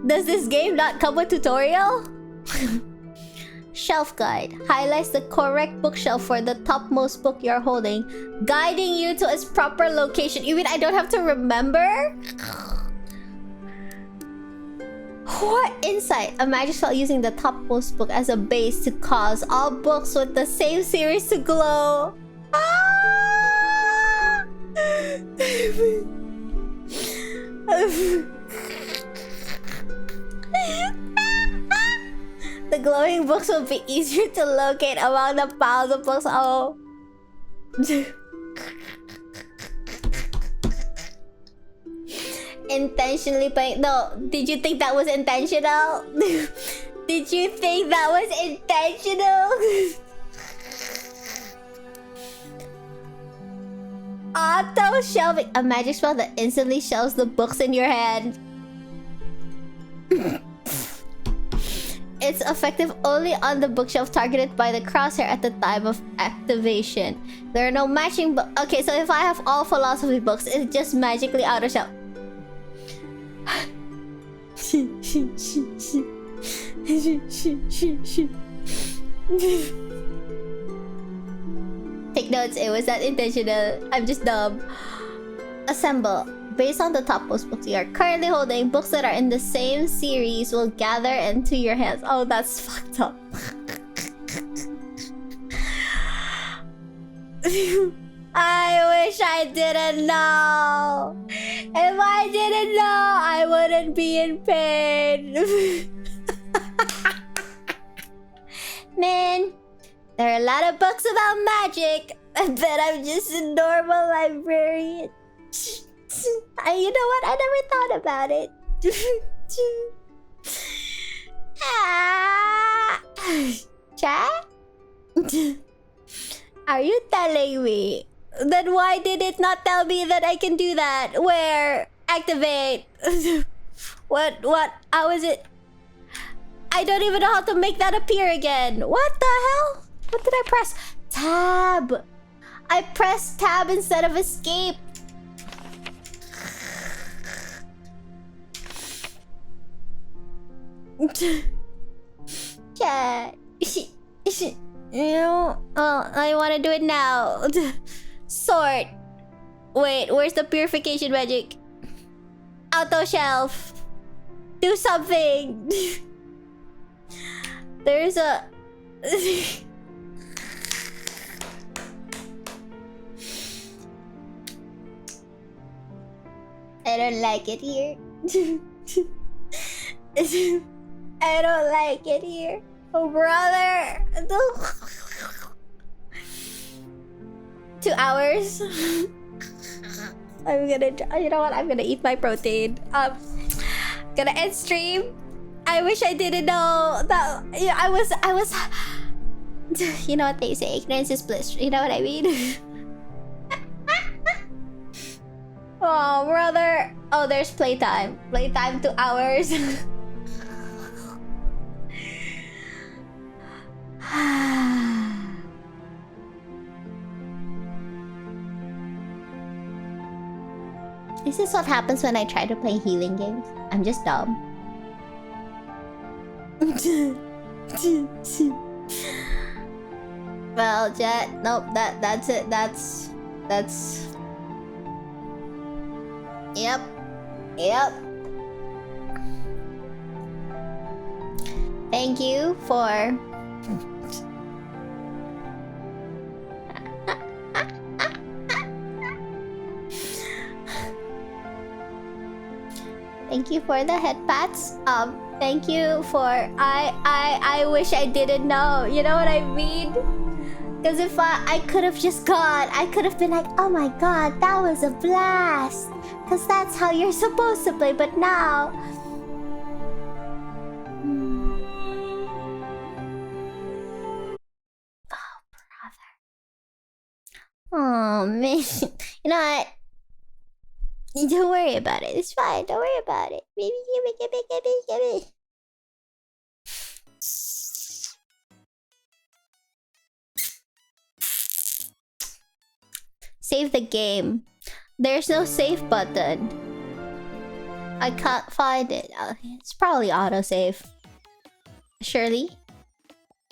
Does this game not come with tutorial? Shelf guide highlights the correct bookshelf for the topmost book you're holding, guiding you to its proper location. You mean I don't have to remember? What insight? A magic spell using the topmost book as a base to cause all books with the same series to glow. Ah! The glowing books will be easier to locate among the piles of books. Oh. Intentionally playing. No, did you think that was intentional? Did you think that was intentional? Auto shelving. A magic spell that instantly shelves the books in your hand. It's effective only on the bookshelf targeted by the crosshair at the time of activation. There are no matching books. Okay, so if I have all philosophy books, it's just magically auto shelf. Take notes, it was not intentional. I'm just dumb. Assemble. Based on the topmost books you are currently holding, books that are in the same series will gather into your hands. Oh, that's fucked up. I wish I didn't know. If I didn't know, I wouldn't be in pain. Man, there are a lot of books about magic. I bet I'm just a normal librarian. You know what? I never thought about it. Chat? Are you telling me? Then why did it not tell me that I can do that? Where? Activate. What? How is it? I don't even know how to make that appear again. What the hell? What did I press? Tab. I pressed tab instead of escape. Chat. I want to do it now. Sort. Wait, where's the purification magic? Auto shelf. Do something. There's a... I don't like it here. I don't like it here. Oh, brother. 2 hours. I'm gonna... You know what? I'm gonna eat my protein. Gonna end stream. I wish I didn't know that... Yeah, I was... You know what they say? Ignorance is bliss. You know what I mean? Oh, brother. Oh, there's playtime. Playtime 2 hours. This is what happens when I try to play healing games. I'm just dumb. Well, Jet, nope, that's it. That's Yep. Thank you for Thank you for the head pats. Thank you for I wish I didn't know. You know what I mean? Because if I could have just gone, I could have been like, oh my god, that was a blast. Because that's how you're supposed to play. But now, oh man, you know what? Don't worry about it. It's fine. Don't worry about it. Baby, give me. Save the game. There's no save button. I can't find it. It's probably autosave. Surely.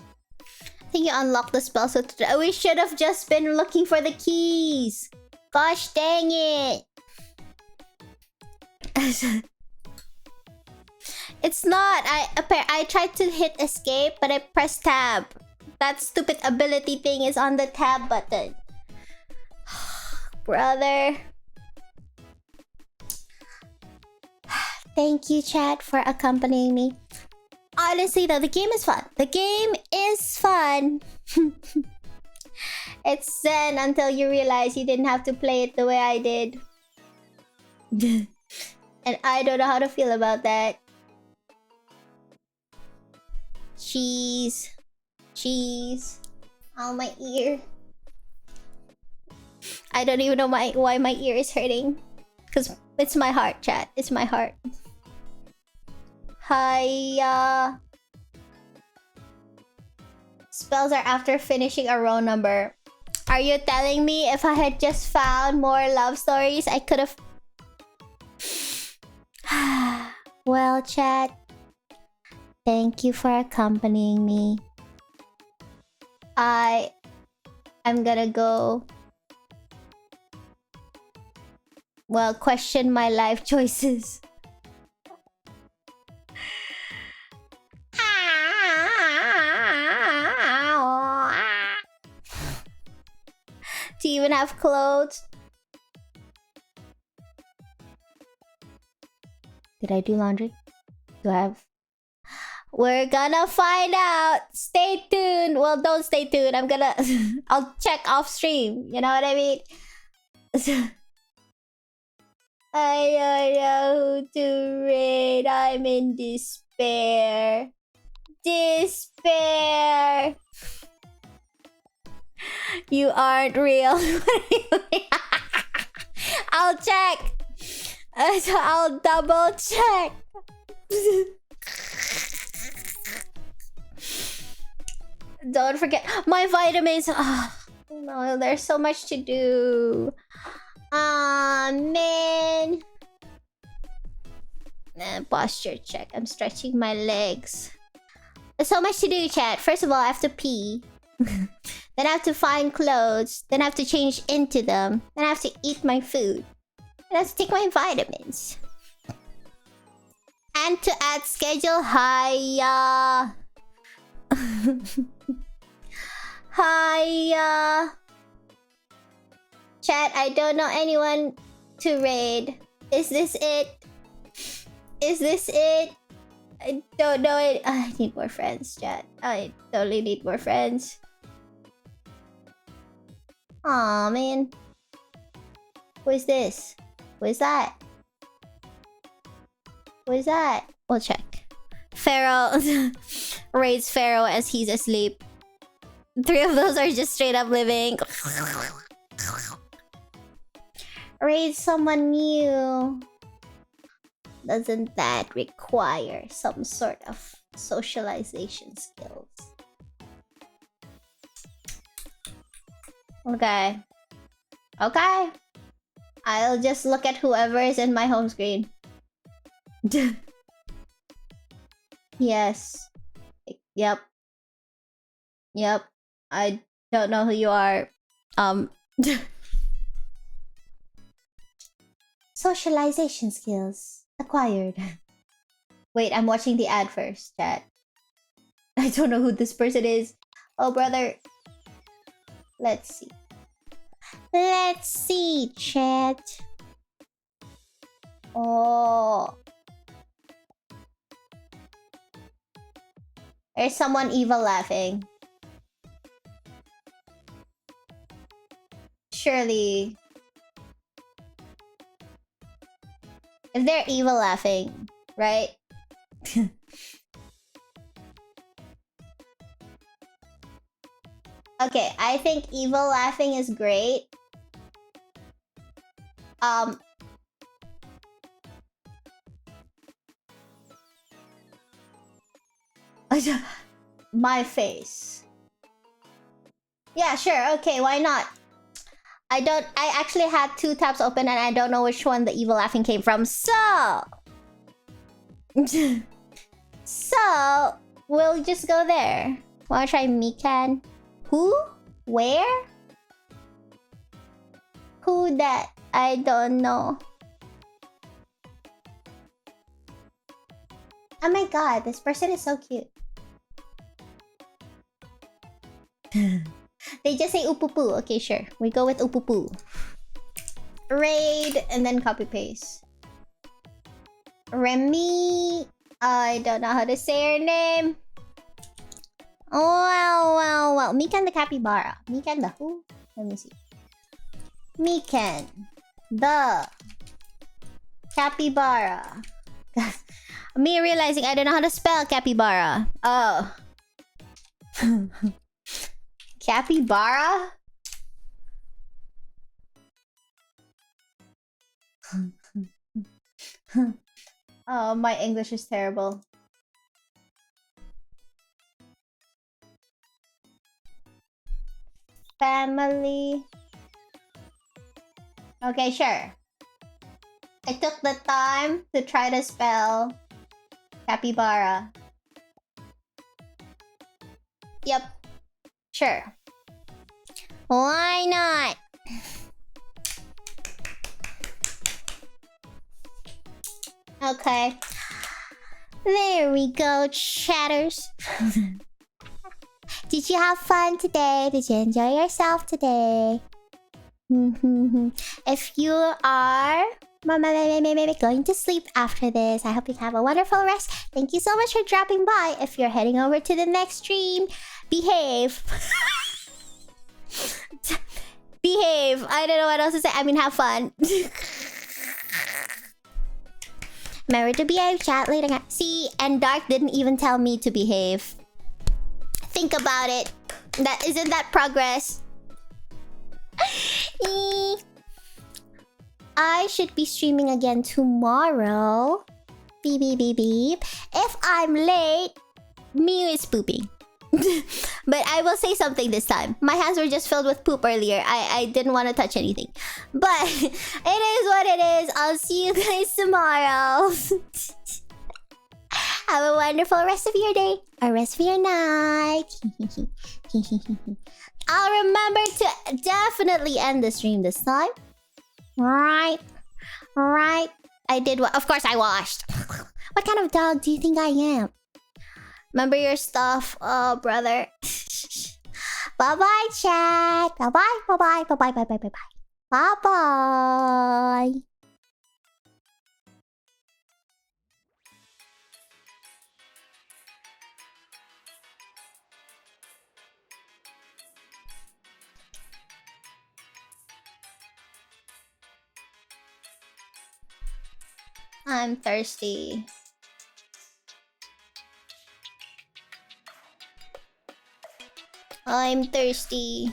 I think you unlocked the spell, so we should have just been looking for the keys. Gosh dang it. It's not. I tried to hit escape, but I pressed tab. That stupid ability thing is on the tab button. Brother. Thank you, chat, for accompanying me. Honestly, though, the game is fun. The game is fun. It's zen until you realize you didn't have to play it the way I did. And I don't know how to feel about that. Cheese. Oh, my ear. I don't even know why my ear is hurting. Because it's my heart, chat. It's my heart. Hiya. Spells are after finishing a row number. Are you telling me if I had just found more love stories, I could have... Well, chat. Thank you for accompanying me. I'm gonna go... Well, question my life choices. Do you even have clothes? Did I do laundry? Do I have... We're gonna find out. Stay tuned. Well, don't stay tuned. I'm gonna... I'll check off stream. You know what I mean? I don't know who to raid. I'm in despair. Despair. You aren't real. I'll check. I'll double check. Don't forget my vitamins. Oh, no, there's so much to do. Man. Posture check. I'm stretching my legs. There's so much to do, chat. First of all, I have to pee. Then I have to find clothes. Then I have to change into them. Then I have to eat my food. Then I have to take my vitamins. And to add schedule, hiya. Hiya. Chat, I don't know anyone to raid. Is this it? Is this it? I don't know it. I need more friends, chat. I totally need more friends. Aw, man. Who is this? Who is that? Who is that? We'll check. Pharaoh raids Pharaoh as he's asleep. 3 of those are just straight up living. Raid someone new. Doesn't that require some sort of socialization skills? Okay. Okay. I'll just look at whoever is in my home screen. Yes. Yep. Yep. I don't know who you are. Socialization skills acquired. Wait, I'm watching the ad first, chat. I don't know who this person is. Oh, brother. Let's see. Let's see, chat. Oh. There's someone evil laughing. Surely. If they're evil laughing, right? Okay, I think evil laughing is great. My face. Yeah, sure. Okay, why not? I actually had 2 tabs open and I don't know which one the evil laughing came from. So we'll just go there. Wanna try Mikan? Who? Where? Who that? I don't know. Oh my god, this person is so cute. They just say upupu. Okay, sure. We go with upupu. Raid and then copy paste. Remy. I don't know how to say her name. Well. Mikan the capybara. Mikan the who? Let me see. Mikan the capybara. Me realizing I don't know how to spell capybara. Oh. Capybara? Oh, my English is terrible. Family. Okay, sure. I took the time to try to spell capybara. Yep. Sure. Why not? Okay. There we go, chatters. Did you have fun today? Did you enjoy yourself today? If you are going to sleep after this, I hope you have a wonderful rest. Thank you so much for dropping by. If you're heading over to the next stream, behave. Behave. I don't know what else to say. I mean, have fun. Remember to behave, chat later. See, and Dark didn't even tell me to behave. Think about it. Isn't that progress? I should be streaming again tomorrow. Beep beep beep beep. If I'm late, Mew is pooping. But I will say something this time. My hands were just filled with poop earlier. I didn't want to touch anything. But it is what it is. I'll see you guys tomorrow. Have a wonderful rest of your day or rest of your night. I'll remember to definitely end the stream this time. Right. I did what? Of course I washed. What kind of dog do you think I am? Remember your stuff, oh brother. Bye-bye, chat. Bye-bye. Bye-bye. I'm thirsty. I'm thirsty.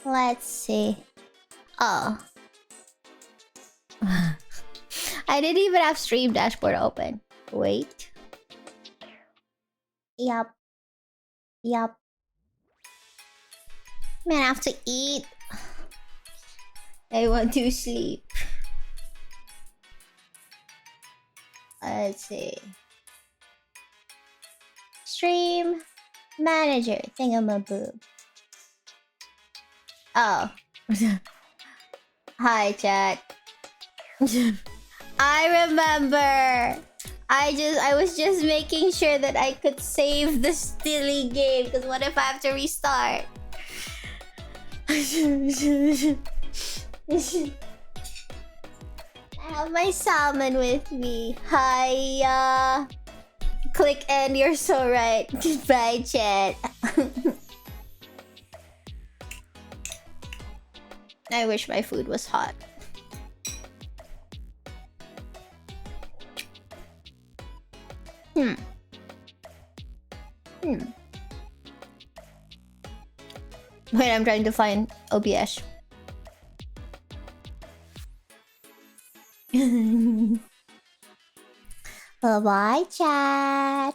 Let's see. Oh. I didn't even have stream dashboard open. Wait. Yup. Yup. Man, I have to eat. I want to sleep. Let's see. Stream manager thingamaboo. Oh. Hi, chat. I remember. I was just making sure that I could save the silly game, because what if I have to restart? I have my salmon with me. Hiya. Click and you're so right. Goodbye, chat. I wish my food was hot. Wait, I'm trying to find OBS. Bye-bye, chat.